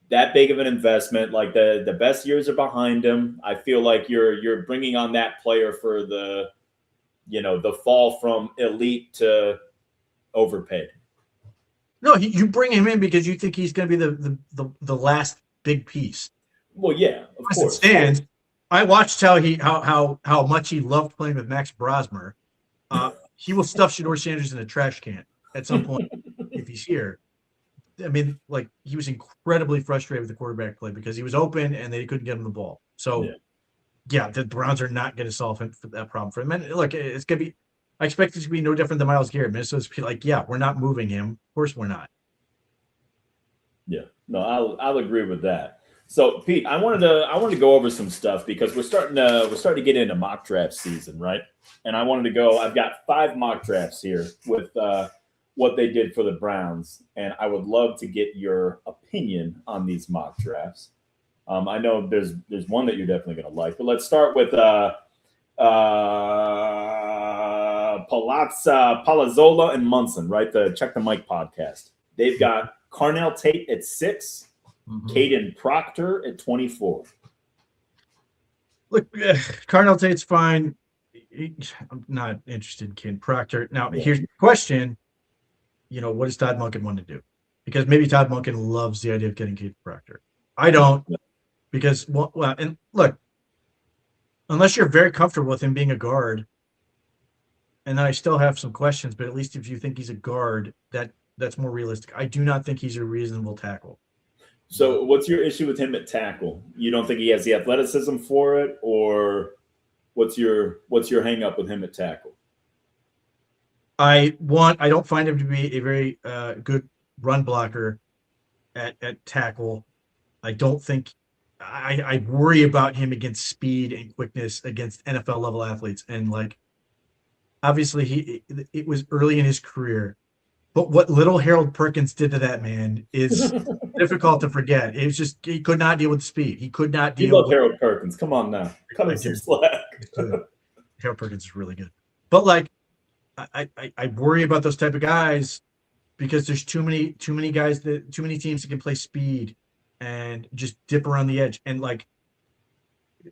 that big of an investment. Like the best years are behind him. I feel like you're bringing on that player for the fall from elite to overpaid. No, you bring him in because you think he's going to be the last big piece. Well, yeah, of course. As it stands, I watched how much he loved playing with Max Brosmer. He will stuff Shedeur Sanders in a trash can at some point if he's here. I mean, like, he was incredibly frustrated with the quarterback play because he was open and they couldn't get him the ball. So, yeah, the Browns are not going to solve that problem for him. And look, it's going to be – I expect it to be no different than Myles Garrett. Minnesota's like, yeah, we're not moving him. Of course we're not. Yeah. No, I'll agree with that. So, Pete, I wanted to go over some stuff because we're starting to get into mock draft season, right? And I wanted to go – I've got 5 mock drafts here with what they did for the Browns, and I would love to get your opinion on these mock drafts. I know there's one that you're definitely going to like, but let's start with Palazzola and Munson, right? The Check the Mic podcast. They've got Carnell Tate at 6, Caden Proctor at 24. Look, Carnell Tate's fine. I'm not interested in Caden Proctor. Now, here's the question. What does Todd Monken want to do? Because maybe Todd Monken loves the idea of getting Caden Proctor. I don't, because, and look, unless you're very comfortable with him being a guard, and then I still have some questions, but at least if you think he's a guard, that's more realistic. I do not think he's a reasonable tackle. So what's your issue with him at tackle? You don't think he has the athleticism for it, or what's your hang up with him at tackle? I don't find him to be a very good run blocker at tackle. I don't think I worry about him against speed and quickness against NFL level athletes. And like, obviously it was early in his career, but what little Harold Perkins did to that man is difficult to forget. It was just, he could not deal with the speed. He could not deal with Harold Perkins. Come on now. Cut him some slack. Harold Perkins is really good. But like, I worry about those type of guys because there's too many guys too many teams that can play speed and just dip around the edge. And like,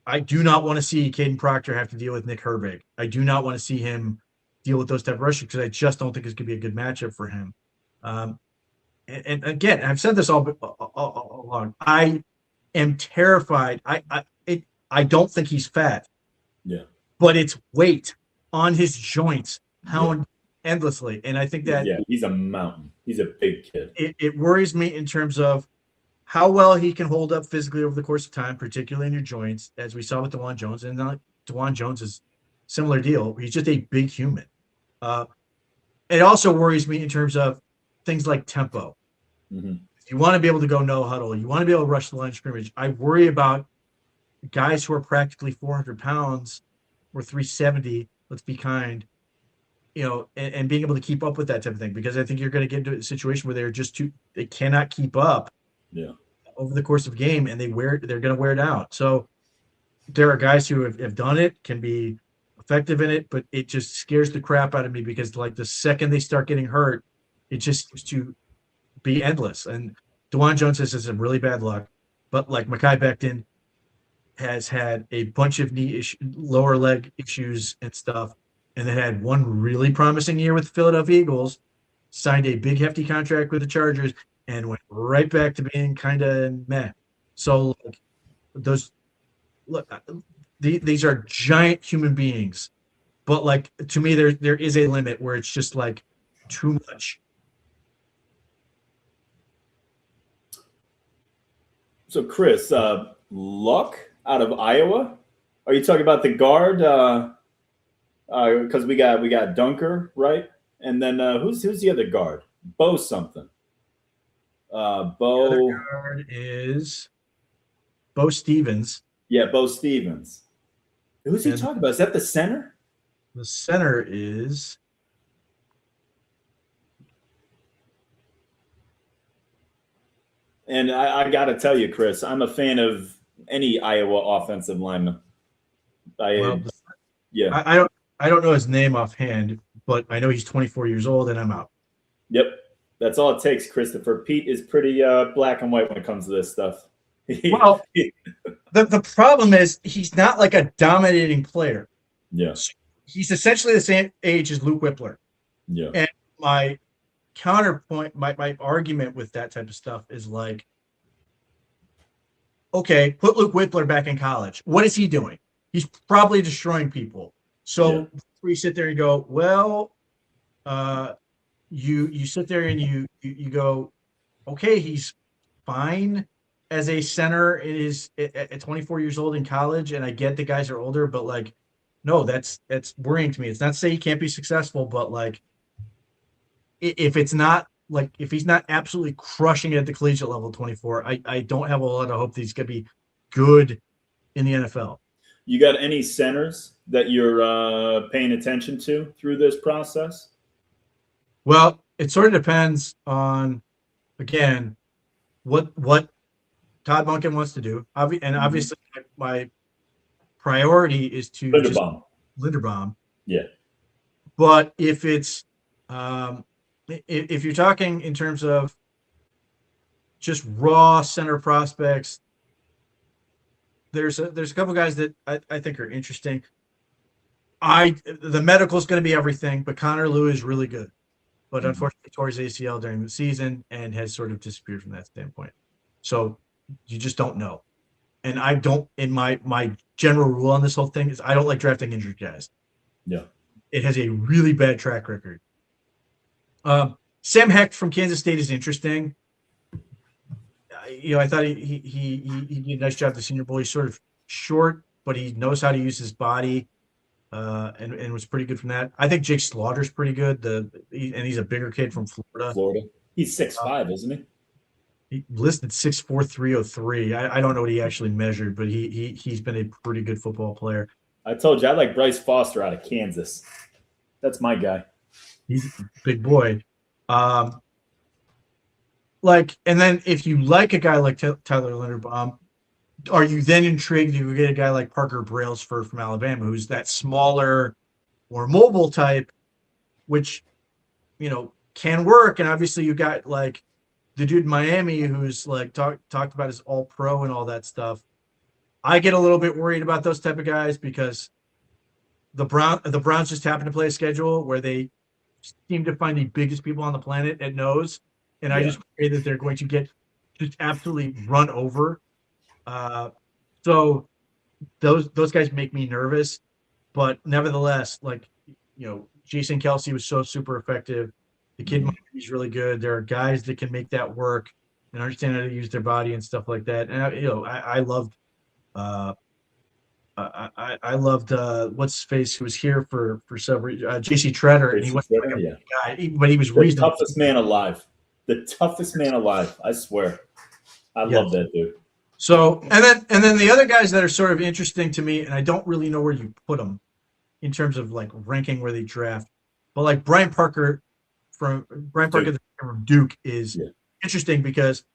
I do not want to see Caden Proctor have to deal with Nick Herbig. I do not want to see him deal with those type of rushers because I just don't think it's going to be a good matchup for him. And again, I've said this all along. I am terrified. I don't think he's fat. Yeah. But it's weight on his joints. Endlessly. And I think that he's a mountain. He's a big kid. It worries me in terms of how well he can hold up physically over the course of time, particularly in your joints, as we saw with DeJuan Jones. And DeJuan Jones is similar deal. He's just a big human. It also worries me in terms of things like tempo. Mm-hmm. If you want to be able to go no huddle, you want to be able to rush the line of scrimmage. I worry about guys who are practically 400 pounds or 370, let's be kind, and being able to keep up with that type of thing, because I think you're going to get into a situation where they cannot keep up over the course of a game, and they're going to wear it out. So there are guys who have done it, can be effective in it, but it just scares the crap out of me because like the second they start getting hurt, it just seems to be endless. And DeJuan Jones has some really bad luck, but like Mekhi Becton has had a bunch of lower leg issues and stuff, and then had one really promising year with the Philadelphia Eagles, signed a big hefty contract with the Chargers, and went right back to being kind of meh. So like those, look, these are giant human beings, but like to me, there is a limit where it's just like too much. So Chris, Luck out of Iowa. Are you talking about the guard? Because we got Dunker, right? And then who's the other guard? Bo something. Bo. The other guard is Bo Stevens. Yeah, Bo Stevens. Who's he talking about? Is that the center? The center is. And I got to tell you, Chris, I'm a fan of any Iowa offensive lineman. I don't know his name offhand, but I know he's 24 years old, and I'm out. Yep, that's all it takes, Christopher. Pete is pretty black and white when it comes to this stuff. Well, the problem is he's not like a dominating player. Yeah, he's essentially the same age as Luke Whippler. Yeah, and my counterpoint, my argument with that type of stuff is like, okay, put Luke Whippler back in college. What is he doing? He's probably destroying people. So you sit there and go, well, you sit there and you go, okay, he's fine as a center at 24 years old in college, and I get the guys are older, but like, no, that's worrying to me. It's not to say he can't be successful, but like, if it's not like, if he's not absolutely crushing it at the collegiate level 24, I don't have a lot of hope that he's going to be good in the NFL. You got any centers that you're paying attention to through this process? Well, it sort of depends on, again, what Todd Monken wants to do. And obviously my priority is to Linderbaum. Yeah. But if it's if you're talking in terms of just raw center prospects, there's a couple guys that I think are interesting. The medical is going to be everything, but Connor Lew is really good, but unfortunately tore his ACL during the season and has sort of disappeared from that standpoint. So you just don't know. And I don't, in my general rule on this whole thing is I don't like drafting injured guys. Yeah. It has a really bad track record. Sam Hecht from Kansas State is interesting. I thought he did a nice job at the Senior Bowl. He's sort of short, but he knows how to use his body, and was pretty good from that. I think Jake Slaughter's pretty good. And he's a bigger kid from Florida. He's 6'5", isn't he? He listed 6'4", 303. I don't know what he actually measured, but he's been a pretty good football player. I told you I like Bryce Foster out of Kansas. That's my guy. He's a big boy. And then if you like a guy like Tyler Linderbaum, are you then intrigued to get a guy like Parker Brailsford from Alabama, who's that smaller, more mobile type, which, can work. And obviously you got like the dude in Miami who's like talked about his all pro and all that stuff. I get a little bit worried about those type of guys because the Browns just happen to play a schedule where they seem to find the biggest people on the planet at nose. And I just pray that they're going to get just absolutely run over. So those guys make me nervous, but nevertheless, Jason Kelsey was so super effective. The kid is really good. There are guys that can make that work and understand how to use their body and stuff like that. And I loved what's his face who was here for several JC Treader, and he wasn't like a guy, but he was the toughest man alive. The toughest man alive, I swear. I love that dude. So, and then the other guys that are sort of interesting to me, and I don't really know where you put them in terms of like ranking where they draft, but like Brian Parker from Duke is interesting because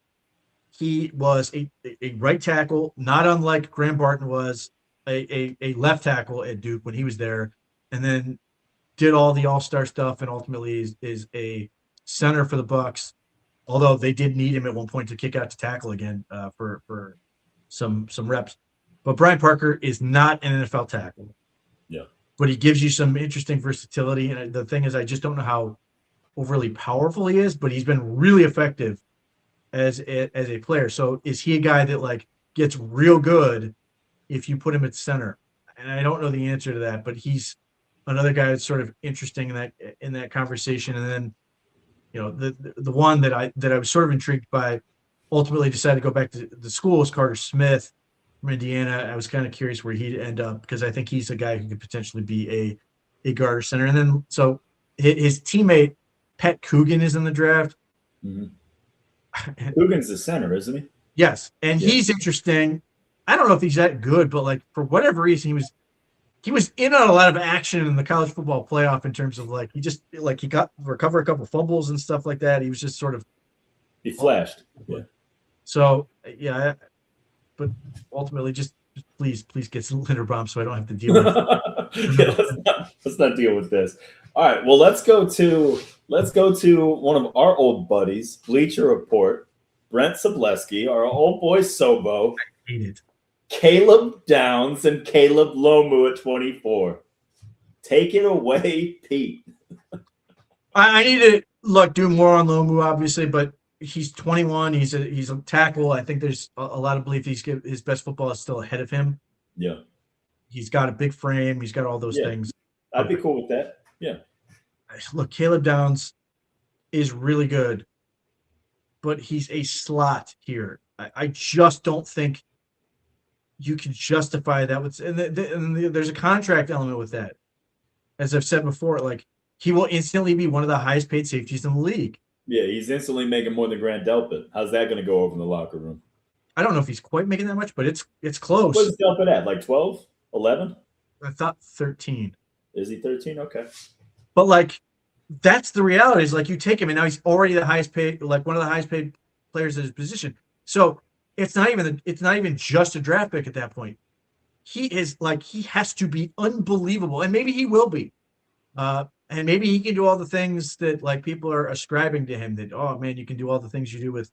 he was a right tackle, not unlike Graham Barton was a left tackle at Duke when he was there, and then did all the all-star stuff, and ultimately is a center for the Bucks. Although they did need him at one point to kick out to tackle again for some reps. But Brian Parker is not an NFL tackle. Yeah. But he gives you some interesting versatility. And the thing is, I just don't know how overly powerful he is, but he's been really effective as a player. So is he a guy that like gets real good if you put him at center? And I don't know the answer to that, but he's another guy that's sort of interesting in that conversation. And then, you know, the one that I was sort of intrigued by, ultimately decided to go back to the school, was Carter Smith from Indiana. I was kind of curious where he'd end up because I think he's a guy who could potentially be a guard or center. And then so his teammate Pat Coogan is in the draft. Mm-hmm. Coogan's the center, isn't he? Yes, and he's interesting. I don't know if he's that good, but like for whatever reason, he was in on a lot of action in the college football playoff in terms of like he got recover a couple fumbles and stuff like that. He was just sort of he flashed. Yeah. So yeah, but ultimately, just please get some Linderbaum so I don't have to deal with it. Let's not deal with this. All right. Well, let's go to one of our old buddies, Bleacher Report, Brent Sobleski, our old boy Sobo. I hate it. Caleb Downs and Caleb Lomu at 24. Take it away, Pete. I need to do more on Lomu, obviously, but he's 21. He's a tackle. I think there's a lot of belief his best football is still ahead of him. Yeah. He's got a big frame. He's got all those things. I'd be cool with that. Yeah. Look, Caleb Downs is really good, but he's a slot here. I just don't think you can justify that with, and there's a contract element with that. As I've said before, like he will instantly be one of the highest paid safeties in the league. Yeah, he's instantly making more than Grant Delpit. How's that going to go over in the locker room? I don't know if he's quite making that much, but it's close. What's Delpit at? Like 12, 11? I thought 13. Is he 13? Okay. But like, that's the reality. Is like you take him, and now he's already the highest paid, like one of the highest paid players at his position. So it's not even just a draft pick at that point. He has to be unbelievable, and maybe he will be. And maybe he can do all the things that like people are ascribing to him. That, oh man, you can do all the things you do with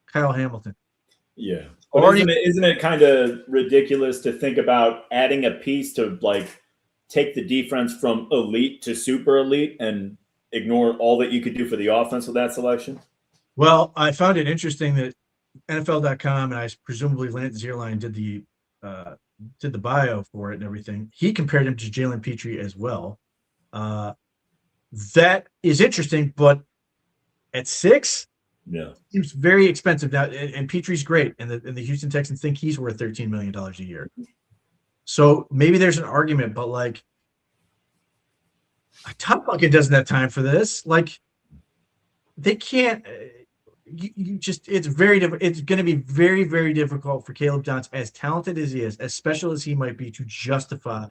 Kyle Hamilton. Yeah. But isn't it kind of ridiculous to think about adding a piece to like take the defense from elite to super elite and ignore all that you could do for the offense with that selection? Well, I found it interesting that NFL.com and I presumably Lance Zierlein did the bio for it and everything. He compared him to Jalen Petrie as well. That is interesting, but at 6, seems very expensive now. And Petrie's great, and the Houston Texans think he's worth $13 million a year. So maybe there's an argument, but like Top Bucket doesn't have time for this. Like they can't. It's very difficult. It's going to be very, very difficult for Caleb Downs, as talented as he is, as special as he might be, to justify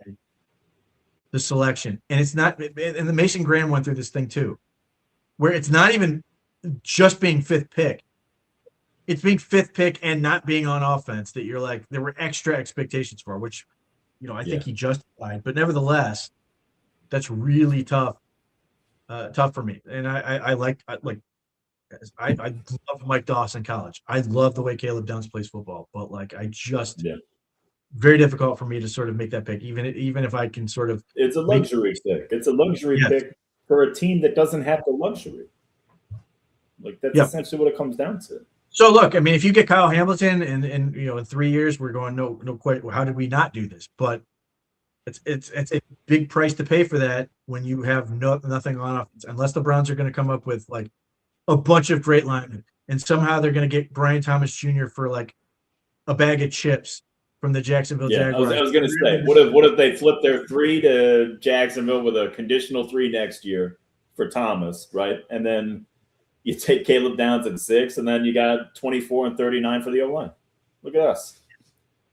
the selection. And it's not, and the Mason Graham went through this thing too, where it's not even just being 5th pick. It's being 5th pick and not being on offense that you're like, there were extra expectations for, which, I think he justified. But nevertheless, that's really tough for me. And I love Mike Doss in college. I love the way Caleb Downs plays football, but like very difficult for me to sort of make that pick, even if I can sort of. It's a luxury pick. It's a luxury pick for a team that doesn't have the luxury. Like that's essentially what it comes down to. So look, I mean, if you get Kyle Hamilton and in 3 years we're going no quite. How did we not do this? But it's a big price to pay for that when you have nothing on offense, unless the Browns are going to come up with like a bunch of great linemen, and somehow they're going to get Brian Thomas Jr. for like a bag of chips from the Jacksonville Jaguars. I was going to say, what if they flip their 3 to Jacksonville with a conditional 3 next year for Thomas, right? And then you take Caleb Downs at 6, and then you got 24 and 39 for the O-line. Look at us.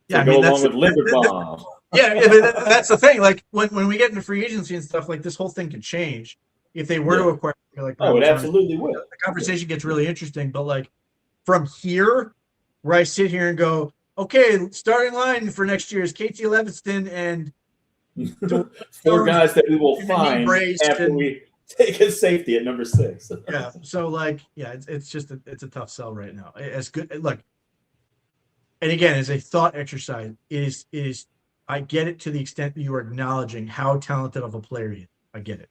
Yeah, go along with Linderbaum. That's the thing. Like when we get into free agency and stuff, like this whole thing could change if they were to acquire. Like, it absolutely would. The conversation gets really interesting, but like from here, where I sit here and go, okay, starting line for next year is Casey Levinston and Four guys that we will and find after we take his safety at number 6. Yeah. So it's just it's a tough sell right now. It's good. Look, and again, as a thought exercise, is I get it to the extent that you are acknowledging how talented of a player he is. I get it.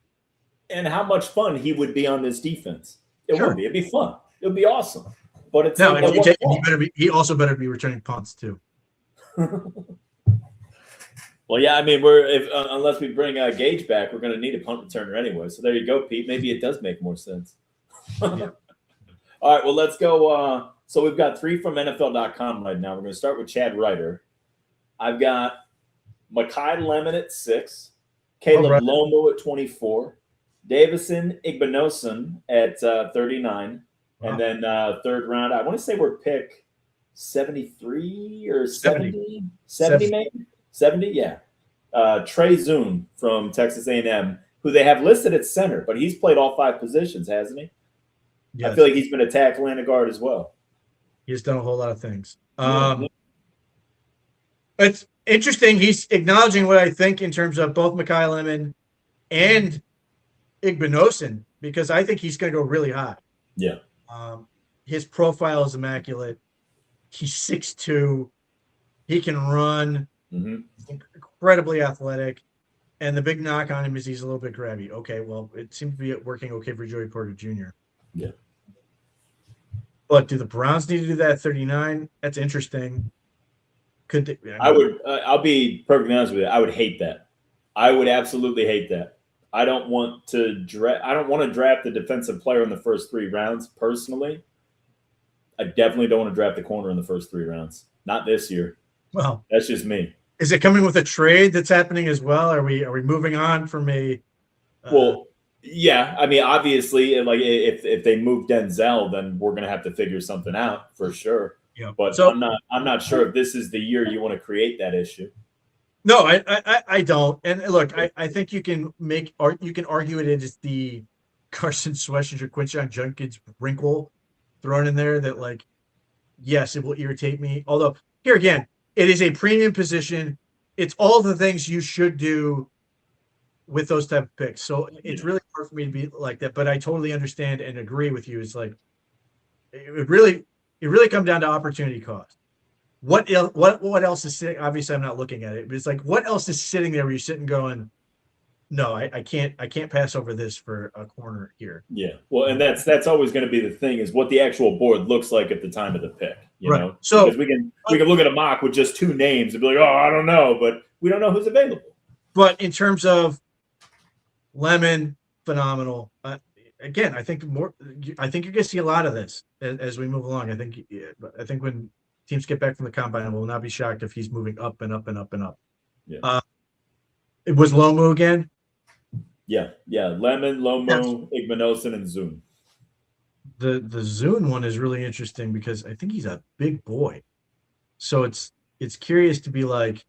And how much fun he would be on this defense. It Sure. would be. It'd be fun. It would be awesome. But it's no. If you take, he also better be returning punts too. Well, yeah. I mean, unless we bring Gage back, we're going to need a punt returner anyway. So there you go, Pete. Maybe it does make more sense. Yeah. All right. Well, let's go. So we've got 3 from NFL.com right now. We're going to start with Chad Ryder. I've got Mekhi Lemon at 6, Caleb Lomo at 24, Davison Igbinosun at 39, and then third round. I want to say we're pick 73 or 70 maybe 70. Yeah. Trey Zoom from Texas A&M, who they have listed at center, but he's played all 5 positions, hasn't he? Yes. I feel like he's been a tackle and a guard as well. He's done a whole lot of things. It's interesting. He's acknowledging what I think in terms of both Mekhi Lemon and Igbinosun, because I think he's going to go really high. Yeah. His profile is immaculate. He's 6'2". He can run. Mm-hmm. Incredibly athletic. And the big knock on him is he's a little bit grabby. Okay, well, it seems to be working okay for Joey Porter Jr. Yeah. But do the Browns need to do that at 39? That's interesting. Could they, I'll be perfectly honest with you. I would hate that. I would absolutely hate that. I don't want to draft the defensive player in the first 3 rounds personally. I definitely don't want to draft the corner in the first 3 rounds. Not this year. Well, that's just me. Is it coming with a trade that's happening as well? Are we moving on from a? Well, yeah. I mean, obviously, like if they move Denzel, then we're gonna have to figure something out for sure. Yeah. But so, I'm not sure if this is the year you want to create that issue. No, I don't. And look, I think you can argue it as the Carson Swesher, Quinshon Judkins wrinkle thrown in there that, like, yes, it will irritate me. Although here again, it is a premium position. It's all the things you should do with those type of picks. So it's really hard for me to be like that. But I totally understand and agree with you. It's like it really comes down to opportunity cost. What else is sitting? Obviously, I'm not looking at it, but it's like, what else is sitting there where you're sitting going, no, I can't pass over this for a corner here. Yeah. Well, and that's always going to be the thing, is what the actual board looks like at the time of the pick. You know, so because we can look at a mock with just 2 names and be like, oh, I don't know, but we don't know who's available. But in terms of Lemon, phenomenal. Again, I think you're going to see a lot of this as we move along. I think when teams get back from the combine, I will not be shocked if he's moving up and up and up and up. Yeah. It was Lomo again. Yeah. Lemon, Lomo, Igbinosun, and Zoom. The Zune one is really interesting because I think he's a big boy. So it's curious to be like,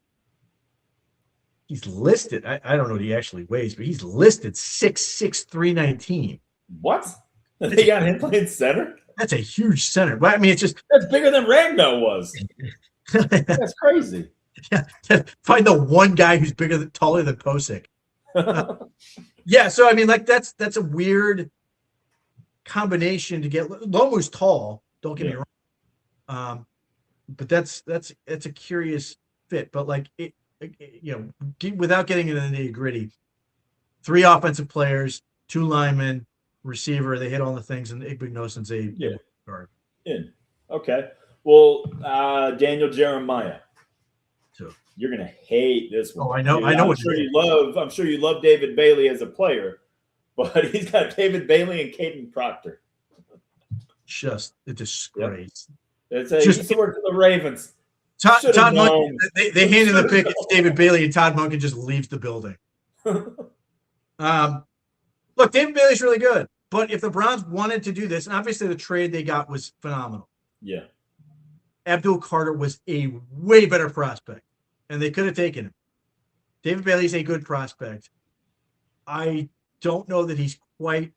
he's listed. I don't know what he actually weighs, but he's listed 6'6", 319. What? They got him playing center? That's a huge center. But I mean, it's just that's bigger than Ragno was. That's crazy. Yeah, find the one guy who's taller than Posick. Yeah, so I mean, like that's a weird combination to get. Lomo's tall. Don't get me wrong. But that's a curious fit. But like without getting into the nitty gritty, 3 offensive players, 2 linemen, receiver. They hit all the things, and Igbinosun's a guard. Okay. Well, Daniel Jeremiah. So you're gonna hate this one. Oh, I know. I know. I'm sure you love David Bailey as a player, but he's got David Bailey and Caden Proctor. Just a disgrace. Yep. He used to work for the Ravens. Todd Monken, they handed the pick to David Bailey, and Todd Monken just leaves the building. Look, David Bailey's really good, but if the Browns wanted to do this, and obviously the trade they got was phenomenal. Yeah. Abdul Carter was a way better prospect, and they could have taken him. David Bailey's a good prospect. I don't know that he's quite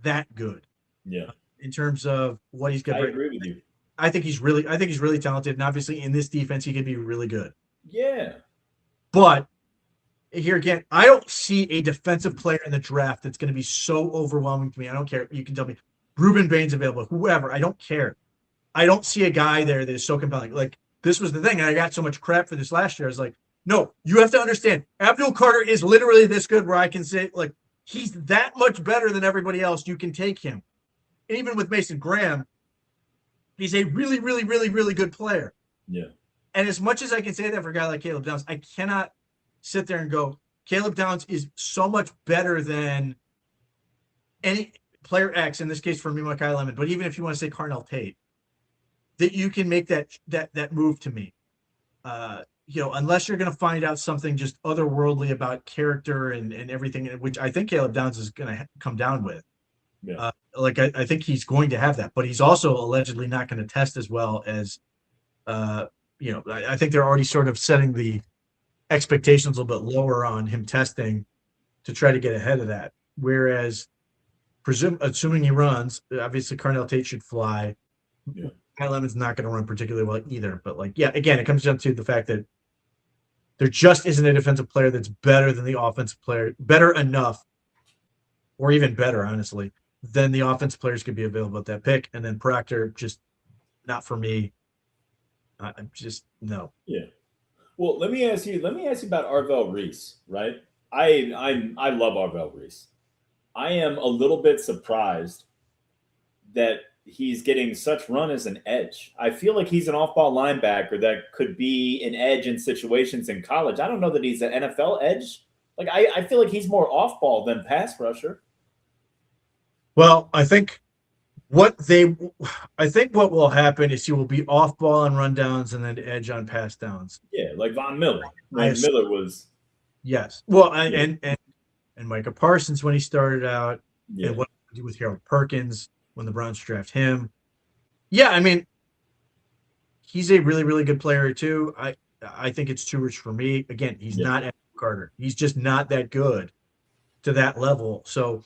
that good. Yeah. In terms of what he's got. I agree with you. I think he's really talented, and obviously in this defense he could be really good. Yeah. But here again, I don't see a defensive player in the draft that's going to be so overwhelming to me. I don't care. You can tell me Reuben Bain's available, whoever. I don't care. I don't see a guy there that is so compelling. Like, this was the thing, and I got so much crap for this last year. I was like, no, you have to understand, Abdul Carter is literally this good where I can say, like, he's that much better than everybody else. You can take him. And even with Mason Graham, he's a really, really, really, really good player. Yeah. And as much as I can say that for a guy like Caleb Downs, I cannot sit there and go, Caleb Downs is so much better than any player X, in this case for me, Mekhi Lemon, but even if you want to say Carnell Tate, that you can make that move to me. Unless you're going to find out something just otherworldly about character and everything, which I think Caleb Downs is going to come down with. Yeah. I think he's going to have that, but he's also allegedly not going to test as well as, I think they're already sort of setting the expectations a little bit lower on him testing to try to get ahead of that. Whereas, assuming he runs, obviously Carnell Tate should fly. Yeah. Kyle Lemon's not going to run particularly well either. But again, it comes down to the fact that there just isn't a defensive player that's better than the offensive player, better enough, or even better, honestly, than the offensive players could be available at that pick. And then Proctor, just not for me. I'm just no. Yeah. Well, let me ask you about Arvell Reese, right? I love Arvell Reese. I am a little bit surprised that he's getting such run as an edge. I feel like he's an off-ball linebacker that could be an edge in situations in college. I don't know that he's an NFL edge. Like, I feel like he's more off-ball than pass rusher. Well, I think what will happen is he will be off-ball on rundowns and then edge on pass downs. Yeah, like Von Miller. Miller was. Yes. Well, and Micah Parsons when he started out, and what he did with Harold Perkins when the Browns draft him. Yeah, I mean, he's a really, really good player too. I think it's too rich for me. Again, he's not Andrew Carter. He's just not that good to that level. So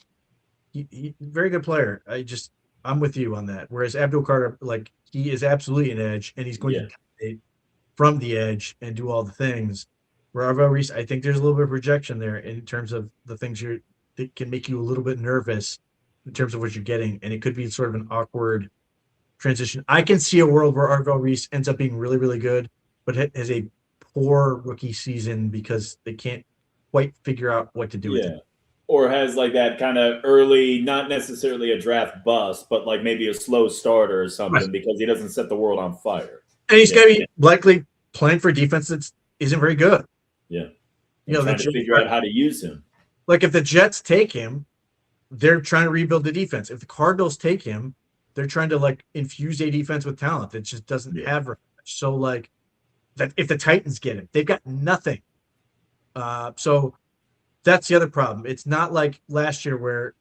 he very good player. I'm with you on that. Whereas Abdul Carter, like, he is absolutely an edge, and he's going to dominate from the edge and do all the things. Where Arvell Reese, I think there's a little bit of projection there in terms of the things that can make you a little bit nervous in terms of what you're getting, and it could be sort of an awkward transition. I can see a world where Arvell Reese ends up being really, really good, but has a poor rookie season because they can't quite figure out what to do with it. Or has like that kind of early, not necessarily a draft bust, but like maybe a slow starter or something because he doesn't set the world on fire. And he's going to be likely playing for a defense that isn't very good. Yeah. Trying to figure out how to use him. Like, if the Jets take him, they're trying to rebuild the defense. If the Cardinals take him, they're trying to like infuse a defense with talent that just doesn't have very much. So like that, if the Titans get him, they've got nothing. So that's the other problem. It's not like last year where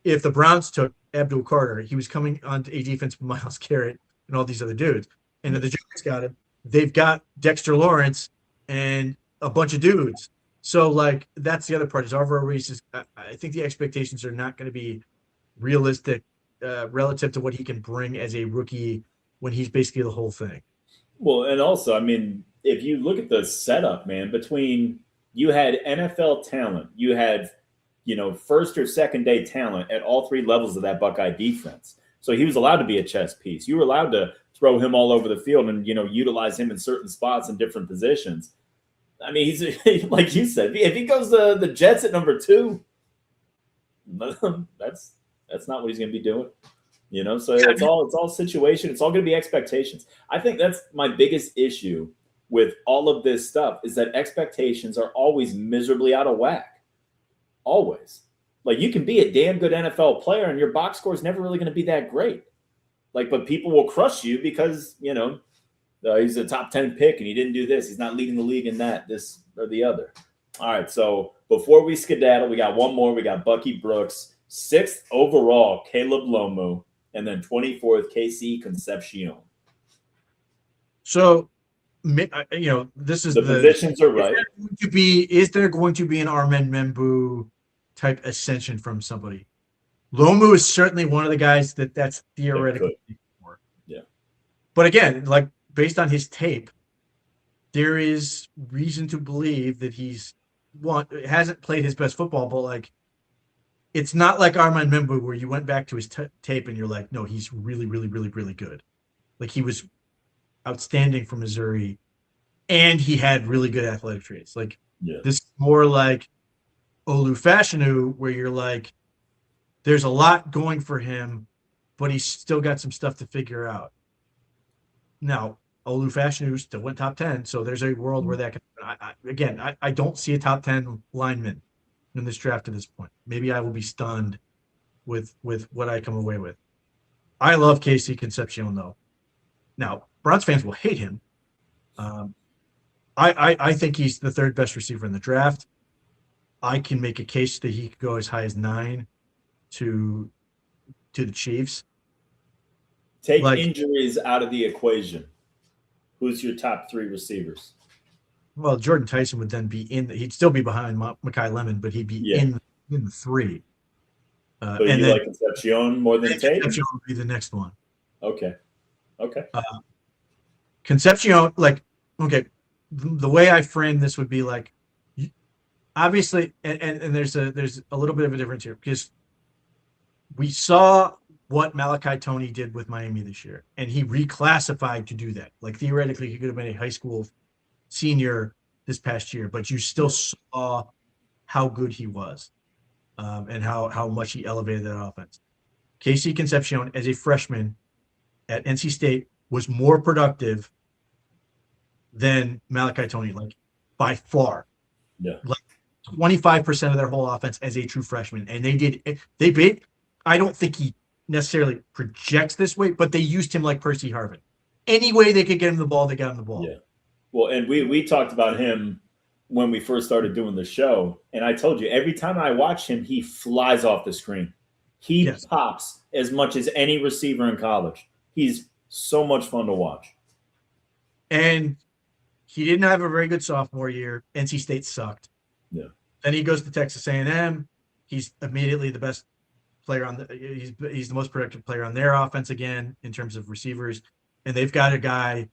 if the Browns took Abdul Carter, he was coming onto a defense with Myles Garrett and all these other dudes. And if the Giants got him, they've got Dexter Lawrence and a bunch of dudes. So, like, that's the other part is Arvell Reese I think the expectations are not going to be realistic relative to what he can bring as a rookie when he's basically the whole thing. Well, and also, I mean, if you look at the setup, man, between you had NFL talent, you had, first or second day talent at all three levels of that Buckeye defense. So he was allowed to be a chess piece. You were allowed to throw him all over the field and, utilize him in certain spots in different positions. I mean, he's like you said, if he goes to the Jets at number 2, that's not what he's going to be doing. So it's all situation. It's all going to be expectations. I think that's my biggest issue with all of this stuff is that expectations are always miserably out of whack. Always. Like, you can be a damn good NFL player and your box score is never really going to be that great. Like, but people will crush you because, he's a top 10 pick and he didn't do this. He's not leading the league in that, this or the other. All right, so before we skedaddle, we got one more. We got Bucky Brooks, 6th overall, Caleb Lomu, and then 24th, KC Concepcion. So, this is the positions are right. Is there going to be an Armand Membu type ascension from somebody? Lomu is certainly one of the guys that's theoretical. But again, like based on his tape, there is reason to believe that hasn't played his best football, but like it's not like Armand Membu where you went back to his tape and you're like, no, he's really, really, really, really good. Like he was outstanding for Missouri, and he had really good athletic traits. Like this is more like Olu Fashanu, where you're like, there's a lot going for him, but he's still got some stuff to figure out. Now, Olu Fashanu still went top 10, so there's a world where that can. I don't see a top 10 lineman in this draft at this point. Maybe I will be stunned with what I come away with. I love Casey Concepcion, though. Now, Browns fans will hate him. I think he's the third best receiver in the draft. I can make a case that he could go as high as 9 to the Chiefs. Take injuries out of the equation. Who's your top 3 receivers? Well, Jordan Tyson would then be he'd still be behind Mekhi Lemon, but he'd be in the 3. So you like Concepcion more than Tate? Concepcion would be the next one. Okay. Concepcion, the way I frame this would be like, obviously, and there's a little bit of a difference here because we saw what Malachi Toney did with Miami this year, and he reclassified to do that. Like theoretically, he could have been a high school senior this past year, but you still saw how good he was, and how much he elevated that offense. Casey Concepcion, as a freshman at NC State, was more productive than Malachi Toney, like by far. Yeah. Like 25% of their whole offense as a true freshman. And I don't think he necessarily projects this way, but they used him like Percy Harvin. Any way they could get him the ball, they got him the ball. Yeah. Well, and we talked about him when we first started doing the show. And I told you, every time I watch him, he flies off the screen. He pops as much as any receiver in college. He's so much fun to watch. And he didn't have a very good sophomore year. NC State sucked. Yeah. Then he goes to Texas A&M. He's immediately the best player he's the most productive player on their offense again in terms of receivers. And they've got a guy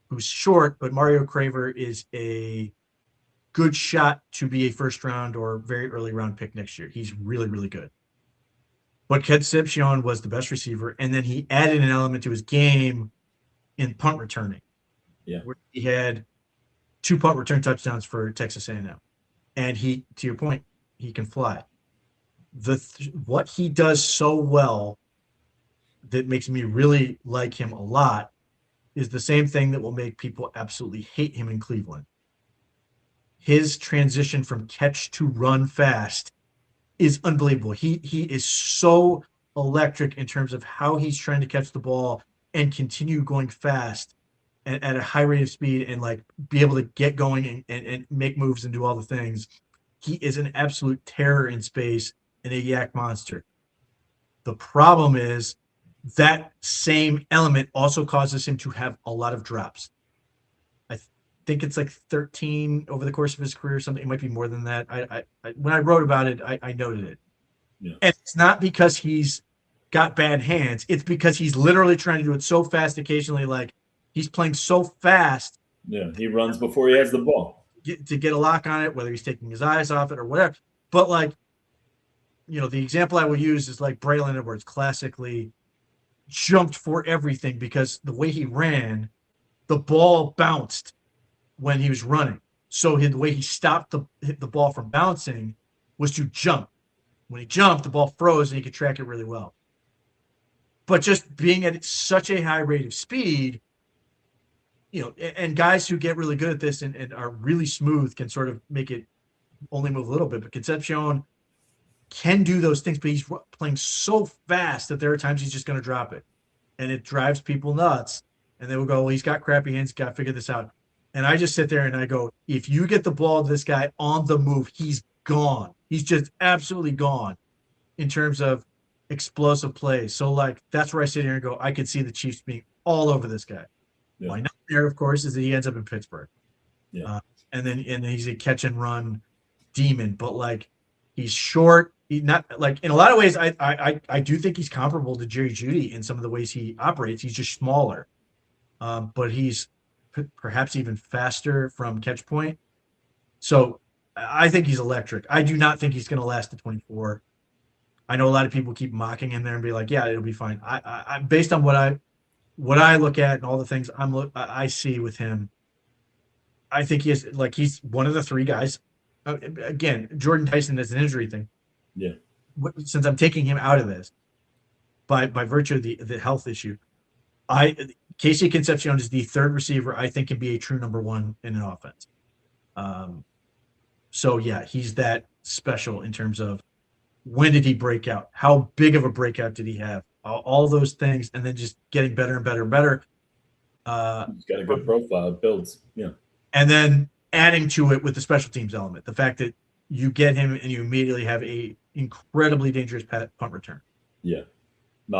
who's short, but Mario Craver is a good shot to be a first round or very early round pick next year. He's really, really good. But Concepcion was the best receiver, and then he added an element to his game in punt returning. Yeah. Where he had 2 punt return touchdowns for Texas A&M. And he, to your point, he can fly. What he does so well that makes me really like him a lot is the same thing that will make people absolutely hate him in Cleveland. His transition from catch to run fast is unbelievable. He is so electric in terms of how he's trying to catch the ball and continue going fast and at a high rate of speed and like be able to get going and make moves and do all the things. He is an absolute terror in space and a yak monster. The problem is that same element also causes him to have a lot of drops. I think it's like 13 over the course of his career or something. It might be more than that. I when I wrote about it, I noted it. Yeah. And it's not because he's got bad hands. It's because he's literally trying to do it so fast occasionally, like he's playing so fast. Yeah, he runs before he has the ball. To get a lock on it, whether he's taking his eyes off it or whatever. But like, the example I will use is like Braylon Edwards classically jumped for everything because the way he ran, the ball bounced when he was running. So the way he stopped the ball from bouncing was to jump. When he jumped, the ball froze and he could track it really well. But just being at such a high rate of speed, and guys who get really good at this and are really smooth can sort of make it only move a little bit. But Concepcion can do those things, but he's playing so fast that there are times he's just going to drop it. And it drives people nuts. And they will go, well, he's got crappy hands, got to figure this out. And I just sit there and I go, if you get the ball to this guy on the move, he's gone. He's just absolutely gone in terms of explosive plays. So, like, that's where I sit here and go, I could see the Chiefs being all over this guy. Yeah. My nightmare, of course, is that he ends up in Pittsburgh. Yeah. And then he's a catch and run demon. But, like, he's short. He's not, like, in a lot of ways, I do think he's comparable to Jerry Jeudy in some of the ways he operates. He's just smaller. but he's perhaps even faster from catch point. So I think he's electric. I do not think he's going to last to 24. I know a lot of people keep mocking him there and be like, "Yeah, it'll be fine." I based on what I look at and all the things I see with him, I think he's one of the three guys. Again, Jordan Tyson is an injury thing. Yeah. Since I'm taking him out of this, by virtue of the health issue, Casey Concepcion is the third receiver I think can be a true number one in an offense. So yeah, he's that special in terms of when did he break out? How big of a breakout did he have? All those things, and then just getting better and better and better. He's got a good profile. It builds. Yeah. And then adding to it with the special teams element, the fact that you get him and you immediately have a incredibly dangerous punt return. Yeah. No,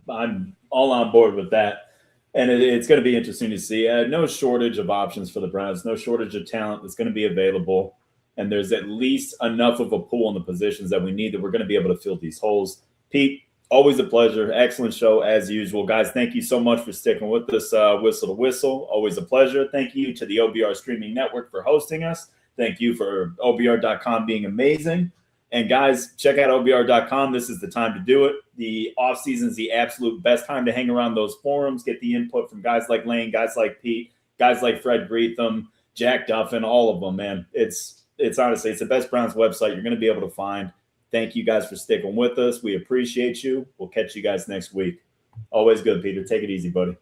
I'm all on board with that. And it's going to be interesting to see. No shortage of options for the Browns, no shortage of talent that's going to be available. And there's at least enough of a pool in the positions that we need that we're going to be able to fill these holes. Pete, always a pleasure. Excellent show as usual. Guys, thank you so much for sticking with us. Whistle to whistle. Always a pleasure. Thank you to the OBR Streaming Network for hosting us. Thank you for OBR.com being amazing. And guys, check out OBR.com. This is the time to do it. The off season is the absolute best time to hang around those forums, get the input from guys like Lane, guys like Pete, guys like Fred Greetham, Jack Duffin, all of them, man. It's honestly, it's the best Browns website you're going to be able to find. Thank you guys for sticking with us. We appreciate you. We'll catch you guys next week. Always good, Peter. Take it easy, buddy.